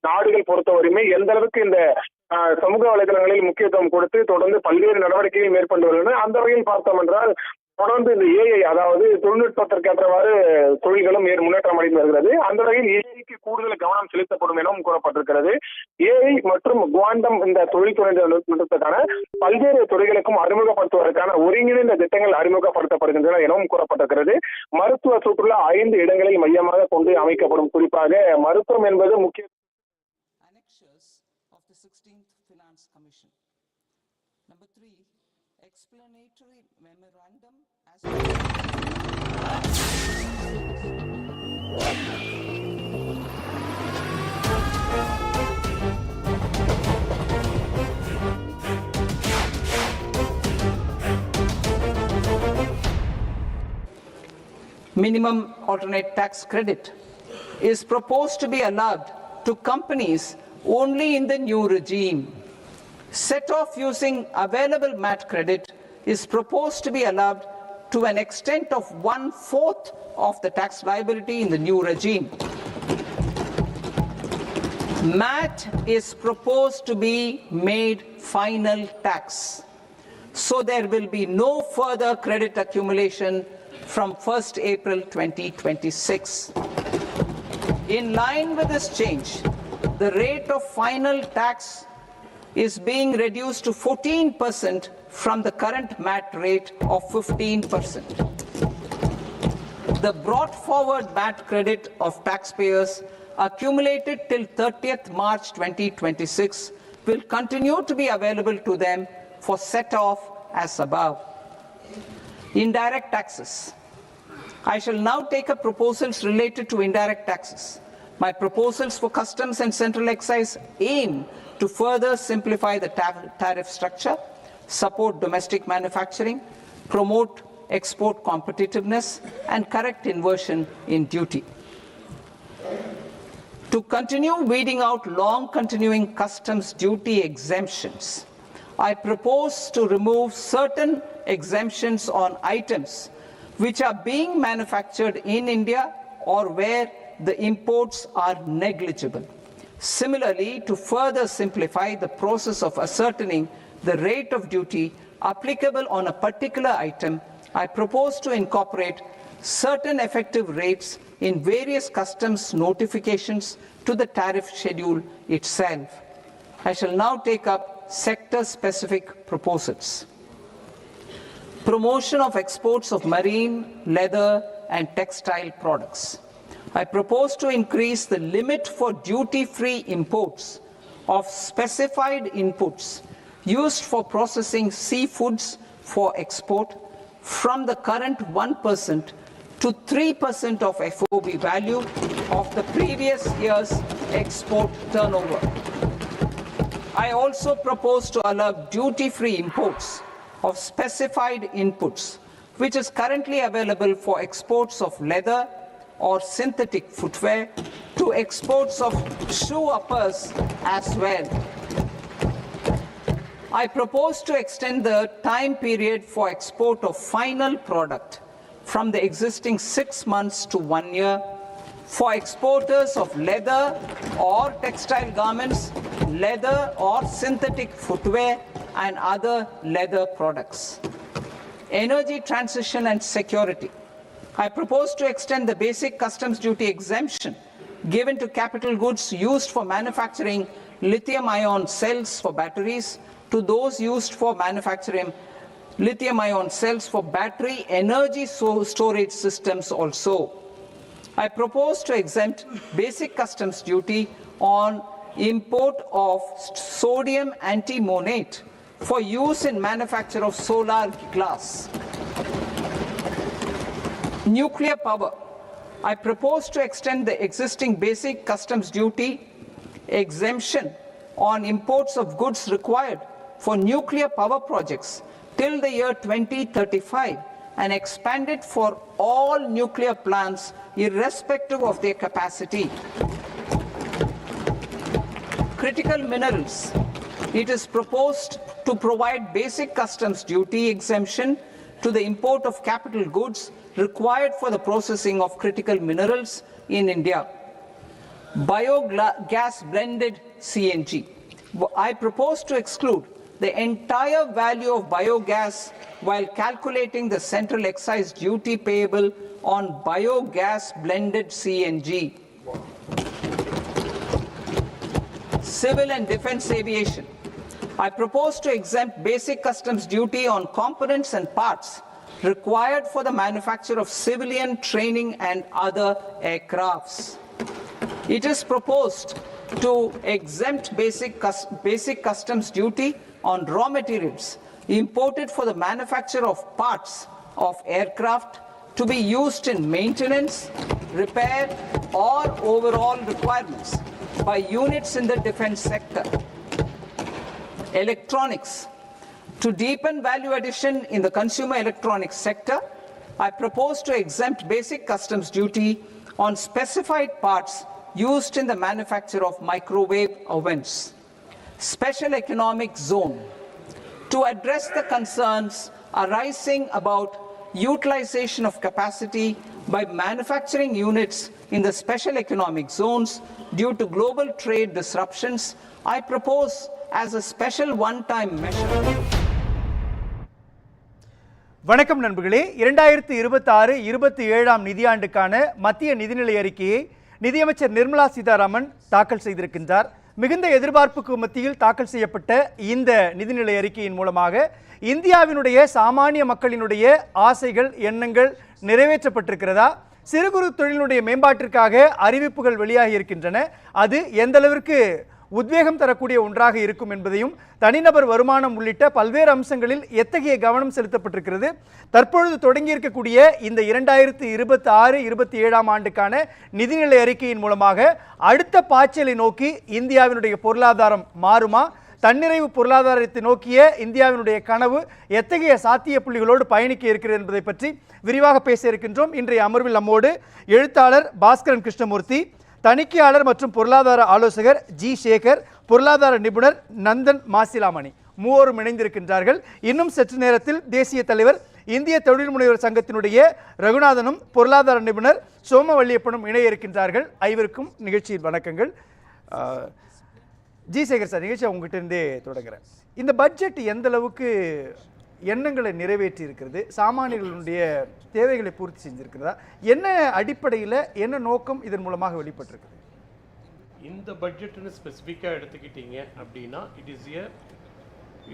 நாடுகள் பொறுத்தவரையுமே எந்த அளவுக்கு இந்த சமூக வலைதளங்களில் முக்கியத்துவம் கொடுத்து தொடர்ந்து பல்வேறு நடவடிக்கைகள் மேற்கொண்டு வருகின்றன. அந்த வகையில் பார்த்தோம் என்றால் தொடர்ந்து இந்த ஏஐ, அதாவது தொழில்நுட்பத்திற்கேற்றவாறு தொழில்களும் முன்னேற்றம் அடைந்து வருகிறது. அந்த வகையில் ஏஐக்கு கூடுதல் கவனம் செலுத்தப்படும் எனவும் கூறப்பட்டிருக்கிறது. ஏஐ மற்றும் குவாண்டம் இந்த தொழில்துறை நுட்பத்துக்கான பல்வேறு துறைகளுக்கும் அறிமுகப்படுத்துவதற்கான ஒருங்கிணைந்த திட்டங்கள் அறிமுகப்படுத்தப்படுகின்றன எனவும் கூறப்பட்டிருக்கிறது. மருத்துவ சுற்றுலா 5 இடங்களில் மையமாக கொண்டு அமைக்கப்படும். குறிப்பாக மருத்துவம் என்பது முக்கிய explanatory memorandum as minimum alternate tax credit is proposed to be allowed to companies only in the new regime. Set off using available MAT credit is proposed to be allowed to an extent of 1/4 of the tax liability in the new regime. MAT is proposed to be made final tax, so there will be no further credit accumulation from 1st April 2026. In line with this change, the rate of final tax is being reduced to 14% from the current MAT rate of 15%. The brought forward MAT credit of taxpayers accumulated till 30th March 2026 will continue to be available to them for set off as above. Indirect taxes. I shall now take up proposals related to indirect taxes. My proposals for customs and central excise aim to further simplify the tariff structure, support domestic manufacturing, promote export competitiveness, and correct inversion in duty. To continue weeding out long continuing customs duty exemptions, I propose to remove certain exemptions on items which are being manufactured in India or where the imports are negligible. Similarly, to further simplify the process of ascertaining the rate of duty applicable on a particular item, I propose to incorporate certain effective rates in various customs notifications to the tariff schedule itself. I shall now take up sector-specific proposals. Promotion of exports of marine, leather, and textile products. I propose to increase the limit for duty-free imports of specified inputs used for processing seafoods for export from the current 1% to 3% of FOB value of the previous year's export turnover. I also propose to allow duty-free imports of specified inputs, which is currently available for exports of leather or synthetic footwear, to exports of shoe uppers as well. I propose to extend the time period for export of final product from the existing 6 months to 1 year for exporters of leather or textile garments, leather or synthetic footwear, and other leather products. Energy transition and security. I propose to extend the basic customs duty exemption given to capital goods used for manufacturing lithium-ion cells for batteries to those used for manufacturing lithium-ion cells for battery energy storage systems also. I propose to exempt basic customs duty on import of sodium antimonate for use in manufacture of solar glass. Nuclear power. I propose to extend the existing basic customs duty exemption on imports of goods required for nuclear power projects till the year 2035 and expand it for all nuclear plants irrespective of their capacity. Critical minerals. It is proposed to provide basic customs duty exemption to the import of capital goods required for the processing of critical minerals in India. Biogas blended CNG. I propose to exclude the entire value of biogas while calculating the central excise duty payable on biogas blended CNG. Civil and defense aviation. I propose to exempt basic customs duty on components and parts required for the manufacture of civilian training and other aircrafts. It is proposed to exempt basic customs duty on raw materials imported for the manufacture of parts of aircraft to be used in maintenance, repair, or overall requirements by units in the defense sector. Electronics. To deepen value addition in the consumer electronics sector, I propose to exempt basic customs duty on specified parts used in the manufacture of microwave ovens. Special economic zone. To address the concerns arising about utilization of capacity by manufacturing units in the special economic zones due to global trade disruptions, I propose as a special one-time measure. வணக்கம் நண்பர்களே, 2026-27 நிதியாண்டுக்கான மத்திய நிதிநிலை அறிக்கையை நிதியமைச்சர் நிர்மலா சீதாராமன் தாக்கல் செய்திருக்கின்றார். மிகுந்த எதிர்பார்ப்புக்கு மத்தியில் தாக்கல் செய்யப்பட்ட இந்த நிதிநிலை அறிக்கையின் மூலமாக இந்தியாவினுடைய சாமானிய மக்களினுடைய ஆசைகள், எண்ணங்கள் நிறைவேற்றப்பட்டிருக்கிறதா? சிறு குறு தொழிலுடைய மேம்பாட்டிற்காக அறிவிப்புகள் வெளியாகி இருக்கின்றன. அது எந்த அளவிற்கு உத்வேகம் தரக்கூடிய ஒன்றாக இருக்கும் என்பதையும், தனிநபர் வருமானம் உள்ளிட்ட பல்வேறு அம்சங்களில் எத்தகைய கவனம் செலுத்தப்பட்டிருக்கிறது, தற்பொழுது தொடங்கியிருக்கக்கூடிய இந்த 2026-27 ஆண்டுக்கான நிதிநிலை அறிக்கையின் மூலமாக அடுத்த பாய்ச்சலை நோக்கி இந்தியாவினுடைய பொருளாதாரம் மாறுமா, தன்னிறைவு பொருளாதாரத்தை நோக்கிய இந்தியாவினுடைய கனவு எத்தகைய சாத்திய புள்ளிகளோடு பயணிக்க இருக்கிறது என்பதை பற்றி விரிவாக பேச இருக்கின்றோம். இன்றைய அமர்வில் நம்மோடு எழுத்தாளர் பாஸ்கரன் கிருஷ்ணமூர்த்தி, தணிக்கையாளர் மற்றும் பொருளாதார ஆலோசகர் ஜி சேகர், பொருளாதார நிபுணர் நந்தன் மாசிலாமணி மூவரும் இணைந்திருக்கின்றார்கள். இன்னும் சற்று நேரத்தில் தேசிய தலைவர் இந்திய தொழில் முனைவர் சங்கத்தினுடைய ரகுநாதனும் பொருளாதார நிபுணர் சோமவல்லியப்பனும் இணைய இருக்கின்றார்கள். ஐவருக்கும் நிகழ்ச்சியில் வணக்கங்கள். ஜி சேகர் சார், நிகழ்ச்சி உங்ககிட்ட இருந்தே தொடங்குறேன். இந்த பட்ஜெட் எந்த அளவுக்கு எண்ணங்களை நிறைவேற்றி இருக்கிறது, சாமானியர்களுடைய தேவைகளை பூர்த்தி செஞ்சிருக்கிறதா, என்ன அடிப்படையில், என்ன நோக்கம் இதன் மூலமாக வெளிப்பட்டிருக்குது? இந்த பட்ஜெட்னு ஸ்பெசிஃபிக்காக எடுத்துக்கிட்டீங்க அப்படின்னா, இட் இஸ்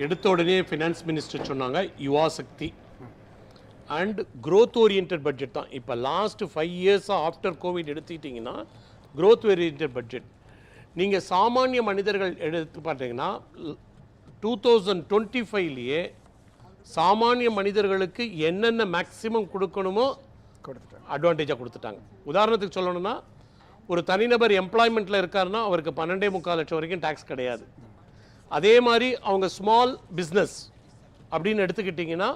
எடுத்த உடனே ஃபினான்ஸ் மினிஸ்டர் சொன்னாங்க யுவா சக்தி அண்ட் க்ரோத் ஓரியன்ட் பட்ஜெட் தான். இப்போ லாஸ்ட் 5 இயர்ஸாக ஆஃப்டர் கோவிட் எடுத்துக்கிட்டிங்கன்னா க்ரோத் ஓரியன்ட் பட்ஜெட். நீங்கள் சாமானிய மனிதர்கள் எடுத்து பார்த்தீங்கன்னா 2025லேயே சாமானிய மனிதர்களுக்கு என்னென்ன மேக்ஸிமம் கொடுக்கணுமோ அட்வான்டேஜாக கொடுத்துட்டாங்க. உதாரணத்துக்கு சொல்லணும்னா, ஒரு தனிநபர் எம்ப்ளாய்மெண்ட்டில் இருக்காருன்னா அவருக்கு 12.25 லட்சம் வரைக்கும் டேக்ஸ் கிடையாது. அதே மாதிரி அவங்க ஸ்மால் பிஸ்னஸ் அப்படின்னு எடுத்துக்கிட்டிங்கன்னா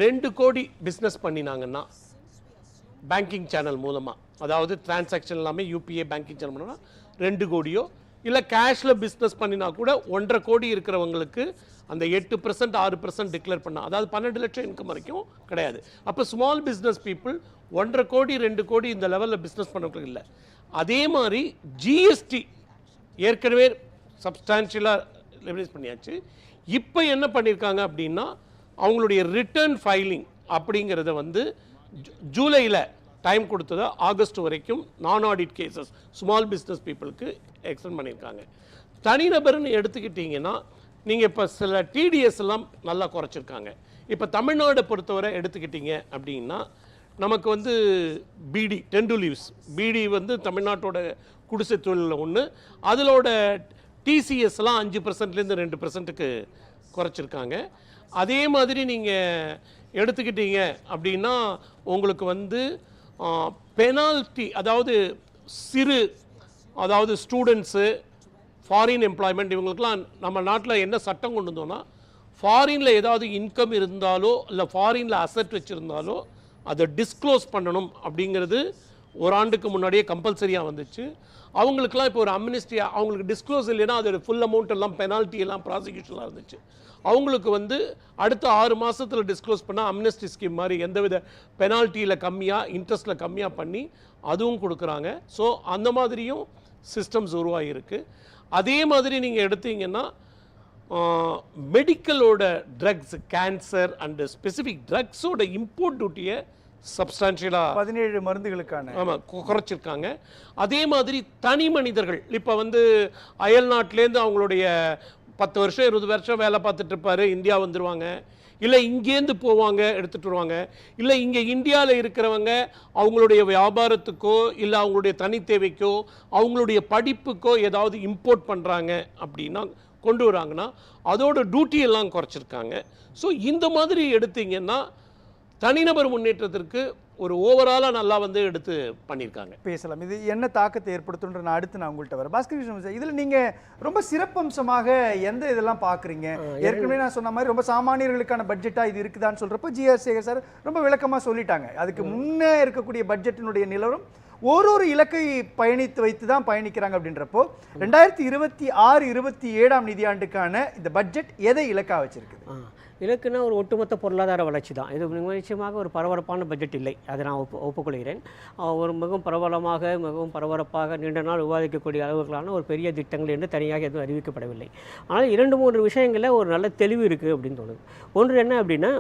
2 கோடி பிஸ்னஸ் பண்ணினாங்கன்னா பேங்கிங் சேனல் மூலமாக, அதாவது டிரான்சாக்ஷன் எல்லாமே யூபிஐ பேங்கிங் சேனல் மூலமாக 2 கோடியோ, இல்லை கேஷில் பிஸ்னஸ் பண்ணினா கூட 1.5 கோடி இருக்கிறவங்களுக்கு அந்த 8% 6% டிக்ளேர் பண்ணால், அதாவது 12 லட்சம் இன்கம் வரைக்கும் கிடையாது. அப்போ ஸ்மால் பிஸ்னஸ் பீப்புள் 1.5 கோடி 2 கோடி இந்த லெவலில் பிஸ்னஸ் பண்ணுறதுக்கு இல்லை. அதே மாதிரி ஜிஎஸ்டி ஏற்கனவே சப்ஸ்டான்ஷியலாக லெவரேஜ் பண்ணியாச்சு. இப்போ என்ன பண்ணியிருக்காங்க அப்படின்னா, அவங்களுடைய ரிட்டர்ன் ஃபைலிங் அப்படிங்கிறத ஜூலையில் டைம் கொடுத்ததை ஆகஸ்ட் வரைக்கும் நான் ஆடிட் கேசஸ் ஸ்மால் பிஸ்னஸ் பீப்புளுக்கு எக்ஸ்டெண்ட் பண்ணியிருக்காங்க. தனிநபர்னு எடுத்துக்கிட்டிங்கன்னா நீங்கள் இப்போ சில டிடிஎஸ் எல்லாம் நல்லா குறைச்சிருக்காங்க. இப்போ தமிழ்நாடு பொறுத்தவரை எடுத்துக்கிட்டிங்க அப்படின்னா நமக்கு வந்து பீடி 10 to leaves பீடி வந்து தமிழ்நாட்டோட குடிசை தொழிலில் ஒன்று, அதிலோட டிசிஎஸ்லாம் 5%லேருந்து 2%க்கு குறைச்சிருக்காங்க. அதே மாதிரி நீங்கள் எடுத்துக்கிட்டீங்க அப்படின்னா உங்களுக்கு வந்து பெனால்ட்டி, அதாவது அதாவது ஸ்டூடெண்ட்ஸு, ஃபாரின் எம்ப்ளாய்மெண்ட், இவங்களுக்குலாம் நம்ம நாட்டில் என்ன சட்டம் கொண்டு வந்தோம்னா, ஃபாரினில் ஏதாவது இன்கம் இருந்தாலோ இல்லை ஃபாரினில் அசெட் வச்சுருந்தாலோ அதை டிஸ்க்ளோஸ் பண்ணணும் அப்படிங்கிறது ஒரு ஆண்டுக்கு முன்னாடியே கம்பல்சரியாக வந்துச்சு. அவங்களுக்குலாம் இப்போ ஒரு அம்னிஸ்டி, அவங்களுக்கு டிஸ்க்ளோஸ் இல்லைன்னா அதோட ஃபுல் அமௌண்ட் எல்லாம் பெனால்ட்டி எல்லாம் ப்ராசிக்யூஷன்லாம் இருந்துச்சு. அவங்களுக்கு வந்து அடுத்த 6 மாதத்தில் டிஸ்க்ளோஸ் பண்ணால் அம்னஸ்டி ஸ்கீம் மாதிரி எந்தவித பெனால்ட்டியில் கம்மியாக, இன்ட்ரெஸ்ட்டில் கம்மியாக பண்ணி அதுவும் கொடுக்குறாங்க. ஸோ அந்த மாதிரியும் சிஸ்டம்ஸ் உருவாகிருக்கு. அதே மாதிரி நீங்கள் எடுத்தீங்கன்னா மெடிக்கலோட ட்ரக்ஸ், கேன்சர் அண்டு ஸ்பெசிஃபிக் ட்ரக்ஸோட இம்போர்ட் டியூட்டியை சப்ஸ்டான்ஷியலாக 17 மருந்துகளுக்கான ஆமாம் குறைச்சிருக்காங்க. அதே மாதிரி தனி மனிதர்கள் இப்போ வந்து அயல் நாட்டிலேருந்து அவங்களுடைய 10 வருஷம் 20 வருஷம் வேலை பார்த்துட்டு இருப்பார், இந்தியா வந்துடுவாங்க, இல்லை இங்கேருந்து போவாங்க எடுத்துகிட்டு வருவாங்க, இல்லை இங்கே இந்தியாவில் இருக்கிறவங்க அவங்களுடைய வியாபாரத்துக்கோ இல்லை அவங்களுடைய தனி தேவைக்கோ அவங்களுடைய படிப்புக்கோ ஏதாவது இம்போர்ட் பண்ணுறாங்க அப்படின்னா கொண்டு வராங்கன்னா அதோட டியூட்டி எல்லாம் குறைச்சிருக்காங்க. ஸோ இந்த மாதிரி எடுத்தீங்கன்னா தனிநபர் முன்னேற்றத்திற்கு ஒரு ஓவராலாக நல்லா வந்து எடுத்து பண்ணியிருக்காங்க. பேசலாம். இது என்ன தாக்கத்தை ஏற்படுத்துன்ற நான் அடுத்து நான் உங்கள்கிட்ட வரேன். பாஸ்கர் சார், இதில் நீங்கள் ரொம்ப சிறப்பம்சமாக எந்த இதெல்லாம் பார்க்குறீங்க? ஏற்கனவே நான் சொன்ன மாதிரி ரொம்ப சாமானியர்களுக்கான பட்ஜெட்டாக இது இருக்குதான்னு சொல்கிறப்போ ஜிஆர் சேகர் சார் ரொம்ப விளக்கமாக சொல்லிட்டாங்க. அதுக்கு முன்னே இருக்கக்கூடிய பட்ஜெட்டினுடைய நிலவரம் ஒரு இலக்கை பயணித்து வைத்து தான் பயணிக்கிறாங்க. அப்படின்றப்போ 2026-27 நிதியாண்டுக்கான இந்த பட்ஜெட் எதை இலக்காக வச்சிருக்கு? இலக்குன்னா ஒரு ஒட்டுமொத்த பொருளாதார வளர்ச்சி தான். இது நிச்சயமாக ஒரு பரபரப்பான பட்ஜெட் இல்லை, அதை நான் ஒப்புக்கொள்கிறேன். ஒரு மிகவும் பிரபலமாக மிகவும் பரபரப்பாக நீண்ட நாள் விவாதிக்கக்கூடிய அளவுகளான ஒரு பெரிய திட்டங்கள் என்று தனியாக எதுவும் அறிவிக்கப்படவில்லை. ஆனால் 2-3 விஷயங்களில் ஒரு நல்ல தெளிவு இருக்குது அப்படின்னு தோணுது. ஒன்று என்ன அப்படின்னா,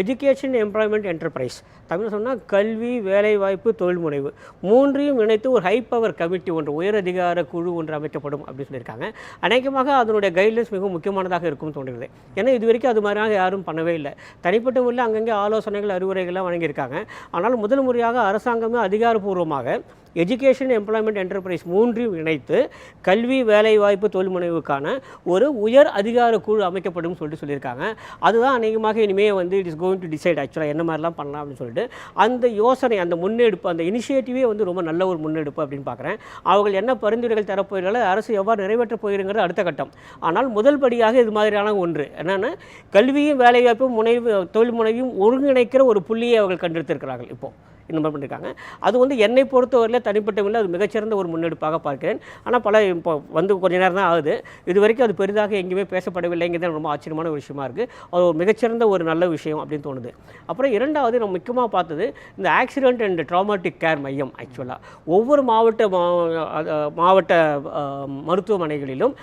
எஜுகேஷன், எம்ப்ளாய்மெண்ட், என்டர்பிரைஸ், தமிழ் சொன்னால் கல்வி, வேலைவாய்ப்பு, தொழில் முனைவு, மூன்றையும் இணைத்து ஒரு ஹை பவர் கமிட்டி ஒன்று, உயர் அதிகார குழு ஒன்று அமைக்கப்படும் அப்படின்னு சொல்லியிருக்காங்க. அநேகமாக அதனுடைய கைட்லைன்ஸ் மிகவும் முக்கியமானதாக இருக்கும்னு தோன்றுகிறது. ஏன்னா இது வரைக்கும் அது மாதிரி யாரும் பண்ணவே இல்லை. தனிப்பட்ட முறையில் அங்கங்கே ஆலோசனைகள், அறிவுரைகள்லாம் வழங்கியிருக்காங்க. ஆனால் முதல் முறையாக அரசாங்கமே அதிகாரப்பூர்வமாக எஜுகேஷன், எம்ப்ளாய்மெண்ட், என்டர்பிரைஸ் மூன்றையும் இணைத்து கல்வி, வேலைவாய்ப்பு, தொழில் முனைவுக்கான ஒரு உயர் அதிகார குழு அமைக்கப்படும் சொல்லியிருக்காங்க. அதுதான் அநேகமாக இனிமேல் வந்து it is going to decide ஆக்சுவலாக என்ன மாதிரிலாம் பண்ணலாம் அப்படின்னு சொல்லிட்டு அந்த யோசனை, அந்த முன்னெடுப்பு, அந்த இனிஷியேட்டிவே வந்து ரொம்ப நல்ல ஒரு முன்னெடுப்பு அப்படின்னு பார்க்குறேன். அவர்கள் என்ன பரிந்துரைகள் தரப்போகிறார்கள், அரசு எவ்வாறு நிறைவேற்றப் போகிறங்கிறது அடுத்த கட்டம். ஆனால் முதல் படியாக இது மாதிரியான ஒன்று என்னென்னா, கல்வியும் வேலைவாய்ப்பும் தொழில் முனைவையும் ஒருங்கிணைக்கிற ஒரு புள்ளியை அவர்கள் கண்டெடுத்திருக்கிறார்கள். இப்போது இன்னும் பண்ணியிருக்காங்க. அது வந்து என்னை பொறுத்தவரையில் தனிப்பட்ட முறையில் அது மிகச்சிறந்த ஒரு முன்னெடுப்பாக பார்க்கிறேன். ஆனால் இப்போ வந்து கொஞ்ச நேரம் தான் ஆகுது, இது வரைக்கும் அது பெரிதாக எங்கேயுமே பேசப்படவில்லைங்கிறது ரொம்ப ஆச்சரியமான ஒரு விஷயமா இருக்குது. அது ஒரு மிகச்சிறந்த ஒரு நல்ல விஷயம் அப்படின்னு தோணுது. அப்புறம் இரண்டாவது நம்ம முக்கியமாக பார்த்தது இந்த ஆக்சிடென்ட் அண்ட் ட்ராமாட்டிக் கேர் மையம். ஆக்சுவலாக ஒவ்வொரு மாவட்ட மருத்துவமனைகளிலும்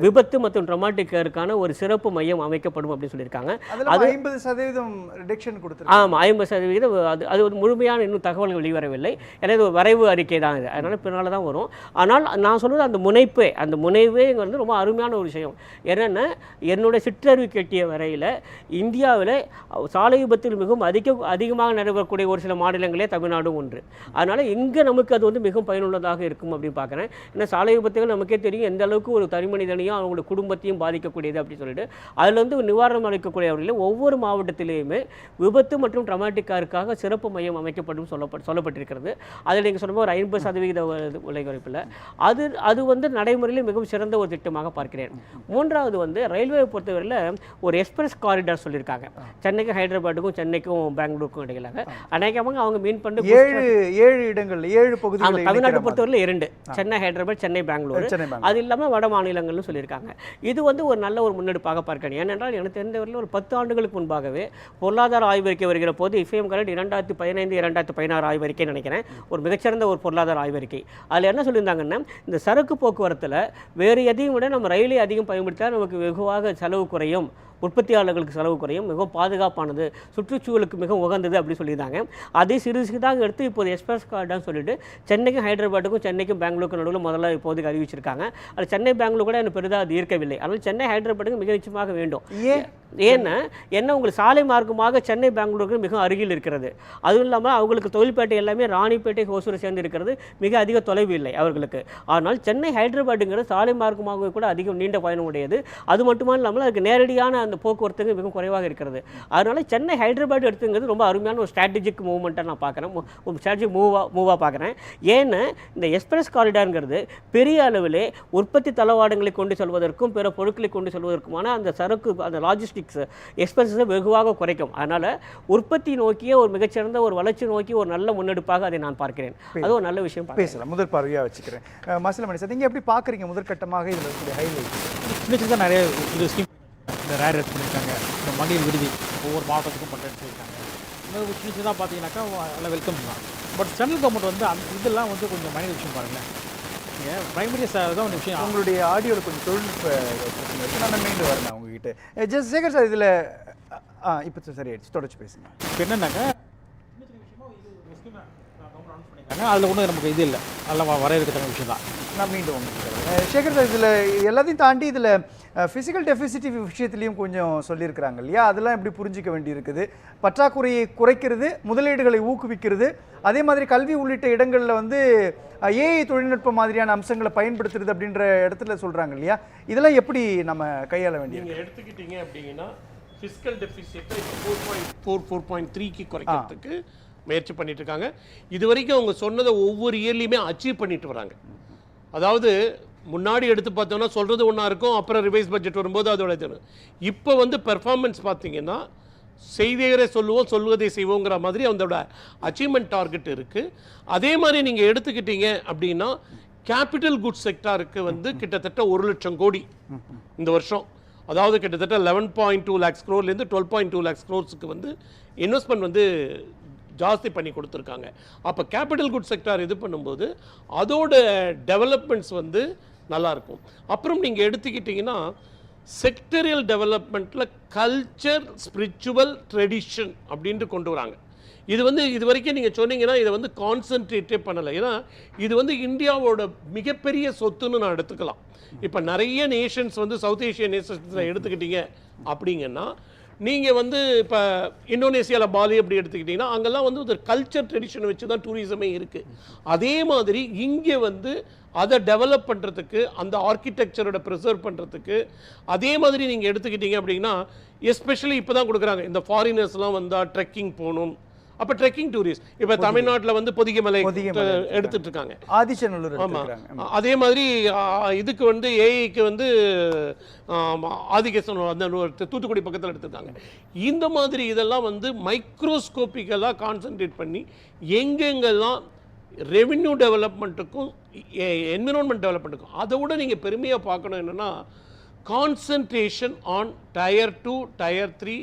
விபத்து மற்றும் ட்ராமாட்டிக் கேருக்கான ஒரு சிறப்பு மையம் அமைக்கப்படும் அப்படின்னு சொல்லியிருக்காங்க. அது 50% ரிடக்ஷன் கொடுத்துருக்காங்க. ஆமாம், 50%. அது ஒரு முழுமையான இன்னும் தகவல்கள் வெளிவரவில்லை. எனவே இது வரைவு அறிக்கை தான் இது, அதனால் பின்னால் தான் வரும். ஆனால் நான் சொல்வது அந்த முனைப்பேங்கிறது ரொம்ப அருமையான ஒரு விஷயம். என்னென்னா, என்னுடைய சிற்றறிவு கேட்டிய வரையில் இந்தியாவில் சாலை விபத்தில் மிகவும் அதிகமாக நடைபெறக்கூடிய ஒரு சில மாநிலங்களே தமிழ்நாடும் ஒன்று. அதனால் இங்கே நமக்கு அது வந்து மிகவும் பயனுள்ளதாக இருக்கும் அப்படின்னு பார்க்குறேன். ஏன்னா சாலை விபத்துகள் நமக்கே தெரியும் எந்த அளவுக்கு ஒரு தனி மனிதனையும் அவங்களுடைய குடும்பத்தையும் பாதிக்கக்கூடியது அப்படின்னு சொல்லிட்டு அதில் வந்து நிவாரணம் அளிக்கக்கூடியவர்களில் ஒவ்வொரு மாவட்டத்திலேயுமே விபத்து மற்றும் ட்ராமாட்டிக் காருக்காக சிறப்பு மையம் அமைக்கப்படும் சொல்லப்பட்டிருக்கிறது. அதில் நீங்கள் சொன்ன ஒரு 50% விலை குறைப்பில் அது வந்து நடைமுறையில் மிகவும் சிறந்த ஒரு திட்டமாக பார்க்கிறேன். மூன்றாவது வந்து ரயில்வே பொறுத்தவரையில் ஒரு எக்ஸ்பிரஸ் காரிடார் சொல்லியிருக்காங்க. சென்னைக்கும் ஹைதராபாத்துக்கும், சென்னைக்கும் பெங்களூருக்கும் இடையிலாக. அநேகமாக அவங்க மீன் பண்ணி 7 இடங்கள் 7 பகுதிகள் தமிழ்நாட்டை பொறுத்தவரையில் 2, சென்னை ஹைதராபாத், சென்னை பெங்களூர், அது இல்லாமல் வட மாநிலங்கள்னு சொல்லியிருக்காங்க. இது வந்து ஒரு நல்ல ஒரு முன்னெடுப்பாக பார்க்கிறேன். ஏனென்றால் எனக்கு தெரிந்தவரையில் ஒரு 10 ஆண்டுகளுக்கு முன்பாகவே பொருளாதார ஆய்வறிக்கை வருகிற போது இஃப்எம் கரண்ட் 2015-2016 ஆய்வறிக்கை நினைக்கிறேன், ஒரு மிகச்சிறந்த ஒரு பொருளாதார ஆய்வறிக்கை. அதில் என்ன சொல்லியிருந்தாங்கன்னா, இந்த சரக்கு போக்குவரத்தில் வேறு எதையும் விட நம்ம ரயிலை அதிகம் பயன்படுத்தினால் நமக்கு வெகுவாக செலவு குறையும், உற்பத்தியாளர்களுக்கு செலவு குறையும், மிகவும் பாதுகாப்பானது, சுற்றுச்சூழலுக்கு மிகவும் உகந்தது அப்படி சொல்லியிருந்தாங்க. அதை சிறிதாக எடுத்து இப்போது எக்ஸ்பிரஸ் கார்டான்னு சொல்லிட்டு சென்னைக்கும் ஹைதராபாத்துக்கும் சென்னைக்கும் பெங்களூருக்கு நடுவில் முதல்ல இப்போதைக்கு அறிவிச்சிருக்காங்க. அது சென்னை பெங்களூர் கூட எனக்கு பெரிதாக அது ஈர்க்கவில்லை. அதனால் சென்னை ஹைதராபாத்துக்கு மிக நிச்சயமாக வேண்டும். ஏன்னா உங்களுக்கு சாலை மார்க்கமாக சென்னை பெங்களூருக்கு மிக அருகில் இருக்கிறது. அதுவும் இல்லாமல் அவங்களுக்கு தொழில்பேட்டை எல்லாமே ராணிப்பேட்டை ஹோசூர் சேர்ந்து இருக்கிறது, மிக அதிக தொலைவு இல்லை அவர்களுக்கு. ஆனால் சென்னை ஹைதராபாத்துங்கிறது சாலை மார்க்கமாக கூட அதிகம் நீண்ட பயணம் உடையது. அது மட்டுமா இல்லாமல் அதுக்கு நேரடியான அந்த போக்குவரத்துக்கு மிகவும் குறைவாக இருக்கிறது. அதனால் சென்னை ஹைதராபாத் எடுத்துங்கிறது ரொம்ப அருமையான ஒரு ஸ்ட்ராட்டஜிக் மூவ்மெண்ட்டாக நான் பார்க்குறேன், ஒரு ஸ்ட்ராட்டஜிக் மூவாக பார்க்குறேன். ஏன்னா இந்த எக்ஸ்பிரஸ் காரிடாருங்கிறது பெரிய அளவிலே உற்பத்தி தளவாடங்களை கொண்டு செல்வதற்கும் பிற பொருட்களை கொண்டு செல்வதற்குமான அந்த சரக்கு அந்த லாஜிஸ்டிக்ஸ் எக்ஸ்பென்சஸை வெகுவாக குறைக்கும். அதனால் உற்பத்தி நோக்கிய ஒரு மிகச்சிறந்த ஒரு வளர்ச்சி நோக்கி ஒரு நல்ல முன்னெடுப்பாக அதை நான் பார்க்கிறேன். அது ஒரு நல்ல விஷயம். பேசலாம், முதல் பார்வையாக வச்சுக்கிறேன். மசிலமணி சார், நீங்கள் எப்படி பார்க்குறீங்க முதற்கட்டமாக இதில் இருக்கக்கூடிய ஹைலைட்? இன்னும் தான் நிறைய இது ஸ்கீம் இந்த ரேர் எடுத்து பண்ணியிருக்காங்க, இந்த மகளிர் விடுதி ஒவ்வொரு மாவட்டத்துக்கும் பண்ணுறேன்னு சொல்லியிருக்காங்க. இன்னொரு சின்ன தான் பார்த்தீங்கன்னாக்கா எல்லாம் வெல்கம் தான். பட் சென்ட்ரல் கவர்மெண்ட் வந்து அந்த இதெல்லாம் வந்து கொஞ்சம் மைனர் விஷயம் பாருங்களேன். நீங்கள் ப்ரைமரியாக தான் ஒரு விஷயம். உங்களுடைய ஆடியோவில் கொஞ்சம் தொழில்நுட்ப பிரச்சனை இருக்குது, நான் மீண்டு வரேன் உங்ககிட்ட. ஜஸ்ட் சேகர் சார், இதில் இப்போ சரியாயிடுச்சு, தொடர்ச்சி பேசுங்க. இப்போ என்னன்னாக்கா அதில் ஒன்றும் நமக்கு இது இல்லை, நல்லா வரையறுக்கிற விஷயம் தான். நான் மீண்டும் உங்களுக்கு சேகர் சார், இதில் எல்லாத்தையும் தாண்டி இதில் ஃபிசிக்கல் டெஃபிசிட்டி விஷயத்துலையும் கொஞ்சம் சொல்லியிருக்கிறாங்க இல்லையா? அதெல்லாம் எப்படி புரிஞ்சிக்க வேண்டியிருக்குது? பற்றாக்குறையை குறைக்கிறது, முதலீடுகளை ஊக்குவிக்கிறது, அதே மாதிரி கல்வி உள்ளிட்ட இடங்களில் வந்து ஏஐ தொழில்நுட்பம் மாதிரியான அம்சங்களை பயன்படுத்துறது அப்படின்ற இடத்துல சொல்கிறாங்க இல்லையா? இதெல்லாம் எப்படி நம்ம கையாள வேண்டியது? நீங்கள் எடுத்துக்கிட்டீங்க அப்படிங்கன்னா ஃபிஸ்கல் டெஃபிசிட்டை 4.3க்கு குறைக்கிறதுக்கு முயற்சி பண்ணிட்டு இருக்காங்க. இது வரைக்கும் அவங்க சொன்னதை ஒவ்வொரு இயர்லையுமே அச்சீவ் பண்ணிட்டு வராங்க. அதாவது முன்னாடி எடுத்து பார்த்தோம்னா சொல்கிறது ஒன்றா இருக்கும், அப்புறம் ரிவைஸ் பட்ஜெட் வரும்போது அதோட தெரியும். இப்போ வந்து பெர்ஃபார்மன்ஸ் பார்த்தீங்கன்னா செய்தியரை சொல்லுவோம், சொல்வதை செய்வோங்கிற மாதிரி அதோட அச்சீவ்மெண்ட் டார்கெட் இருக்குது. அதே மாதிரி நீங்கள் எடுத்துக்கிட்டீங்க அப்படின்னா கேபிட்டல் குட்ஸ் செக்டாருக்கு வந்து கிட்டத்தட்ட 1 லட்சம் கோடி இந்த வருஷம், அதாவது கிட்டத்தட்ட 11.2 lakhs crore-லேருந்து 12.2 lakhs crore-க்கு வந்து இன்வெஸ்ட்மெண்ட் வந்து ஜாஸ்தி பண்ணி கொடுத்துருக்காங்க. அப்போ கேபிட்டல் குட் செக்டார் இது பண்ணும்போது அதோட டெவலப்மெண்ட்ஸ் வந்து நல்லாயிருக்கும். அப்புறம் நீங்கள் எடுத்துக்கிட்டிங்கன்னா செக்டரியல் டெவலப்மெண்ட்டில் கல்ச்சர், ஸ்பிரிச்சுவல், ட்ரெடிஷன் அப்படின்ட்டு கொண்டு வராங்க. இது வந்து இது வரைக்கும் நீங்கள் சொன்னீங்கன்னா இதை வந்து கான்சன்ட்ரேட்டே பண்ணலை. ஏன்னா இது வந்து இந்தியாவோட மிகப்பெரிய சொத்துன்னு நான் எடுத்துக்கலாம். இப்போ நிறைய நேஷன்ஸ் வந்து சவுத் ஏஷியன் நேஷன்ஸில் எடுத்துக்கிட்டீங்க அப்படிங்கன்னா, நீங்கள் வந்து இப்போ இந்தோனேசியாவில் பாலி அப்படி எடுத்துக்கிட்டிங்கன்னா அங்கெல்லாம் வந்து ஒரு கல்ச்சர் ட்ரெடிஷனை வச்சு தான் டூரிசமே இருக்குது. அதே மாதிரி இங்கே வந்து அதை டெவலப் பண்ணுறதுக்கு, அந்த ஆர்கிடெக்சரோட ப்ரிசர்வ் பண்ணுறதுக்கு, அதே மாதிரி நீங்கள் எடுத்துக்கிட்டீங்க அப்படின்னா எஸ்பெஷலி இப்போ தான் கொடுக்குறாங்க இந்த ஃபாரினர்ஸ்லாம் வந்தால் ட்ரெக்கிங் போகணும். அப்போ ட்ரெக்கிங் டூரிஸ்ட் இப்போ தமிழ்நாட்டில் வந்து பொதிகைமலை எடுத்துட்டு இருக்காங்க, ஆதிச்சநல்லூர். ஆமாம். அதே மாதிரி இதுக்கு வந்து ஏஐக்கு வந்து ஆதிகேசன் அந்த தூத்துக்குடி பக்கத்தில் எடுத்துருக்காங்க. இந்த மாதிரி இதெல்லாம் வந்து மைக்ரோஸ்கோப்பிக்கலாக கான்சன்ட்ரேட் பண்ணி எங்கெங்கெல்லாம் ரெவென்யூ டெவலப்மெண்ட்டுக்கும் என்விரான்மெண்ட் டெவலப்மெண்ட்டுக்கும் அதை விட நீங்கள் பெருமையாக பார்க்கணும் என்னென்னா concentration on tier 2, tier 3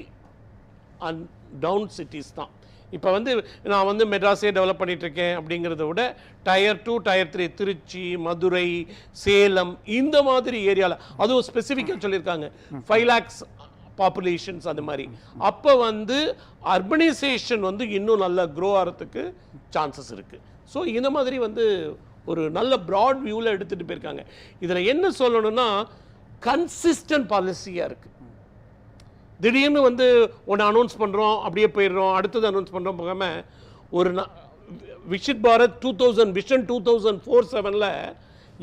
and town cities தான். இப்போ வந்து நான் வந்து மெட்ராஸே டெவலப் பண்ணிகிட்ருக்கேன் அப்படிங்கிறத விட டயர் 2, டயர் 3 திருச்சி, மதுரை, சேலம் இந்த மாதிரி ஏரியாவில், அதுவும் ஸ்பெசிஃபிக்காக சொல்லியிருக்காங்க 5 lakhs பாப்புலேஷன்ஸ் அந்த மாதிரி. அப்போ வந்து அர்பனைசேஷன் வந்து இன்னும் நல்லா க்ரோ ஆகிறதுக்கு சான்சஸ் இருக்குது. ஸோ இந்த மாதிரி வந்து ஒரு நல்ல ப்ராட் வியூவில் எடுத்துகிட்டு போயிருக்காங்க. இதில் என்ன சொல்லணும்னா கன்சிஸ்டன்ட் பாலிசியாக இருக்குது. திடீர்னு வந்து ஒன்று அனௌன்ஸ் பண்ணுறோம் அப்படியே போயிடுறோம், அடுத்தது அனௌன்ஸ் பண்ணுறோம் போகாமல் ஒரு விசிட் பாரத் 2000 விஷன் 2047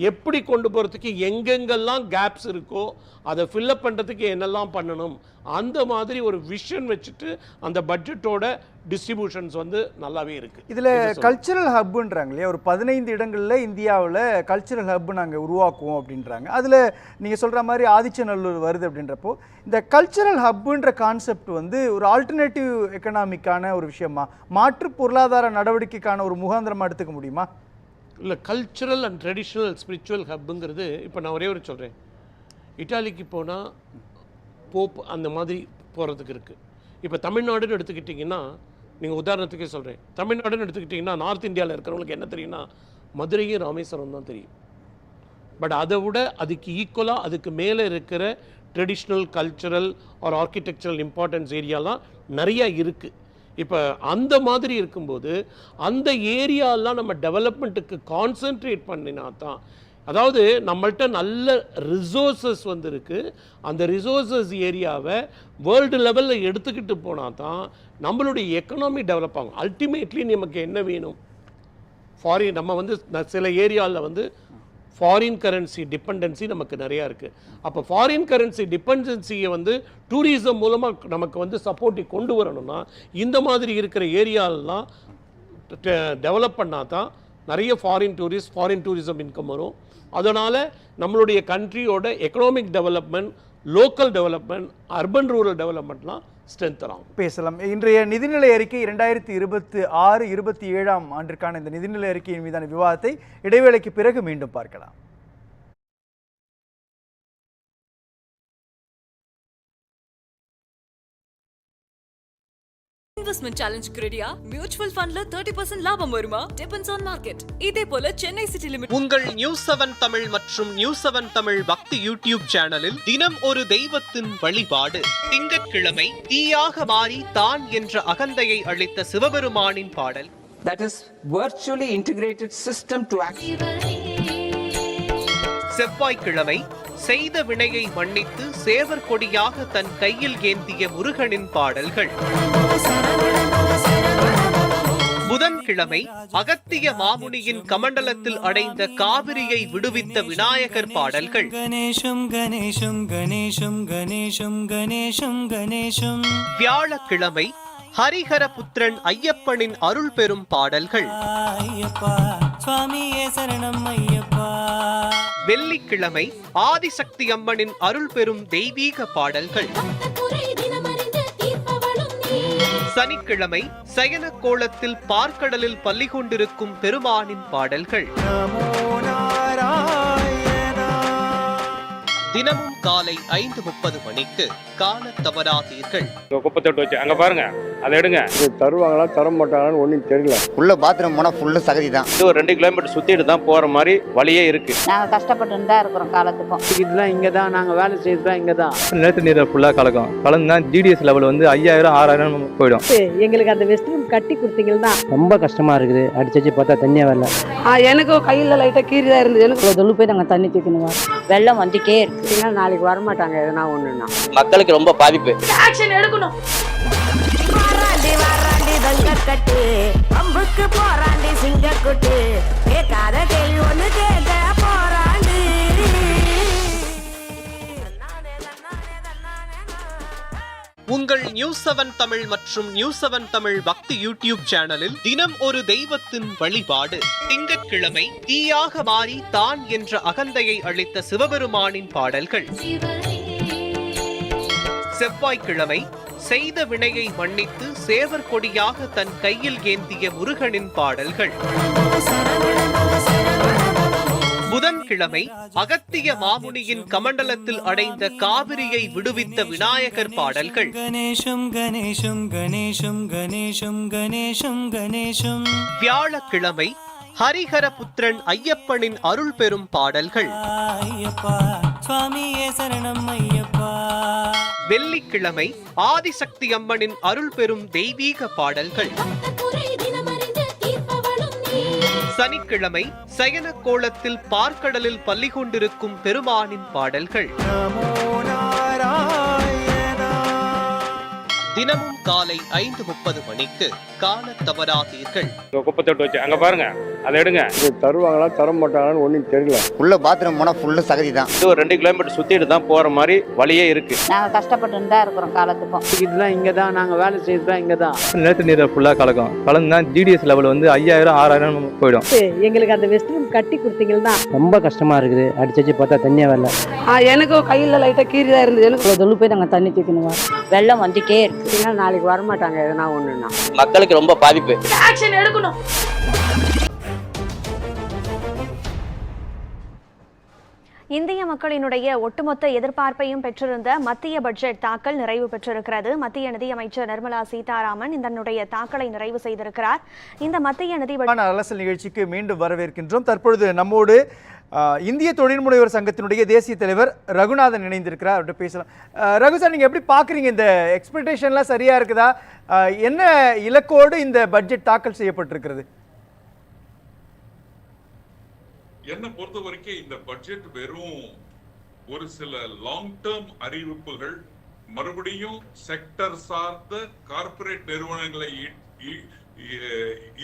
எப்படி கொண்டு போகிறதுக்கு எங்கெங்கெல்லாம் கேப்ஸ் இருக்கோ அதை ஃபில்லப் பண்ணுறதுக்கு என்னெல்லாம் பண்ணணும் அந்த மாதிரி ஒரு விஷன் வச்சுட்டு அந்த பட்ஜெட்டோட டிஸ்ட்ரிபியூஷன்ஸ் வந்து நல்லாவே இருக்குது. இதில் கல்ச்சுரல் ஹப்புன்றாங்க இல்லையா? ஒரு 15 இடங்களில் இந்தியாவில் கல்ச்சுரல் ஹப்பு நாங்கள் உருவாக்குவோம் அப்படின்றாங்க. அதில் நீங்கள் சொல்கிற மாதிரி ஆதிச்சநல்லூர் வருது அப்படின்றப்போ இந்த கல்ச்சுரல் ஹப்புன்ற கான்செப்ட் வந்து ஒரு ஆல்டர்னேட்டிவ் எக்கனாமிக்கான ஒரு விஷயமா, மாற்று பொருளாதார நடவடிக்கைக்கான ஒரு முகாந்திரமாக எடுத்துக்க முடியுமா? இல்லை, கல்ச்சுரல் அண்ட் ட்ரெடிஷ்னல் ஸ்பிரிச்சுவல் ஹப்புங்கிறது இப்போ நான் ஒரே ஒரு சொல்கிறேன். இட்டாலிக்கு போனால் போப் அந்த மாதிரி போகிறதுக்கு இருக்குது. இப்போ தமிழ்நாடுன்னு எடுத்துக்கிட்டிங்கன்னா, நீங்கள் உதாரணத்துக்கே சொல்கிறேன், தமிழ்நாடுன்னு எடுத்துக்கிட்டிங்கன்னா நார்த் இந்தியாவில் இருக்கிறவங்களுக்கு என்ன தெரியும்னா மதுரையும் ராமேஸ்வரம் தான் தெரியும். பட் அதை விட அதுக்கு ஈக்குவலாக அதுக்கு மேலே இருக்கிற traditional cultural or architectural importance ஏரியாலாம் நிறையா இருக்குது. இப்போ அந்த மாதிரி இருக்கும்போது அந்த ஏரியாலாம் நம்ம டெவலப்மெண்ட்டுக்கு கான்சென்ட்ரேட் பண்ணினா தான், அதாவது நம்மள்கிட்ட நல்ல ரிசோர்ஸஸ் இருக்குது, அந்த ரிசோர்ஸஸ் ஏரியாவை வேர்ல்டு லெவலில் எடுத்துக்கிட்டு போனால் தான் நம்மளுடைய எக்கனாமி டெவலப் ஆகும். அல்டிமேட்லி நமக்கு என்ன வேணும், ஃபாரின் நம்ம வந்து சில ஏரியாவில் வந்து ஃபாரின் கரன்சி டிபெண்டன்சி நமக்கு நிறையா இருக்குது. அப்போ ஃபாரின் கரன்சி டிபெண்டன்சியை வந்து டூரிசம் மூலமாக நமக்கு வந்து சப்போர்ட்டி கொண்டு வரணும்னா இந்த மாதிரி இருக்கிற ஏரியாலெலாம் டெவலப் பண்ணால் தான் நிறைய ஃபாரின் டூரிசம் இன்கம் வரும். அதனால் நம்மளுடைய கண்ட்ரியோட economic development, local development, urban rural டெவலப்மெண்ட்லாம் ஸ்ட்ரென்த்தன் பேசலாம். இன்றைய நிதிநிலை அறிக்கை 2026-27 ஆண்டிற்கான இந்த நிதிநிலை அறிக்கையின் மீதான விவாதத்தை இடைவேளைக்கு பிறகு மீண்டும் பார்க்கலாம். இன்வெஸ்ட்மெண்ட் சேலஞ்ச் கிரெடியா மியூச்சுவல் ஃபண்ட்ல 30% லாபம் வருமா? Depends on market. இதே போல சென்னை சிட்டி லிமிட் உங்கள் News7 தமிழ் மற்றும் News7 தமிழ் பக்தி யூடியூப் சேனலில் தினம் ஒரு தெய்வத்தின் வழிபாடு. திங்கட்கிழமை தீயாக மாறி தான் என்ற அகந்தையை அளித்த சிவபெருமானின் பாடல். That is virtually integrated system to act. செவ்வாய்க்கிழமை செய்த வினையை மன்னித்து சேவர் கொடியாக தன் கையில் ஏந்திய முருகனின் பாடல்கள். புதன்கிழமை அகத்திய மாமுனியின் கமண்டலத்தில் அடைந்த காவிரியை விடுவித்த விநாயகர் பாடல்கள். வியாழக்கிழமை ஹரிஹர புத்திரன் ஐயப்பனின் அருள் பெறும் பாடல்கள். வெள்ளிக்கிழமை ஆதிசக்தி அம்மனின் அருள் பெறும் தெய்வீக பாடல்கள். சனிக்கிழமை சயன கோலத்தில் பார்க்கடலில் பள்ளி கொண்டிருக்கும் பெருமானின் பாடல்கள். தினமும் காலை 5:30 மணிக்கு காண தவறாதீர்கள். குப்பத்தொட்டு வச்சு அங்க பாருங்க, அதை எடுங்க. இது தருவாங்களா தர மாட்டாங்களான்னு ஒன்றும் தெரியல. உள்ள பாத்ரூம் போனா ஃபுல்லு சகதி தான். இது ஒரு 2 கிலோமீட்டர் சுத்திட்டு தான் போற மாதிரி வழியே இருக்கு. நாங்க கஷ்டப்பட்டு தான் இருக்கிறோம் காலத்துக்கும். இதெல்லாம் இங்கே தான் நாங்கள் வேலை செய்யறதுலாம் இங்கே தான். நிலத்து நீரை ஃபுல்லா கலக்கும். கலந்துனா ஜிடிஎஸ் லெவல் வந்து 5000-6000 போயிடும். எங்களுக்கு அந்த வெஸ்ட் ரூம் கட்டி கொடுத்தீங்கன்னா ரொம்ப கஷ்டமா இருக்குது. அடிச்சு பார்த்தா தண்ணியா வரல. எனக்கும் கையில் லைட்டாக கீறி தான் இருந்தது. எனக்கு தொழு போய் நாங்கள் தண்ணி தூக்கணும். வெள்ளம் வந்துட்டே இருக்கு. நாளைக்கு வரமாட்டாங்க எதுனா ஒண்ணுன்னா. மக்களுக்கு ரொம்ப பாதிப்பு. ஆக்ஷன் எடுக்கணும். கட்டு அம்புக்கு போராண்டி சிங்கக்குட்டு கேட்காத கேள்வி ஒண்ணு கேட்க போராண்டி. உங்கள் News7 தமிழ் மற்றும் News7 தமிழ் பக்தி யூடியூப் சேனலில் தினம் ஒரு தெய்வத்தின் வழிபாடு. திங்கட்கிழமை தீயாக மாறி தான் என்ற அகந்தையை அளித்த சிவபெருமானின் பாடல்கள். செவ்வாய்க்கிழமை செய்த வினையை மன்னித்து சேவர் கொடியாக தன் கையில் ஏந்திய முருகனின் பாடல்கள். புதன்கிழமை அகத்திய மாமுனியின் கமண்டலத்தில் அடைந்த காவிரியை விடுவித்த விநாயகர் பாடல்கள். வியாழக்கிழமை ஹரிஹர புத்திரன் ஐயப்பனின் அருள் பெறும் பாடல்கள். வெள்ளிக்கிழமை ஆதிசக்தி அம்மனின் அருள் பெறும் தெய்வீக பாடல்கள். சனிக்கிழமை சயன கோலத்தில் பார்க்கடலில் பள்ளி கொண்டிருக்கும் பெருமானின் பாடல்கள். தினமும் காலை 5:30 மணிக்கு காண தவறாதீர்கள். குப்பத்தொட்டு வச்சு அங்க பாருங்க, அதை எடுங்க. இது தருவாங்களா தர மாட்டாங்களான்னு ஒன்றும் தெரியல. உள்ள பாத்ரூம் போனா ஃபுல்லு சகதி தான். இது ஒரு 2 கிலோமீட்டர் சுத்திட்டு தான் போற மாதிரி வழியே இருக்கு. நாங்க கஷ்டப்பட்டு தான் இருக்கிறோம் காலத்துக்கும். இதெல்லாம் இங்கே தான் நாங்கள் வேலை செய்யறதுலாம் இங்கே தான். நிலத்து நீரை ஃபுல்லா கலக்கும். கலந்துனா ஜிடிஎஸ் லெவல் வந்து 5000-6000 போயிடும். எங்களுக்கு அந்த வெஸ்ட் ரூம் கட்டி கொடுத்தீங்கன்னா ரொம்ப கஷ்டமா இருக்குது. அடிச்சு பார்த்தா தண்ணியா வரல. எனக்கும் கையில் லைட்டாக கீறி தான் இருந்தது. எனக்கு தொழு போய் நாங்கள் தண்ணி தூக்கணும். வெள்ளம் வந்துட்டே இருக்கு. நாளைக்கு வரமாட்டாங்க எதுனா ஒண்ணுன்னா. மக்களுக்கு ரொம்ப பாதிப்பு. ஆக்ஷன் எடுக்கணும். இந்திய மக்களினுடைய ஒட்டுமொத்த எதிர்பார்ப்பையும் பெற்றிருந்த மத்திய பட்ஜெட் தாக்கல் நிறைவு பெற்றிருக்கிறது. மத்திய நிதியமைச்சர் நிர்மலா சீதாராமன் இதனுடைய தாக்கலை நிறைவு செய்திருக்கிறார். இந்த மத்திய நிதி அரசியல் நிகழ்ச்சிக்கு மீண்டும் வரவேற்கின்றோம். தற்பொழுது நம்மோடு இந்திய தொழில் முனைவர் சங்கத்தினுடைய தேசிய தலைவர் ரகுநாதன் இணைந்திருக்கிறார். அவர்கிட்ட பேசலாம். ரகு சார், நீங்கள் எப்படி பார்க்குறீங்க? இந்த எக்ஸ்பெக்டேஷன்லாம் சரியாக இருக்குதா? என்ன இலக்கோடு இந்த பட்ஜெட் தாக்கல் செய்யப்பட்டிருக்கிறது? என்னை பொறுத்த வரைக்கும் இந்த பட்ஜெட் வெறும் ஒரு சில லாங் டேர்ம் அறிவிப்புகள், மறுபடியும் செக்டர் சார்ந்த கார்ப்பரேட் நிறுவனங்களை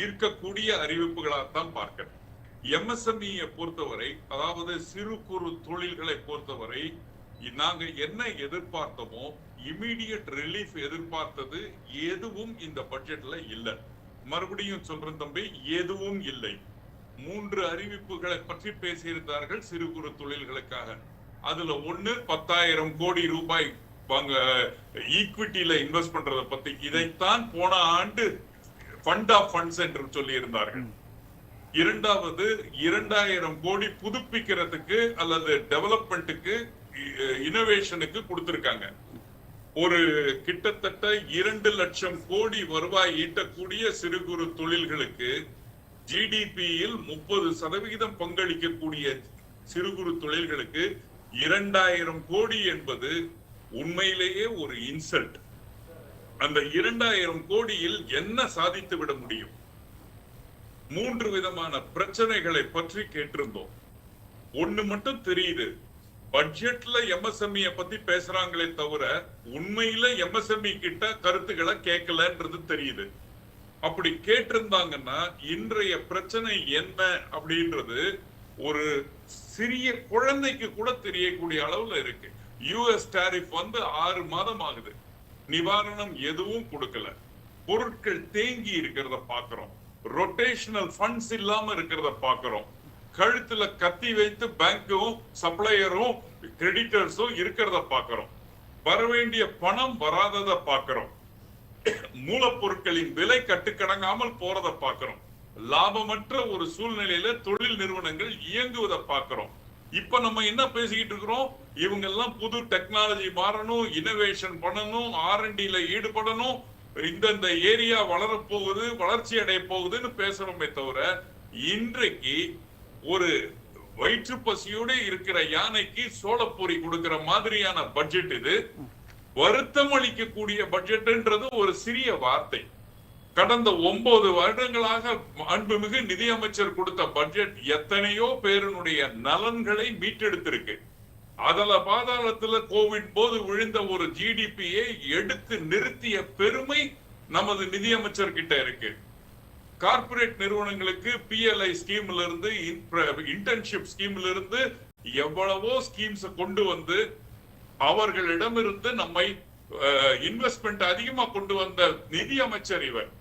ஈர்க்கக்கூடிய அறிவிப்புகளாகத்தான் பார்க்கிறேன். MSME பொறுத்தவரை, அதாவது சிறு குறு தொழில்களை பொறுத்தவரை நாங்க என்ன எதிர்பார்த்தோமோ இமீடியட் ரிலீஃப் எதிர்பார்த்தது எதுவும் இந்த பட்ஜெட்ல இல்லை. மறுபடியும் சொல்றேன் தம்பி, எதுவும் இல்லை. 3 அறிவிப்புகளை பற்றி பேசியிருந்தார்கள் சிறு குறு தொழில்களுக்காக. அதுல ஒண்ணு 10,000 கோடி ரூபாய் ஈக்விட்டியில இன்வெஸ்ட் பண்றதை பத்தி. இதைத்தான் போன ஆண்டு ஃபண்ட் ஆஃப் ஃபண்ட்ஸ் என்று சொல்லி இருந்தார்கள். இரண்டாவது 2,000 கோடி புதுப்பிக்கிறதுக்கு அல்லது டெவலப்மெண்ட்டுக்கு, இனோவேஷனுக்கு கொடுத்திருக்காங்க. ஒரு கிட்டத்தட்ட 2 லட்சம் கோடி வருவாய் ஈட்டக்கூடிய சிறு குறு தொழில்களுக்கு, ஜிடிபியில் 30% பங்களிக்கக்கூடிய சிறு குறு தொழில்களுக்கு 2,000 கோடி என்பது உண்மையிலேயே ஒரு இன்சல்ட். அந்த 2,000 கோடியில் என்ன சாதித்து விட முடியும்? 3 விதமான பிரச்சனைகளை பற்றி கேட்டிருந்தோம். ஒண்ணு மட்டும் தெரியுது, பட்ஜெட்ல MSME பத்தி பேசுறாங்களே தவிர உண்மையில MSME கிட்ட கருத்துக்களை கேட்கலன்றது தெரியுது. அப்படி கேட்டிருந்தாங்கன்னா இன்றைய பிரச்சனை என்ன அப்படின்றது ஒரு சிறிய குழந்தைக்கு கூட தெரியக்கூடிய அளவுல இருக்கு. US டாரிஃப் 6 மாதம் ஆகுது, நிவாரணம் எதுவும் கொடுக்கல. பொருட்கள் தேங்கி இருக்கிறத பாக்குறோம். ரொட்டேஷனல் ஃபண்ட்ஸ் இல்லாம இருக்கிறத பாக்குறோம். கழுத்துல கத்தி வைத்து பேங்கும் சப்ளையரும் கிரெடிட்டர்ஸும் இருக்கிறத பாக்குறோம். வரவேண்டிய பணம் வராதத பாக்குறோம். மூலப்பொருட்களின் விலை கட்டுக்கடங்காமல் போறத பாக்குறோம். லாபமற்ற ஒரு சூழ்நிலையில தொழில் நிறுவனங்கள் இயங்குவதை பாக்குறோம். இப்ப நம்ம என்ன பேசிக்கிட்டு இருக்கிறோம்? இவங்க எல்லாம் புது டெக்னாலஜி மாறணும், இனோவேஷன் பண்ணணும், R&Dல ஈடுபடணும், இந்த ஏரியா வளரப்போகுது, வளர்ச்சி அடைய போகுதுன்னு பேசுறோமே தவிர இன்றைக்கு ஒரு வயிற்று பசியோடு இருக்கிற யானைக்கு சோளப்பொரி கொடுக்கிற மாதிரியான பட்ஜெட் இது. வருத்தம் அளிக்கக்கூடிய பட்ஜெட்ன்றது ஒரு சிறிய வார்த்தை. கடந்த 9 வருடங்களாக அன்புமிகு நிதியமைச்சர் கொடுத்த பட்ஜெட் எத்தனையோ பேருடைய நலன்களை மீட்டெடுத்திருக்கு. அதல பாதாளத்துல கோவிட் போது விழுந்த ஒரு ஜிடிபியை எடுத்து நிறுத்திய பெருமை நமது நிதியமைச்சர் கிட்ட இருக்கு. கார்ப்பரேட் நிறுவனங்களுக்கு PLI ஸ்கீம்ல இருந்து, இன்டர்ன்ஷிப் ஸ்கீம்ல இருந்து எவ்வளவோ ஸ்கீம்ஸ் கொண்டு வந்து அவர்களிடமிருந்து நம்மை இன்வெஸ்ட்மெண்ட் அதிகமா கொண்டு வந்த நிதி அமைச்சர் இவர்.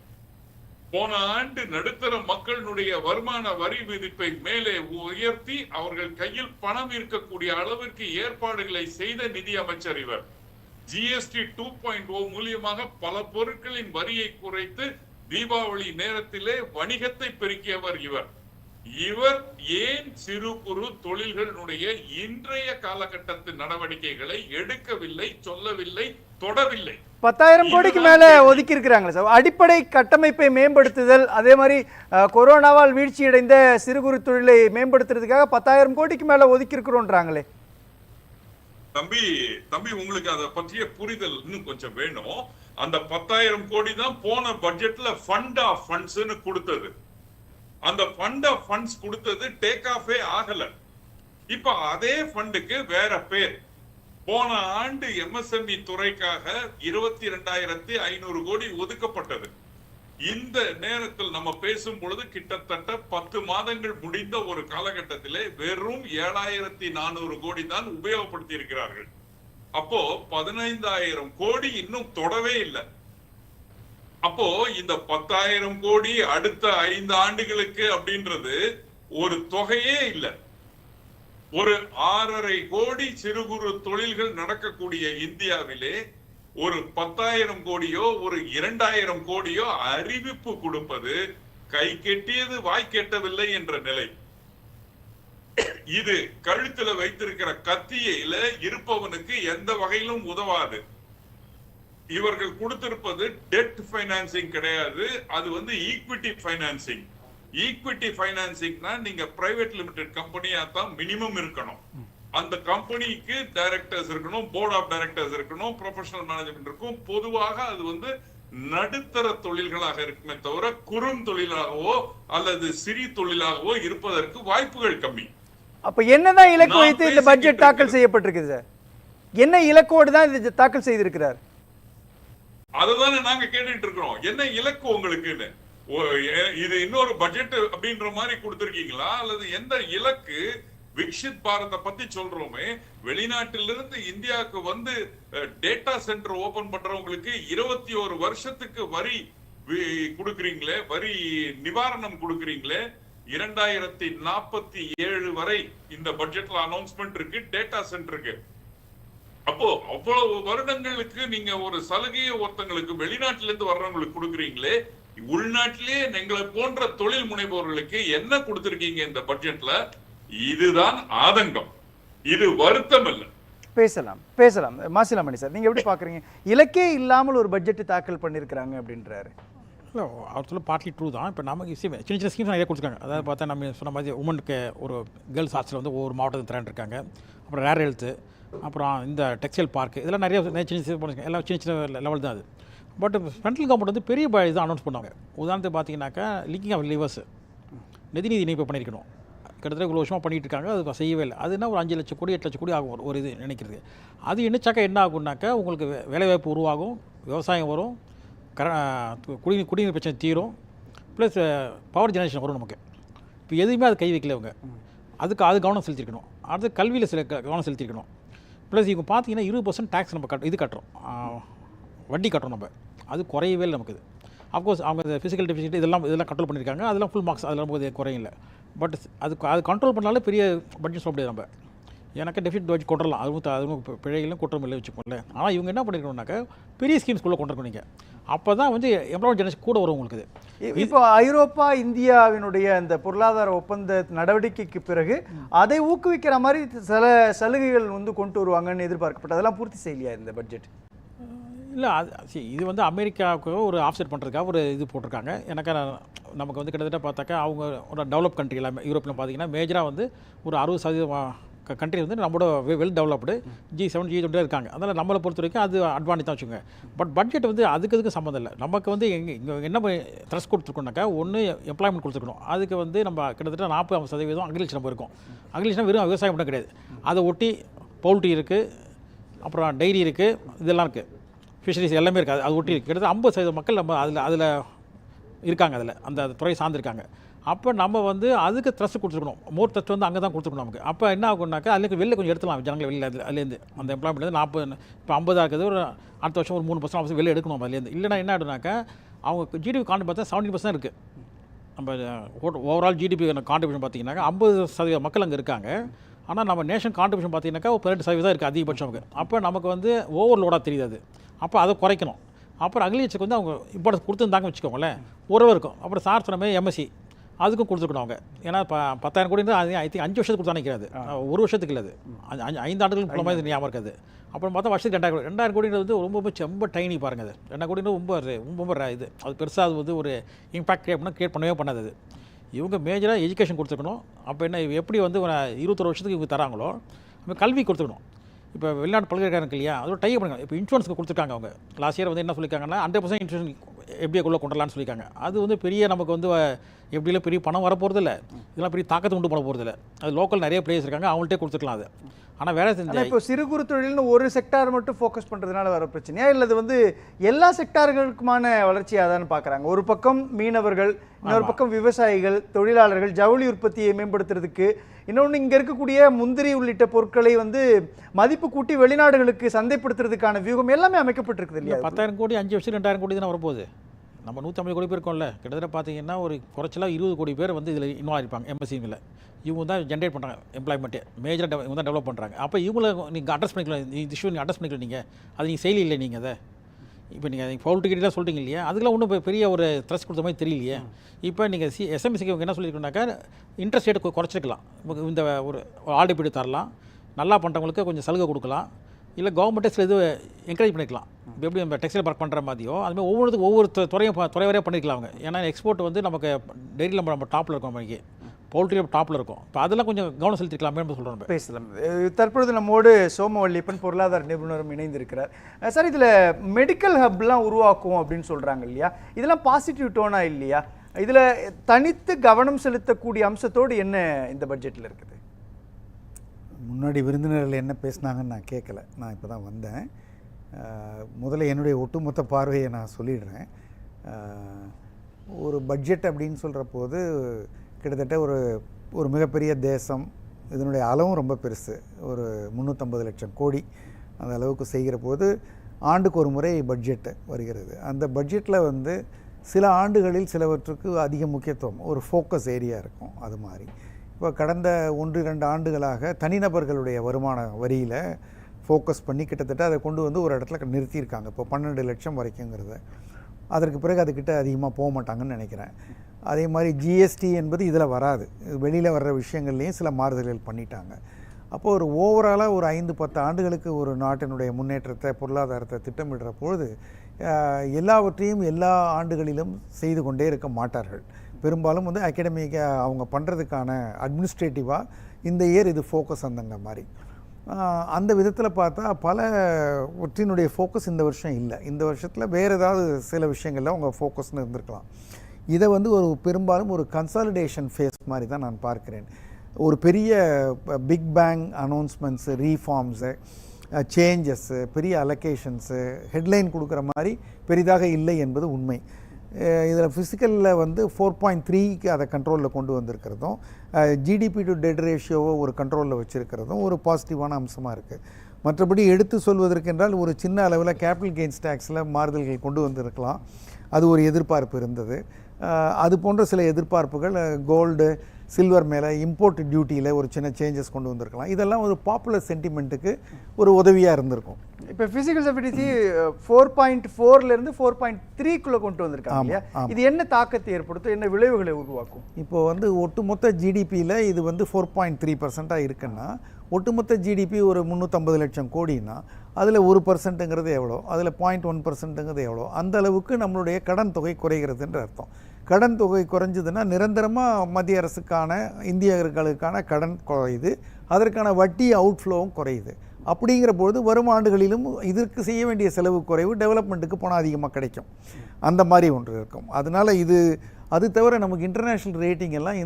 போன ஆண்டு நடுத்தர மக்களுடைய வருமான வரி விதிப்பை மேலே உயர்த்தி அவர்கள் கையில் பணம் இருக்கக்கூடிய அளவிற்கு ஏற்பாடுகளை செய்த நிதி அமைச்சர் இவர். GST 2.0 மூலியமாக பல பொருட்களின் வரியை குறைத்து தீபாவளி நேரத்திலே வணிகத்தை பெருக்கியவர் இவர். இவர் ஏன் சிறு குறு தொழில்களுடைய இன்றைய காலகட்டத்து நடவடிக்கைகளை எடுக்கவில்லை, சொல்லவில்லை, தொடவில்லை? 10,000 கோடிக்கு மேல ஒதுக்கி இருக்கிறாங்களா சார்? அடிப்படை கட்டமைப்பை மேம்படுத்துதல், அதே மாதிரி கொரோனாவால் வீழ்ச்சியடைந்த சிறு குறு தொழிலை மேம்படுத்துறதுக்காக 10,000 கோடிக்கு மேல ஒதுக்கி இருக்கிறோன்றாங்களே. தம்பி உங்களுக்கு அதை பற்றிய புரிதல் இன்னும் கொஞ்சம் வேணும். அந்த 10,000 கோடி தான் போன பட்ஜெட்ல ஃபண்ட் ஆஃப் ஃபண்ட்ஸ்னு கொடுத்தது. அந்த ஃபண்ட் ஆஃப் ஃபண்ட்ஸ் கொடுத்தது டேக் ஆஃபே ஆகல. இப்ப அதே ஃபண்டுக்கு வேற பேர். போன ஆண்டு MSME துறைக்காக 22,500 கோடி ஒதுக்கப்பட்டது. இந்த நேரத்தில் நம்ம பேசும் பொழுது கிட்டத்தட்ட 10 மாதங்கள் முடிந்த ஒரு காலகட்டத்திலே வெறும் 7,400 கோடி தான் உபயோகப்படுத்தி இருக்கிறார்கள். அப்போ 15,000 கோடி இன்னும் தொடவே இல்லை. அப்போ இந்த 10,000 கோடி அடுத்த 5 ஆண்டுகளுக்கு அப்படின்றது ஒரு தொகையே இல்லை. ஒரு 6,500 கோடி சிறு குறு தொழில்கள் நடக்கக்கூடிய இந்தியாவிலே ஒரு 10,000 கோடியோ ஒரு 2,000 கோடியோ அறிவிப்பு கொடுப்பது கை கெட்டியது வாய் கெட்டவில்லை என்ற நிலை. இது கழுத்துல வைத்திருக்கிற கத்தியில இருப்பவனுக்கு எந்த வகையிலும் உதவாது. இவர்கள் கொடுத்திருப்பது டெட் பைனான்சிங் கிடையாது, அது ஈக்விட்டி பைனான்சிங். ஈக்விட்டி ஃபைனான்சிங்னா நீங்க பிரைவேட் லிமிடெட் கம்பெனியா தான் மினிமம் இருக்கணும். அந்த கம்பெனிக்கு டைரக்டர்ஸ் இருக்கணும், போர்ட் ஆஃப் டைரக்டர்ஸ் இருக்கணும், ப்ரொஃபஷனல் மேனேஜ்மெண்ட் இருக்கும். பொதுவாக அது வந்து நடுத்தர தொழில்களாக இருக்குமே தவிர குறுந்தொழிலாகவோ அல்லது சிறு தொழிலாகவோ இருப்பதற்கு வாய்ப்புகள் கம்மி. அப்ப என்னதான் இலக்கு வைத்து இந்த பட்ஜெட் தாக்கல் செய்யப்பட்டிருக்கு சார்? என்ன இலக்கோடு தான் இது தாக்கல் செய்திருக்கிறார்? அதுதானே நாங்க கேட்டுட்டு இருக்கிறோம். என்ன இலக்கு உங்களுக்குன்னு? இது இன்னொரு பட்ஜெட் அப்படின்ற மாதிரி கொடுத்திருக்கீங்களா அல்லது எந்த இலக்கு? விக்ஷித் பாரத பத்தி சொல்றோமே, வெளிநாட்டிலிருந்து இந்தியாவுக்கு வந்து டேட்டா சென்டர் ஓபன் பண்றவங்களுக்கு 21 வருஷத்துக்கு வரி கொடுக்கறீங்களே, வரி நிவாரணம் கொடுக்கறீங்களே. 2047 வரை இந்த பட்ஜெட்ல அனௌன்ஸ்மெண்ட் இருக்கு டேட்டா சென்டருக்கு. அப்போ அவ்வளவு வருடங்களுக்கு நீங்க ஒரு சலுகையை ஒருத்தங்களுக்கு வெளிநாட்டில இருந்து வர்றவங்களுக்கு கொடுக்குறீங்களே, உள்நாட்டிலேயே எங்களை போன்ற தொழில் முனைவோர்களுக்கு என்ன கொடுத்திருக்கீங்க இந்த பட்ஜெட்ல? இதுதான் ஆதங்கம், இது வருத்தம் இல்ல. பேசலாம் மாசிலாமணி சார், நீங்க எப்படி பாக்குறீங்க? இலக்கே இல்லாமல் ஒரு பட்ஜெட் தாக்கல் பண்ணிருக்காங்க அப்படின்றாரு. இல்லை, அவர் சொல்ல பார்ட்லி ட்ரூ தான். இப்போ நமக்கு சின்ன சின்ன ஸ்கீம்ஸ் நிறைய கொடுத்துருக்காங்க. அதாவது பார்த்தா நம்ம சொன்ன மாதிரி உமனுக்கு ஒரு கேர்ள்ஸ் ஹாஸ்டல் வந்து ஒவ்வொரு மாவட்டத்தில் திறந்துருக்காங்க. அப்புறம் ரேர் ஹெல்த்து, அப்புறம் இந்த டெக்ஸ்டைல் பார்க்கு, இதெல்லாம் நிறைய சின்ன சின்ன எல்லாம் சின்ன லெவல் தான் அது. பட் சென்ட்ரல் கவர்மெண்ட் வந்து பெரிய இது அனௌன்ஸ் பண்ணாங்க. உதாரணத்துக்கு பார்த்தீங்கன்னாக்கா லிங்கிங் ஆஃப் லிவர்ஸ் நிதிநிதி இணைப்பு பண்ணியிருக்கணும். கிட்டத்தட்ட இவ்வளோ வருஷமாக பண்ணிகிட்டு இருக்காங்க, அது செய்யவே இல்லை. அதுனா ஒரு 5 லட்சம் கோடி 8 லட்சம் கோடி ஆகும் ஒரு இது நினைக்கிறது. அது இணைச்சாக்கா என்ன ஆகும்னாக்கா உங்களுக்கு வேலைவாய்ப்பு உருவாகும், விவசாயம் வரும், குடிநீர் பிரச்சனை தீரும், ப்ளஸ் பவர் ஜெனரேஷன் வரும் நமக்கு. இப்போ எதுவுமே அது கை வைக்கல அவங்க. அது கவனம் செலுத்திருக்கணும். அடுத்து கல்வியில் கவனம் செலுத்திருக்கணும். ப்ளஸ் இவங்க பார்த்தீங்கன்னா 20% டேக்ஸ் நம்ம கட்டுறோம், வட்டி கட்டுறோம் நம்ம. அது குறையவே இல்லை நமக்கு. அஃப்கோர்ஸ் அவங்க ஃபிசிக்கல் டெஃபிசிட் இதெல்லாம் கண்ட்ரோல் பண்ணியிருக்காங்க, அதெல்லாம் ஃபுல் மார்க்ஸ், அதில் நமக்கு குறையில்லை. பட் அது கண்ட்ரோல் பண்ணாலே பெரிய பட்ஜெட் சொல்ல முடியாது நம்ம. எனக்கு டெஃபிசிட் வச்சு கொண்டுடலாம், அதுவும் பிழைகளும் குற்றம் இல்லை வச்சுக்கோங்களே. ஆனால் இவங்க என்ன பண்ணிருக்கணும்னாக்கா பெரிய ஸ்கீம்ஸ்குள்ளே கொண்டு இருக்கணும். நீங்கள் அப்போ தான் வந்து எம்ப்ளாய்மெண்ட் ஜெனரேஷன் கூட வரும் உங்களுக்கு. இப்போ ஐரோப்பா இந்தியாவினுடைய அந்த பொருளாதார ஒப்பந்த நடவடிக்கைக்கு பிறகு அதை ஊக்குவிக்கிற மாதிரி சில சலுகைகள் வந்து கொண்டு வருவாங்கன்னு எதிர்பார்க்கப்பட்டு அதெல்லாம் பூர்த்தி செய்யலையா இந்த பட்ஜெட்? இல்லை, இது வந்து அமெரிக்காவுக்கு ஒரு ஆஃப்செட் பண்ணுறதுக்காக ஒரு இது போட்டிருக்காங்க. எனக்கு நமக்கு வந்து கிட்டத்தட்ட பார்த்தாக்கா அவங்க ஒரு டெவலப் கண்ட்ரி எல்லாமே யூரோப்பில் பார்த்தீங்கன்னா மேஜராக வந்து ஒரு 60% கண்ட்ரி வந்து நம்மளோட வெல் டெவலப்டு G7 G20 இருக்காங்க. அதனால் நம்மளை பொறுத்த வரைக்கும் அது அட்வான்டேஜ் தான் வச்சுக்கோங்க. பட் பட்ஜெட் வந்து அதுக்கு சம்மந்தம் இல்லை. நமக்கு வந்து இங்கே என்ன த்ரெஸ் கொடுத்துருக்கோம்னாக்கா, ஒன்று எம்ப்ளாய்மெண்ட் கொடுத்துருக்கணும். அதுக்கு வந்து நம்ம கிட்டத்தட்ட 40% அக்ரிகல்ச்சர் நம்ம இருக்கோம். அக்ரிகல்ச்சர் வெறும் விவசாயம் மட்டும் கிடையாது, அதை ஒட்டி பவுல்ட்ரி இருக்குது, அப்புறம் டைரி இருக்குது, இதெல்லாம் இருக்குது, ஃபிஷரிஸ் எல்லாமே இருக்குது. அது ஒட்டி இருக்குது. கிட்டத்தட்ட 50% மக்கள் நம்ம அதில் இருக்காங்க, அதில் அந்த துறை சார்ந்திருக்காங்க. அப்போ நம்ம வந்து அதுக்கு த்ரெஸ்ட் கொடுத்துருக்கணும். மோர் த்ரெஸ்ட் வந்து அங்கே தான் கொடுத்துருக்கணும் நமக்கு. அப்போ என்ன ஆகும்னாக்கா அதுக்கு வெளில கொஞ்சம் எடுத்துலாம் ஜனங்களை வெளியில் அதுலேருந்து அந்த எம்ப்ளாய்மெண்ட் 40 இப்போ 50 இருக்குது, ஒரு அடுத்த வருஷம் ஒரு 3% வெளில எடுக்கணும் அதுலேருந்து. இல்லைனா என்ன ஆகிடும்னாக்கா அவங்க ஜிடிபி கான்ட்ரிபியூஷன் பார்த்தா 70% இருக்குது. நம்ம ஓவரால் ஜிடிபி கான்ட்ரிபியூஷன் பார்த்தீங்கன்னாக்கா 50% மக்கள் அங்கே இருக்காங்க. ஆனால் நம்ம நேஷன் கான்ட்ரிபியூஷன் பார்த்தீங்கன்னாக்கா ஒரு 18% இருக்குது அதிகபட்சம் நமக்கு. அப்போ நமக்கு வந்து ஓவர்லோடாக தெரியுது அது. அப்போ அதை குறைக்கணும். அப்புறம் அக்ரிகல்ச்சருக்கு வந்து அவங்க இம்பார்ட்டன்ஸ் கொடுத்துருந்தாங்க வச்சுக்கோங்களேன், உறவு இருக்கும். அப்புறம் சார் சொன்ன மாதிரி MSE அதுக்கும் கொடுத்துருக்கணும் அவங்க. ஏன்னா இப்போ 10,000 கோடி ஐ திங்க் 5 வருஷத்துக்கு கொடுத்தா நினைக்கிறது, ஒரு வருஷத்துக்கு இல்லை, அது 5 ஆண்டுகளுக்கு போல மாதிரி ஞாபகம் இருக்காது. அப்புறம் பார்த்தா வருஷத்துக்கு 2,000 கோடின்றது வந்து ரொம்ப டைனி பாருங்கள். அது 2,000 கோடின்றது ரொம்ப இது, அது பெருசாக அது வந்து ஒரு இம்பாக்ட் கிரியேட் பண்ணவே பண்ணாது. அது இவங்க மேஜராக எஜுகேஷன் கொடுத்துருக்கணும். அப்போ என்ன எப்படி வந்து 21 வருஷத்துக்கு இவங்க தராங்களோ நம்ம கல்வி கொடுத்துக்கணும். இப்போ வெளிநாட்டு பல்கலைக்கழகம் இருக்கு இல்லையா, அதோட டைப் பண்ணுங்க. இப்போ இன்சூரன்ஸ்க்கு கொடுத்துருக்காங்க அவங்க. லாஸ்ட் இயர் வந்து என்ன சொல்லியிருக்காங்கன்னா 100% இன்சூரன்ஸ் எப்படியே கொண்டு வரலான்னு சொல்லியிருக்காங்க. அது வந்து பெரிய நமக்கு வந்து எப்படிலாம் பெரிய பணம் வர போகிறது இல்லை, இதெல்லாம் பெரிய தாக்கத்தை உண்டு பண்ண போகிறது இல்லை. அது லோக்கல் நிறைய பிளேயர்ஸ் இருக்காங்க, அவங்கள்ட்டே கொடுத்துக்கலாம். அது ஆனால் வேலை செஞ்சு இப்போ சிறு குறு தொழில்னு ஒரு செக்டார் மட்டும் ஃபோக்கஸ் பண்ணுறதுனால வர பிரச்சனையா, இல்லை இது வந்து எல்லா செக்டார்களுக்குமான வளர்ச்சியாக தான் பார்க்குறாங்க? ஒரு பக்கம் மீனவர்கள், இன்னொரு பக்கம் விவசாயிகள், தொழிலாளர்கள், ஜவுளி உற்பத்தியை மேம்படுத்துறதுக்கு, இன்னொன்று இங்கே இருக்கக்கூடிய முந்திரி உள்ளிட்ட பொருட்களை வந்து மதிப்பு கூட்டி வெளிநாடுகளுக்கு சந்தைப்படுத்துறதுக்கான வியூகம் எல்லாமே அமைக்கப்பட்டிருக்குது இல்லையா? 10,000 கோடி 5 வருஷம் 2,000 கோடி தானே வரப்போகுது. நம்ம 150 கோடி பேர் இருக்கோம்ல, கிட்டத்தட்ட பார்த்தீங்கன்னா ஒரு குறைச்சலாக 20 கோடி பேர் வந்து இதில் இன்வால்வ் ஆகிருப்பாங்க. MSMEல இவங்க தான் ஜென்ரேட் பண்ணுறாங்க எம்ப்ளாய்மெண்ட்டே, மேஜராக இவங்க தான் டெவலப் பண்ணுறாங்க. அப்போ இவங்களை நீங்கள் அட்ரஸ் பண்ணிக்கலாம், இந்த இஷ்யூ நீங்கள் அட்ரஸ் பண்ணிக்கலாம். நீங்கள் அது நீங்கள் செயலி இல்லை. நீங்கள் அதை இப்போ நீங்கள் ஃபவுல் டிக்கெட்லாம் சொல்லிட்டீங்க இல்லையா, அதுக்கெல்லாம் ஒன்றும் பெரிய ஒரு த்ரெஸ் கொடுத்த மாதிரி தெரியலையே. இப்போ நீங்கள் SMEக்கு இவங்க என்ன சொல்லியிருக்கோம்னாக்கா இன்ட்ரெஸ்ட் ரேட்டு குறைச்சிக்கலாம். இந்த ஒரு ஆல்டிபிடி தரலாம், நல்லா பண்ணுறவங்களுக்கு கொஞ்சம் சலுகை கொடுக்கலாம், இல்லை கவர்மெண்ட்டே சில இது என்கரேஜ் பண்ணிக்கலாம். இப்போ எப்படி நம்ம டெக்ஸ்டைல் பார்க் பண்ணுற மாதிரியோ அதுமாதிரி ஒவ்வொருத்துக்கும் ஒவ்வொரு துறை வரையாக பண்ணிக்கலாம் அவங்க. ஏன்னா எக்ஸ்போர்ட் வந்து நமக்கு டெய்ரியில் நம்ம டாப்பில் இருக்கோம், இன்னைக்கு பவுல்ட்ரி டாப்பில் இருக்கும். இப்போ அதெல்லாம் கொஞ்சம் கவனம் செலுத்திக்கலாமே சொல்கிறோம். பேசலாம். தற்பொழுது நம்மோடு சோமவல்லியப்பன் பொருளாதார நிபுணரும் இணைந்திருக்கிறார். சார், இதில் மெடிக்கல் ஹப்லாம் உருவாக்கும் அப்படின்னு சொல்கிறாங்க இல்லையா, இதெல்லாம் பாசிட்டிவ் டோனா இல்லையா? இதில் தனித்து கவனம் செலுத்தக்கூடிய அம்சத்தோடு என்ன இந்த பட்ஜெட்டில் இருக்குது? முன்னாடி விருந்தினர்கள் என்ன பேசினாங்கன்னு நான் கேட்கல, நான் இப்போ தான் வந்தேன். முதல்ல என்னுடைய ஒட்டுமொத்த பார்வையை நான் சொல்லிடுறேன். ஒரு பட்ஜெட் அப்படின்னு சொல்கிற போது கிட்டத்தட்ட ஒரு மிகப்பெரிய தேசம், இதனுடைய அளவும் ரொம்ப பெருசு, ஒரு 350 லட்சம் கோடி அந்த அளவுக்கு செய்கிற போது ஆண்டுக்கு ஒரு முறை பட்ஜெட்டு வருகிறது. அந்த பட்ஜெட்டில் வந்து சில ஆண்டுகளில் சிலவற்றுக்கு அதிக முக்கியத்துவம், ஒரு ஃபோக்கஸ் ஏரியா இருக்கும். அது மாதிரி இப்போ கடந்த 1-2 ஆண்டுகளாக தனிநபர்களுடைய வருமான வரியில் ஃபோக்கஸ் பண்ணி கிட்டத்தட்ட அதை கொண்டு வந்து ஒரு இடத்துல நிறுத்தியிருக்காங்க. இப்போ 12 லட்சம் வரைக்குங்கிறத. அதற்கு பிறகு அதுக்கிட்ட அதிகமாக போக மாட்டாங்கன்னு நினைக்கிறேன். அதே மாதிரி ஜிஎஸ்டி என்பது இதில் வராது, வெளியில் வர்ற விஷயங்கள்லேயும் சில மாறுதல்கள் பண்ணிட்டாங்க. அப்போது ஒரு ஓவராலாக ஒரு 5-10 ஆண்டுகளுக்கு ஒரு நாட்டினுடைய முன்னேற்றத்தை, பொருளாதாரத்தை திட்டமிடுற பொழுது எல்லாவற்றையும் எல்லா ஆண்டுகளிலும் செய்து கொண்டே இருக்க மாட்டார்கள். பெரும்பாலும் வந்து அகாடமிக்காக அவங்க பண்ணுறதுக்கான அட்மினிஸ்ட்ரேட்டிவாக இந்த இயர் இது ஃபோக்கஸ் அந்தங்க மாதிரி. அந்த விதத்தில் பார்த்தா பலவற்றினுடைய ஃபோக்கஸ் இந்த வருஷம் இல்லை. இந்த வருஷத்தில் வேறு ஏதாவது சில விஷயங்களில் அவங்க ஃபோக்கஸ்னு இருந்திருக்கலாம். இதை வந்து பெரும்பாலும் ஒரு கன்சாலிடேஷன் ஃபேஸ் மாதிரி தான் நான் பார்க்கிறேன். ஒரு பெரிய பிக் பேங் அனௌன்ஸ்மெண்ட்ஸு, ரீஃபார்ம்ஸு, சேஞ்சஸ்ஸு, பெரிய அலோகேஷன்ஸு, ஹெட்லைன் கொடுக்குற மாதிரி பெரிதாக இல்லை என்பது உண்மை. இதில் ஃபிசிக்கலில் வந்து 4.3க்கு அதை கண்ட்ரோலில் கொண்டு வந்திருக்கிறதும், ஜிடிபி டு டெட் ரேஷியோவை ஒரு கண்ட்ரோலில் வச்சுருக்கிறதும் ஒரு பாசிட்டிவான அம்சமாக இருக்குது. மற்றபடி எடுத்து சொல்வதற்கென்றால் ஒரு சின்ன அளவில் கேபிட்டல் கெயின்ஸ் டேக்ஸில் மாறுதல்கள் கொண்டு வந்திருக்கலாம், அது ஒரு எதிர்பார்ப்பு இருந்தது. அது போன்ற சில எதிர்பார்ப்புகள் கோல்டு சில்வர் மேலே இம்போர்ட் டியூட்டியில் ஒரு சின்ன சேஞ்சஸ் கொண்டு வந்திருக்கலாம். இதெல்லாம் ஒரு பாப்புலர் சென்டிமெண்ட்டுக்கு ஒரு உதவியாக இருந்திருக்கும். இப்போ ஃபிசிக்கல் எஃபிஷியன்சி 4.4லேருந்து 4.3க்குள்ளே கொண்டு வந்திருக்காங்க இல்லையா, இது என்ன தாக்கத்தை ஏற்படுத்தும், என்ன விளைவுகளை உருவாக்கும்? இப்போது வந்து ஒட்டுமொத்த ஜிடிபியில் இது வந்து 4.3% இருக்குன்னா, ஒட்டுமொத்த ஜிடிபி ஒரு 350 லட்சம் கோடின்னா அதில் 1%ங்கிறது எவ்வளோ, அதில் 0.1%ங்கிறது எவ்வளோ, அந்த அளவுக்கு நம்மளுடைய கடன் தொகை குறைகிறதுன்ற அர்த்தம். கடன் தொகை குறைஞ்சதுன்னா நிரந்தரமாக மத்திய அரசுக்கான, இந்தியர்களுக்கான கடன் குறையுது, அதற்கான வட்டி அவுட்ஃப்ளோவும் குறையுது. அப்படிங்கிற பொழுது வரும் ஆண்டுகளிலும் இதற்கு செய்ய வேண்டிய செலவு குறைவு, டெவலப்மெண்ட்டுக்கு பணம் அதிகமாக கிடைக்கும், அந்த மாதிரி ஒன்று இருக்கும். அதனால் அது தவிர நமக்கு இன்டர்நேஷ்னல் ரேட்டிங் எல்லாம்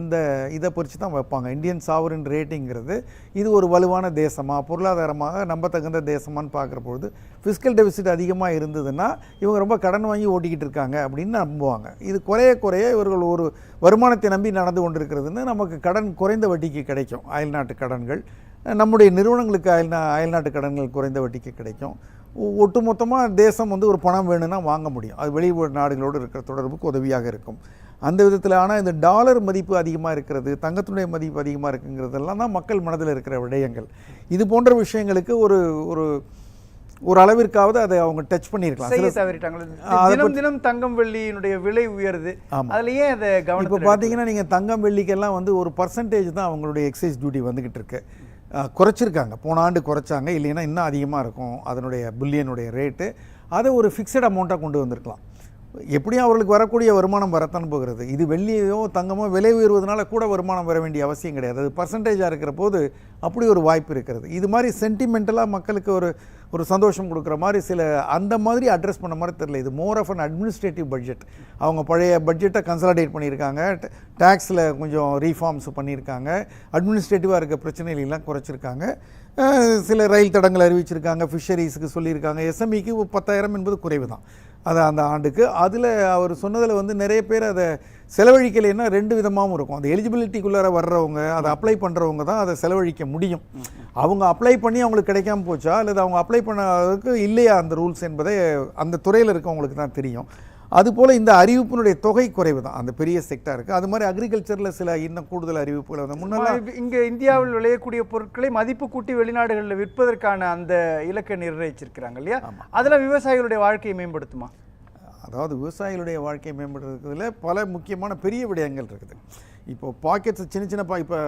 இதை பொறிச்சு தான் வைப்பாங்க. இந்தியன் சாவரின் ரேட்டிங்கிறது இது ஒரு வலுவான தேசமாக, பொருளாதாரமாக நம்பத்தகுந்த தேசமானு பார்க்குற பொழுது ஃபிஸ்கல் டெபிசிட் அதிகமாக இருந்ததுன்னா இவங்க ரொம்ப கடன் வாங்கி ஓட்டிக்கிட்டு இருக்காங்க அப்படின்னு நம்புவாங்க. இது குறைய இவர்கள் ஒரு வருமானத்தை நம்பி நடந்து கொண்டிருக்கிறதுன்னு நமக்கு கடன் குறைந்த வட்டிக்கு கிடைக்கும். அயல்நாட்டு கடன்கள், நம்முடைய நிறுவனங்களுக்கு அயல்நாட்டு கடன்கள் குறைந்த வட்டிக்கு கிடைக்கும். ஒட்டுமொத்தமாக தேசம் வந்து ஒரு பணம் வேணும்னா வாங்க முடியும், அது வெளியூர் நாடுகளோடு இருக்கிற தொடர்புக்கு உதவியாக இருக்கும். அந்த விதத்தில். ஆனால் இந்த டாலர் மதிப்பு அதிகமாக இருக்கிறது, தங்கத்தினுடைய மதிப்பு அதிகமாக இருக்குங்கிறதெல்லாம் தான் மக்கள் மனதில் இருக்கிற விடயங்கள். இது போன்ற விஷயங்களுக்கு ஒரு அளவிற்காவது அதை அவங்க டச் பண்ணியிருக்கலாம். தினம் தங்கம் வெள்ளியினுடைய விலை உயருது, அதுலயே அதை கவனம். இப்போ பார்த்தீங்கன்னா நீங்கள் தங்கம் வெள்ளிக்கெல்லாம் வந்து ஒரு பர்சன்டேஜ் தான் அவங்களுடைய எக்ஸைஸ் டியூட்டி வந்துக்கிட்டு இருக்கு. குறைச்சிருக்காங்க, போன ஆண்டு குறைச்சாங்க, இல்லைன்னா இன்னும் அதிகமாக இருக்கும் அதனுடைய புல்லியனுடைய ரேட்டு. அதை ஒரு ஃபிக்ஸட் அமௌண்ட்டாக கொண்டு வந்திருக்கலாம். எப்படியும் அவர்களுக்கு வரக்கூடிய வருமானம் வரத்தான் போகிறது. இது வெள்ளியோ தங்கமோ விலை உயர்வதனால கூட வருமானம் வர வேண்டிய அவசியம் கிடையாது. அது பர்சன்டேஜாக இருக்கிற போது அப்படி ஒரு வாய்ப்பு இருக்கிறது. இது மாதிரி சென்டிமெண்டலாக மக்களுக்கு ஒரு சந்தோஷம் கொடுக்குற மாதிரி அந்த மாதிரி அட்ரஸ் பண்ண மாதிரி தெரியல. இது more of an administrative budget. அவங்க பழைய பட்ஜெட்டை கன்சாலிடேட் பண்ணியிருக்காங்க, டேக்ஸில் கொஞ்சம் ரீஃபார்ம்ஸ் பண்ணியிருக்காங்க, அட்மினிஸ்ட்ரேட்டிவாக இருக்க பிரச்சனைகளெல்லாம் குறைச்சிருக்காங்க, சில ரயில் தடங்கள் அறிவிச்சிருக்காங்க, ஃபிஷரிஸுக்கு சொல்லியிருக்காங்க. எஸ்எம்இக்கு 10,000 என்பது குறைவு தான் அது அந்த ஆண்டுக்கு. அதில் அவர் சொன்னதில் வந்து நிறைய பேர் அதை செலவழிக்கலைன்னா 2 விதமாகவும் இருக்கும். அந்த எலிஜிபிலிட்டிக்குள்ளார வர்றவங்க, அதை அப்ளை பண்ணுறவங்க தான் அதை செலவழிக்க முடியும். அவங்க அப்ளை பண்ணி அவங்களுக்கு கிடைக்காம போச்சா அல்லது அவங்க அப்ளை பண்ணதுக்கு இல்லையா அந்த ரூல்ஸ் என்பதை அந்த துறையில் இருக்கவங்களுக்கு தான் தெரியும். அதுபோல் இந்த அறிவிப்பினுடைய தொகை குறைவு தான் அந்த பெரிய செக்டாருக்கு. அது மாதிரி அக்ரிகல்ச்சரில் சில இன்னும் கூடுதல் அறிவிப்புகள் வந்து முன்னெல்லாம் இங்கே இந்தியாவில் விளையக்கூடிய பொருட்களை மதிப்பு கூட்டி வெளிநாடுகளில் விற்பதற்கான அந்த இலக்கை நிர்ணயிச்சிருக்கிறாங்க இல்லையா, அதில் விவசாயிகளுடைய வாழ்க்கையை மேம்படுத்துமா? அதாவது விவசாயிகளுடைய வாழ்க்கையை மேம்படுத்துறதுல பல முக்கியமான பெரிய விடயங்கள் இருக்குது. இப்போ பாக்கெட்ஸ் சின்ன இப்போ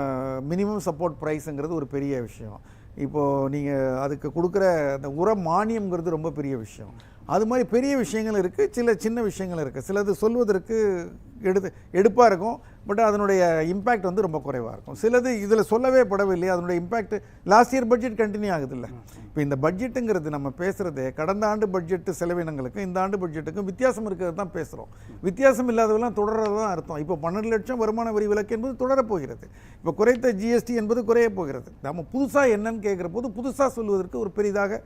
மினிமம் சப்போர்ட் ப்ரைஸுங்கிறது ஒரு பெரிய விஷயம். இப்போது நீங்கள் அதுக்கு கொடுக்குற அந்த உர மானியம்ங்கிறது ரொம்ப பெரிய விஷயம். அது மாதிரி பெரிய விஷயங்கள் இருக்குது, சில சின்ன விஷயங்கள் இருக்குது. சிலது சொல்வதற்கு எடுப்பாக இருக்கும், பட் அதனுடைய இம்பேக்ட் வந்து ரொம்ப குறைவாக இருக்கும். சிலது இதில் சொல்லவே படவில்லை, அதனுடைய impact last year budget continue ஆகுது இல்லை. இப்போ இந்த பட்ஜெட்டுங்கிறது நம்ம பேசுகிறது கடந்த ஆண்டு பட்ஜெட்டு செலவினங்களுக்கும் இந்த ஆண்டு பட்ஜெட்டுக்கும் வித்தியாசம் இருக்கிறது தான் பேசுகிறோம். வித்தியாசம் இல்லாதவெல்லாம் தொடர்றது தான் அர்த்தம். இப்போ 12 லட்சம் வருமான வரி விலக்கு என்பது தொடரப்போகிறது. இப்போ குறைத்த ஜிஎஸ்டி என்பது குறைய போகிறது. நம்ம புதுசாக என்னன்னு கேட்குற போது புதுசாக சொல்வதற்கு ஒரு பெரிதாக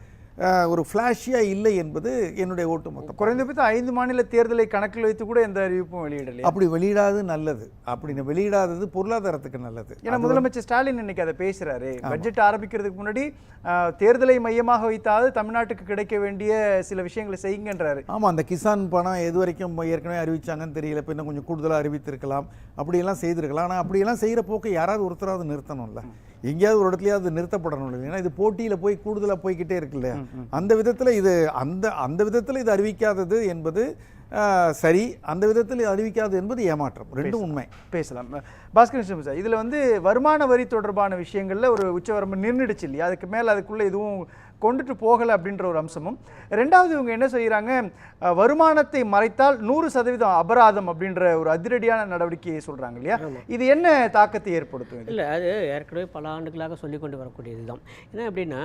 ஒரு ஃப்ளாஷியாக இல்லை என்பது என்னுடைய ஓட்டு மொத்தம். குறைந்தபட்சம் 5 மாநில தேர்தலை கணக்கில் வைத்து கூட எந்த அறிவிப்பும் வெளியிடலை. அப்படி வெளியிடாது நல்லது. அப்படி வெளியிடாதது பொருளாதாரத்துக்கு நல்லது. ஏன்னா முதலமைச்சர் ஸ்டாலின் இன்னைக்கு அதை பேசுறாரு. பட்ஜெட் ஆரம்பிக்கிறதுக்கு முன்னாடி தேர்தலை மையமாக வைத்தாவது தமிழ்நாட்டுக்கு கிடைக்க வேண்டிய சில விஷயங்களை செய்யுங்கன்றாரு. ஆமாம், அந்த கிசான் பணம் எது வரைக்கும் ஏற்கனவே அறிவிச்சாங்கன்னு தெரியல. இப்போ இன்னும் கொஞ்சம் கூடுதலாக அறிவித்திருக்கலாம், அப்படியெல்லாம் செய்திருக்கலாம். ஆனால் அப்படியெல்லாம் செய்கிற போக்கு யாராவது ஒருத்தராவது நிறுத்தணும்ல, எங்கேயாவது ஒரு இடத்துலையாவது நிறுத்தப்படணும் இல்லை. ஏன்னா இது போட்டியில் போய் கூடுதலாக போய்கிட்டே இருக்கு இல்லையா. அந்த விதத்தில் இது அந்த விதத்தில் இது அறிவிக்காதது என்பது சரி, அந்த விதத்தில் அறிவிக்காது என்பது ஏமாற்றம். ரெண்டும் உண்மை. பேசலாம். பாஸ்கர் சார், இதில் வந்து வருமான வரி தொடர்பான விஷயங்களில் ஒரு உச்சவரம்பு நிர்ணயிடுச்சு இல்லையா, அதுக்கு மேலே அதுக்குள்ளே எதுவும் கொண்டுட்டு போகலை அப்படின்ற ஒரு அம்சமும். ரெண்டாவது இவங்க என்ன செய்கிறாங்க, வருமானத்தை மறைத்தால் 100% அபராதம் அப்படின்ற ஒரு அதிரடியான நடவடிக்கையை சொல்கிறாங்க இல்லையா. இது என்ன தாக்கத்தை ஏற்படுத்தும்? இல்லை, அது ஏற்கனவே பல ஆண்டுகளாக சொல்லிக்கொண்டு வரக்கூடியது தான். என்ன அப்படின்னா,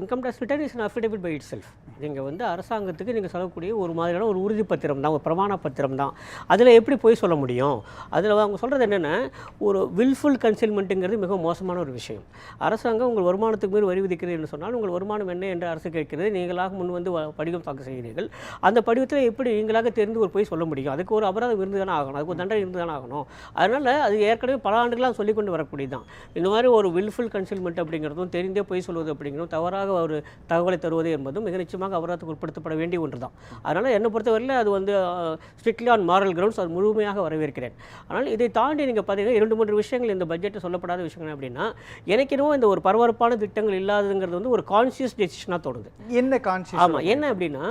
income tax return is affidavit by itself. நீங்கள் வந்து அரசாங்கத்துக்கு நீங்கள் சொல்லக்கூடிய ஒரு மாதிரியான ஒரு உறுதிப்பத்திரம் தான், ஒரு பிரமாண பத்திரம் தான். அதில் எப்படி போய் சொல்ல முடியும்? அதில் அவங்க சொல்கிறது என்னென்னா, ஒரு வில்ஃபுல் கன்சீல்மெண்ட்டுங்கிறது மிக மோசமான ஒரு விஷயம். அரசாங்கம் உங்கள் வருமானத்துக்கு மேல் வரி விதிக்கிறது என்று சொன்னால் உங்கள் வருமானம் என்ன என்று அரசு கேட்கிறது. நீங்களாக முன் வந்து படிவம் தாக்கல் செய்கிறீர்கள். அந்த படிவத்தில் எப்படி நீங்களாக தெரிந்து ஒரு போய் சொல்ல முடியும்? அதுக்கு ஒரு அபராதம் இருந்து தானே ஆகணும், அதுக்கு ஒரு தண்டனை இருந்து தானே ஆகணும். அதனால் அது ஏற்கனவே பல ஆண்டுகளாக சொல்லிக்கொண்டு வரக்கூடியது தான். இந்த மாதிரி ஒரு வில்ஃபுல் கன்சீல்மெண்ட் அப்படிங்கிறதும் தெரிந்தே போய் சொல்வது அப்படிங்கிறதும் தவறாக ஒரு தகவலை தருவது என்பதும் மிக நிச்சயமாக அபராதத்துக்கு உட்படுத்தப்பட வேண்டிய ஒன்று தான். அதனால் என்னை பொறுத்தவரையில் அது வந்து ஸ்ட்ரிக்ட்லி ஆன் மாரல் கிரவுண்ட்ஸ், அது முழுமையாக வரவேற்கிறேன். ஆனால் இதை தாண்டி நீங்கள் பார்த்தீங்கன்னா 2-3 விஷயங்கள் இந்த பட்ஜெட்டில் சொல்லப்படாத விஷயங்கள் அப்படின்னா, எனக்கு இன்னும் இந்த ஒரு பரபரப்பான திட்டங்கள் இல்லாததுங்கிறது வந்து ஒரு கான்சியஸ் டெசிஷனாக தோணுது. என்ன கான்சியஸ்? ஆமாம், என்ன அப்படின்னா,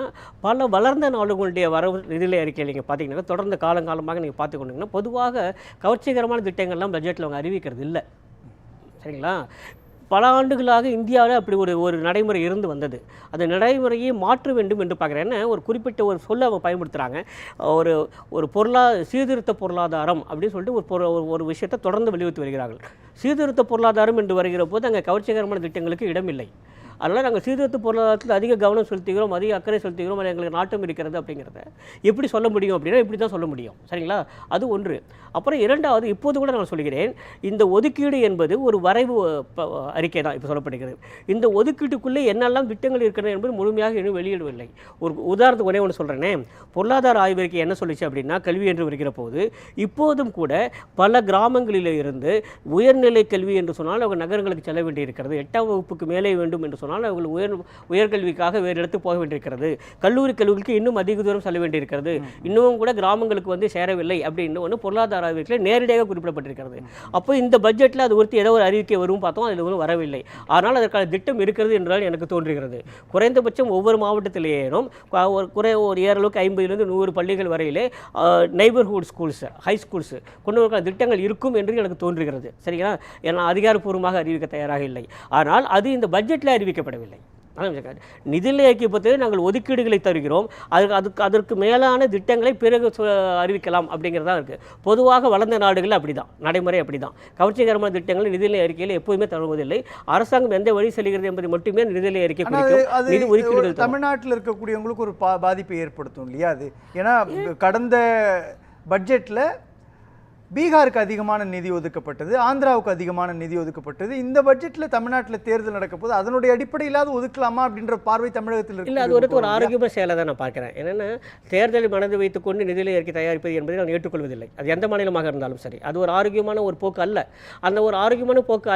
பல வளர்ந்த நாடுகளுடைய வரவு நிதிநிலை அறிக்கையில் நீங்கள் பார்த்தீங்கன்னா தொடர்ந்து காலங்காலமாக நீங்கள் பார்த்துக்கொண்டீங்கன்னா பொதுவாக கவர்ச்சிகரமான திட்டங்கள்லாம் பட்ஜெட்டில் அவங்க அறிவிக்கிறது இல்லை. சரிங்களா? பல ஆண்டுகளாக இந்தியாவில் அப்படி ஒரு நடைமுறை இருந்து வந்தது. அந்த நடைமுறையை மாற்ற வேண்டும் என்று பார்க்குறேன். என்ன ஒரு குறிப்பிட்ட ஒரு சொல்ல அவங்க பயன்படுத்துகிறாங்க, ஒரு சீர்திருத்த பொருளாதாரம் அப்படின்னு சொல்லிட்டு ஒரு விஷயத்தை தொடர்ந்து வலியுறுத்தி வருகிறார்கள். சீர்திருத்த பொருளாதாரம் என்று வருகிற போது அங்கே கவர்ச்சிகரமான திட்டங்களுக்கு இடமில்லை. அதனால் நாங்கள் சீர்திருத்த பொருளாதாரத்தில் அதிக கவனம் செலுத்துகிறோம், அதிக அக்கறை செலுத்துகிறோம், அது எங்களுக்கு நாட்டம் இருக்கிறது அப்படிங்கிறத எப்படி சொல்ல முடியும் அப்படின்னா இப்படி தான் சொல்ல முடியும். சரிங்களா? அது ஒன்று. அப்புறம் இரண்டாவது, இப்போது கூட நான் சொல்கிறேன், இந்த ஒதுக்கீடு என்பது ஒரு வரைவு அறிக்கை தான் இப்போ சொல்லப்படுகிறது. இந்த ஒதுக்கீட்டுக்குள்ளே என்னெல்லாம் திட்டங்கள் இருக்கிறது என்பது முழுமையாக இன்னும் வெளியிடவில்லை. ஒரு உதாரணத்துக்கு ஒரே ஒன்று சொல்கிறேனே, பொருளாதார ஆய்வறிக்கை என்ன சொல்லிச்சு அப்படின்னா, கல்வி என்று வருகிற போது இப்போதும் கூட பல கிராமங்களில் இருந்து உயர்நிலை கல்வி என்று சொன்னால் அவங்க நகரங்களுக்கு செல்ல வேண்டியிருக்கிறது. 8ஆம் வகுப்புக்கு மேலே வேண்டும் என்று சொன்னால் அவர்கள் உயர்கல்விக்காக வேறு இடத்துக்கு போக வேண்டியிருக்கிறது. கல்லூரி கல்விக்கு இன்னும் அதிக தூரம் செல்ல வேண்டியிருக்கிறது. இன்னமும் கூட கிராமங்களுக்கு வந்து சேரவில்லை அப்படின்னு ஒன்று பொருளாதார அறிவிக்கையில் நேரடியாக குறிப்பிடப்பட்டிருக்கிறது. அப்போ இந்த பட்ஜெட்டில் அது ஒருத்தி ஏதோ ஒரு அறிவிக்கை வரும் பார்த்தோம், அதில் ஒன்றும் வரவில்லை. ஆனால் அதற்கான திட்டம் இருக்கிறது என்றால் எனக்கு தோன்றுகிறது. குறைந்தபட்சம் ஒவ்வொரு மாவட்டத்திலேயும் ஒரு ஏறளவுக்கு 50 to 100 பள்ளிகள் வரையிலே நெய்பர்ஹுட் ஸ்கூல்ஸ், ஹை ஸ்கூல்ஸ் கொண்டு வர திட்டங்கள் இருக்கும் என்று எனக்கு தோன்றுகிறது. சரிங்களா? ஏன்னா அதிகாரப்பூர்வமாக அறிவிக்க தயாராக இல்லை. ஆனால் அது இந்த பட்ஜெட்டில் அறிவிக்கப்படவில்லை. நிதிநிலை அறிக்கை பொறுத்தவரை நாங்கள் ஒதுக்கீடுகளை தருகிறோம், அதற்கு மேலான திட்டங்களை பிறகு அறிவிக்கலாம் அப்படிங்கிறதா இருக்குது. பொதுவாக வளர்ந்த நாடுகளில் அப்படி தான் நடைமுறை, அப்படி தான் கவர்ச்சிகரமான திட்டங்கள் நிதிநிலை அறிக்கையில் எப்போதுமே தருவதில்லை. அரசாங்கம் எந்த வழி செல்கிறது என்பதை மட்டுமே நிதிநிலை அறிக்கை குறிக்கும். நிதி ஒதுக்கீடுகள் தமிழ்நாட்டில் இருக்கக்கூடியவங்களுக்கு ஒரு பாதிப்பை ஏற்படுத்தும் இல்லையா? அது ஏன்னா கடந்த பட்ஜெட்டில் பீகாருக்கு அதிகமான நிதி ஒதுக்கப்பட்டது, ஆந்திராவுக்கு அதிகமான நிதி ஒதுக்கப்பட்டது. இந்த பட்ஜெட்டில் தமிழ்நாட்டில் தேர்தல் நடக்க போது அதனுடைய அடிப்படையிலாவது ஒதுக்கலாமா அப்படின்ற பார்வை தமிழகத்தில் இருக்கு. இல்லை, அது ஒரு ஆரோக்கியமான செயலை தான் நான் பார்க்குறேன். என்னென்னா, தேர்தலை மனது வைத்துக்கொண்டு நிதிநிலை அறிக்கை தயாரிப்பது என்பதை நான் ஏற்றுக்கொள்வதில்லை. அது எந்த மாநிலமாக இருந்தாலும் சரி, அது ஒரு ஆரோக்கியமான ஒரு போக்கு அல்ல. அந்த ஒரு ஆரோக்கியமான போக்கு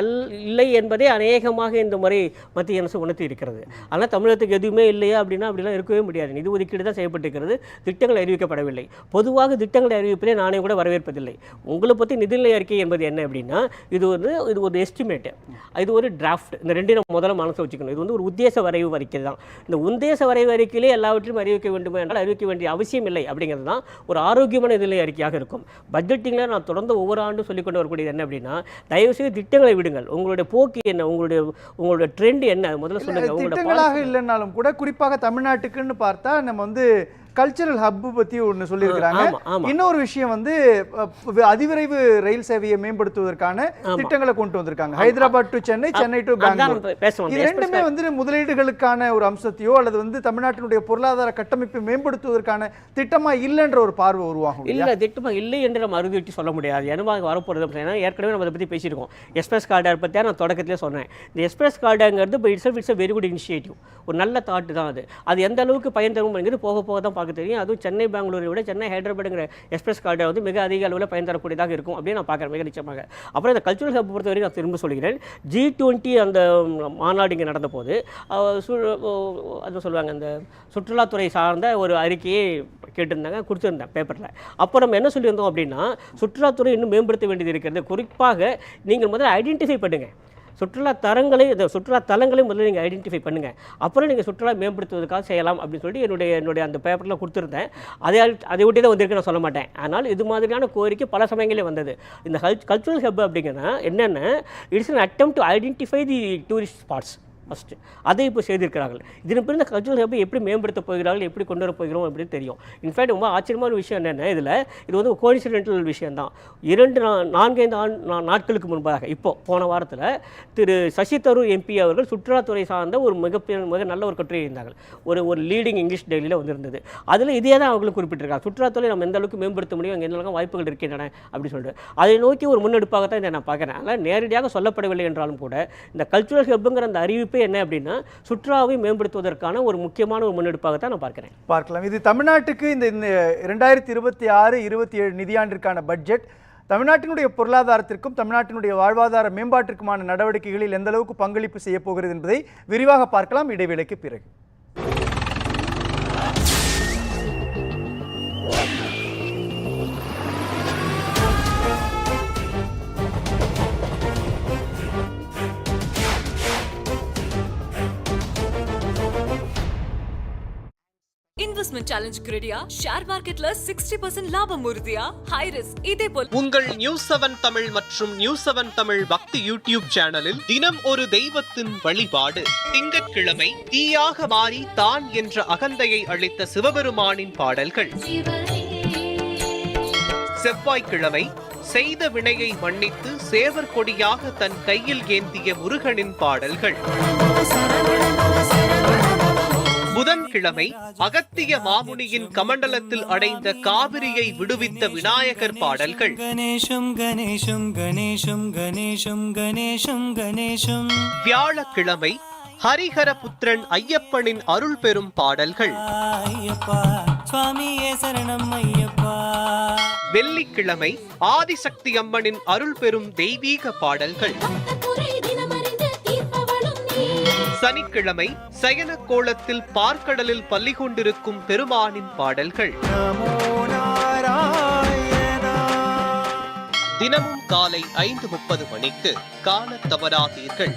இல்லை என்பதே அநேகமாக இந்த முறை மத்திய அரசு உணர்த்தி இருக்கிறது. ஆனால் தமிழகத்துக்கு எதுவுமே இல்லையா அப்படின்னா அப்படிலாம் இருக்கவே முடியாது. நிதி ஒதுக்கீடு தான் செய்யப்பட்டிருக்கிறது, திட்டங்கள் அறிவிக்கப்படவில்லை. பொதுவாக திட்டங்களை அறிவிப்பதே நானே கூட வரவேற்பதில்லை. உங்களை பற்றி நிதிநிலை அறிக்கை என்பது என்ன அப்படின்னா இது ஒரு எஸ்டிமேட்டு, இது ஒரு டிராஃப்ட். இந்த ரெண்டு நம்ம முதல்ல மனசை வச்சுக்கணும். இது ஒரு உத்தேச வரைவு அறிக்கை தான். இந்த உத்தேச வரைவு அறிக்கையிலே எல்லாவற்றையும் அறிவிக்க வேண்டுமா என்றால் அறிவிக்க வேண்டிய அவசியம் இல்லை. அப்படிங்கிறது தான் ஒரு ஆரோக்கியமான நிதிநிலை அறிக்கையாக இருக்கும். பட்ஜெட்டிங்கில் நான் தொடர்ந்து ஒவ்வொரு ஆண்டும் சொல்லிக்கொண்டு வரக்கூடியது என்ன அப்படின்னா, தயவுசெய்து திட்டங்களை விடுங்கள். உங்களுடைய போக்கு என்ன, உங்களுடைய ட்ரெண்ட் என்ன, முதல்ல சொல்லுங்கள். திட்டங்களாக இல்லைன்னாலும் கூட குறிப்பாக தமிழ்நாட்டுக்குன்னு பார்த்தா நம்ம கல்ச்சரல் ஹப் பத்தி ஒன்று சொல்லியிருக்கிறாங்க. இன்னொரு விஷயம் அதிவிரைவு ரயில் சேவையை மேம்படுத்துவதற்கான திட்டங்களை கொண்டு வந்திருக்காங்க. Hyderabad to Chennai, Chennai to Bangalore. இது ரெண்டுமே முதலீடுகளுக்கான ஒரு அம்சத்தையோ அல்லது தமிழ்நாட்டினுடைய பொருளாதார கட்டமைப்பை மேம்படுத்துவதற்கான திட்டமா இல்லைன்ற ஒரு பார்வை உருவாகும். இல்ல, திட்டமா இல்லை என்று நம்ம அறுதிட்டு சொல்ல முடியாது. ஏன்னா வரப்போறது ஏற்கனவே நம்ம அதை பற்றி பேசியிருக்கோம். எக்ஸ்பிரஸ் காரிடார் பற்றி நான் தொடக்கத்திலே சொன்னேன். இந்த எக்ஸ்பிரஸ் காரிடார்ங்கிறது இட்ஸ் வெரி குட் இனிஷியேட்டிவ், ஒரு நல்ல தாட்டு தான் அது. அது எந்த அளவுக்கு பயன் தரும் போக போக தான் தெரியும். அதுவும் சென்னை பெங்களூரை விட சென்னை ஹைதராபாத்ங்கிற எக்ஸ்பிரஸ் காரிடார் மிக அதிக அளவில் பயன் தரக்கூடியதாக இருக்கும் அப்படின்னு நான் பார்க்குறேன், மிக நிச்சயமாக. அப்புறம் இந்த கல்ச்சுரல் ஹப் பொறுத்தவரை நான் திரும்ப சொல்கிறேன், G20 அந்த மாநாடு இங்கே நடந்த போது அது சொல்லுவாங்க, அந்த சுற்றுலாத்துறை சார்ந்த ஒரு அறிக்கையை கேட்டிருந்தாங்க, கொடுத்துருந்தேன் பேப்பரில். அப்போ நம்ம என்ன சொல்லியிருந்தோம் அப்படின்னா, சுற்றுலாத்துறை இன்னும் மேம்படுத்த வேண்டியது இருக்கிறது. குறிப்பாக நீங்கள் முதல்ல ஐடென்டிஃபை பண்ணுங்கள் சுற்றுலா தலங்களை முதல்ல நீங்கள் ஐடென்டிஃபை பண்ணுங்கள், அப்புறம் நீங்கள் சுற்றுலா மேம்படுத்துவதற்காக செய்யலாம் அப்படின்னு சொல்லிட்டு என்னுடைய அந்த பேப்பரில் கொடுத்துருந்தேன். அதை ஒட்டி தான் வந்திருக்கு, நான் சொல்ல மாட்டேன். ஆனால் இது மாதிரியான கோரிக்கை பல சமயங்களே வந்தது. இந்த கல்ச்சுரல் ஹப் அப்படிங்கன்னா என்னென்ன, it's an attempt to identify the tourist spots first. அதை இப்போ செய்திருக்கிறார்கள். இதன் பிறகு இந்த கல்ச்சுரல் ஹப்பை எப்படி மேம்படுத்த போகிறார்கள், எப்படி கொண்டு வர போகிறோம் அப்படின்னு தெரியும். இன்ஃபேக்ட் ரொம்ப ஆச்சரியமான விஷயம் என்னென்ன, இது ஒரு கோயின்சிடென்டல் விஷயம் தான். 4-5 நாட்களுக்கு முன்பாக போன வாரத்தில் திரு சசி தரூர் எம்பி அவர்கள் சுற்றுலாத்துறை சார்ந்த ஒரு மிக நல்ல ஒரு கட்டுரை இருந்தார்கள். ஒரு லீடிங் இங்கிலீஷ் டெய்லியில் வந்திருந்தது. அதில் இதே தான் அவர்களும் குறிப்பிட்டிருக்காங்க. சுற்றுலாத்துறை நம்ம எந்த அளவுக்கு மேம்படுத்த முடியும், அங்கே எந்த வாய்ப்புகள் இருக்கின்றன அப்படின்னு சொல்லிட்டு அதை நோக்கி ஒரு முன்னெடுப்பாக தான் இதை நான் பார்க்குறேன். அதனால் நேரடியாக சொல்லப்படவில்லை என்றாலும் கூட இந்த கல்ச்சுரல் ஹப்புங்கிற அந்த அறிவிப்பு என்ன அப்படின்னா சுற்றுலாவை மேம்படுத்துவதற்கான ஒரு முக்கியமான ஒரு முன்னெடுப்பாக தான் நான் பார்க்கலாம். இது தமிழ்நாட்டுக்கு இந்த 2026-27 நிதியாண்டிற்கான பட்ஜெட் தமிழ்நாட்டினுடைய பொருளாதாரத்திற்கும் தமிழ்நாட்டினுடைய வாழ்வாதார மேம்பாட்டிற்குமான நடவடிக்கைகளில் எந்த அளவுக்கு பங்களிப்பு செய்ய போகிறது என்பதை விரிவாக பார்க்கலாம் இடைவேளைக்கு பிறகு. இன்வெஸ்ட்மென்ட் சேலஞ்ச் கிரெடியா, ஷேர் மார்க்கெட்ல 60% லாபம் உறுதியா, ஹை ரிஸ்க். இதே போல் உங்கள் News7 தமிழ் மற்றும் News7 தமிழ் பக்தி யூடியூப் சேனலில் தினம் ஒரு தெய்வத்தின் வழிபாடு. திங்கட்கிழமை தீயாக மாறி தான் என்ற அகந்தையை அளித்த சிவபெருமானின் பாடல்கள். செவ்வாய்க்கிழமை செய்த வினையை மன்னித்து சேவர் கொடியாக தன் கையில் ஏந்திய முருகனின் பாடல்கள். புதன்கிழமை அகத்திய மாமுனியின் கமண்டலத்தில் அடைந்த காவிரியை விடுவித்த விநாயகர் பாடல்கள். வியாழக்கிழமை ஹரிஹர புத்திரன் ஐயப்பனின் அருள் பெறும் பாடல்கள். வெள்ளிக்கிழமை ஆதிசக்தி அம்மனின் அருள் பெறும் தெய்வீக பாடல்கள். சனிக்கிழமை சயன கோலத்தில் பார்க்கடலில் பள்ளி கொண்டிருக்கும் பெருமானின் பாடல்கள். தினமும் காலை 5:30 மணிக்கு காண தவறாதீர்கள்.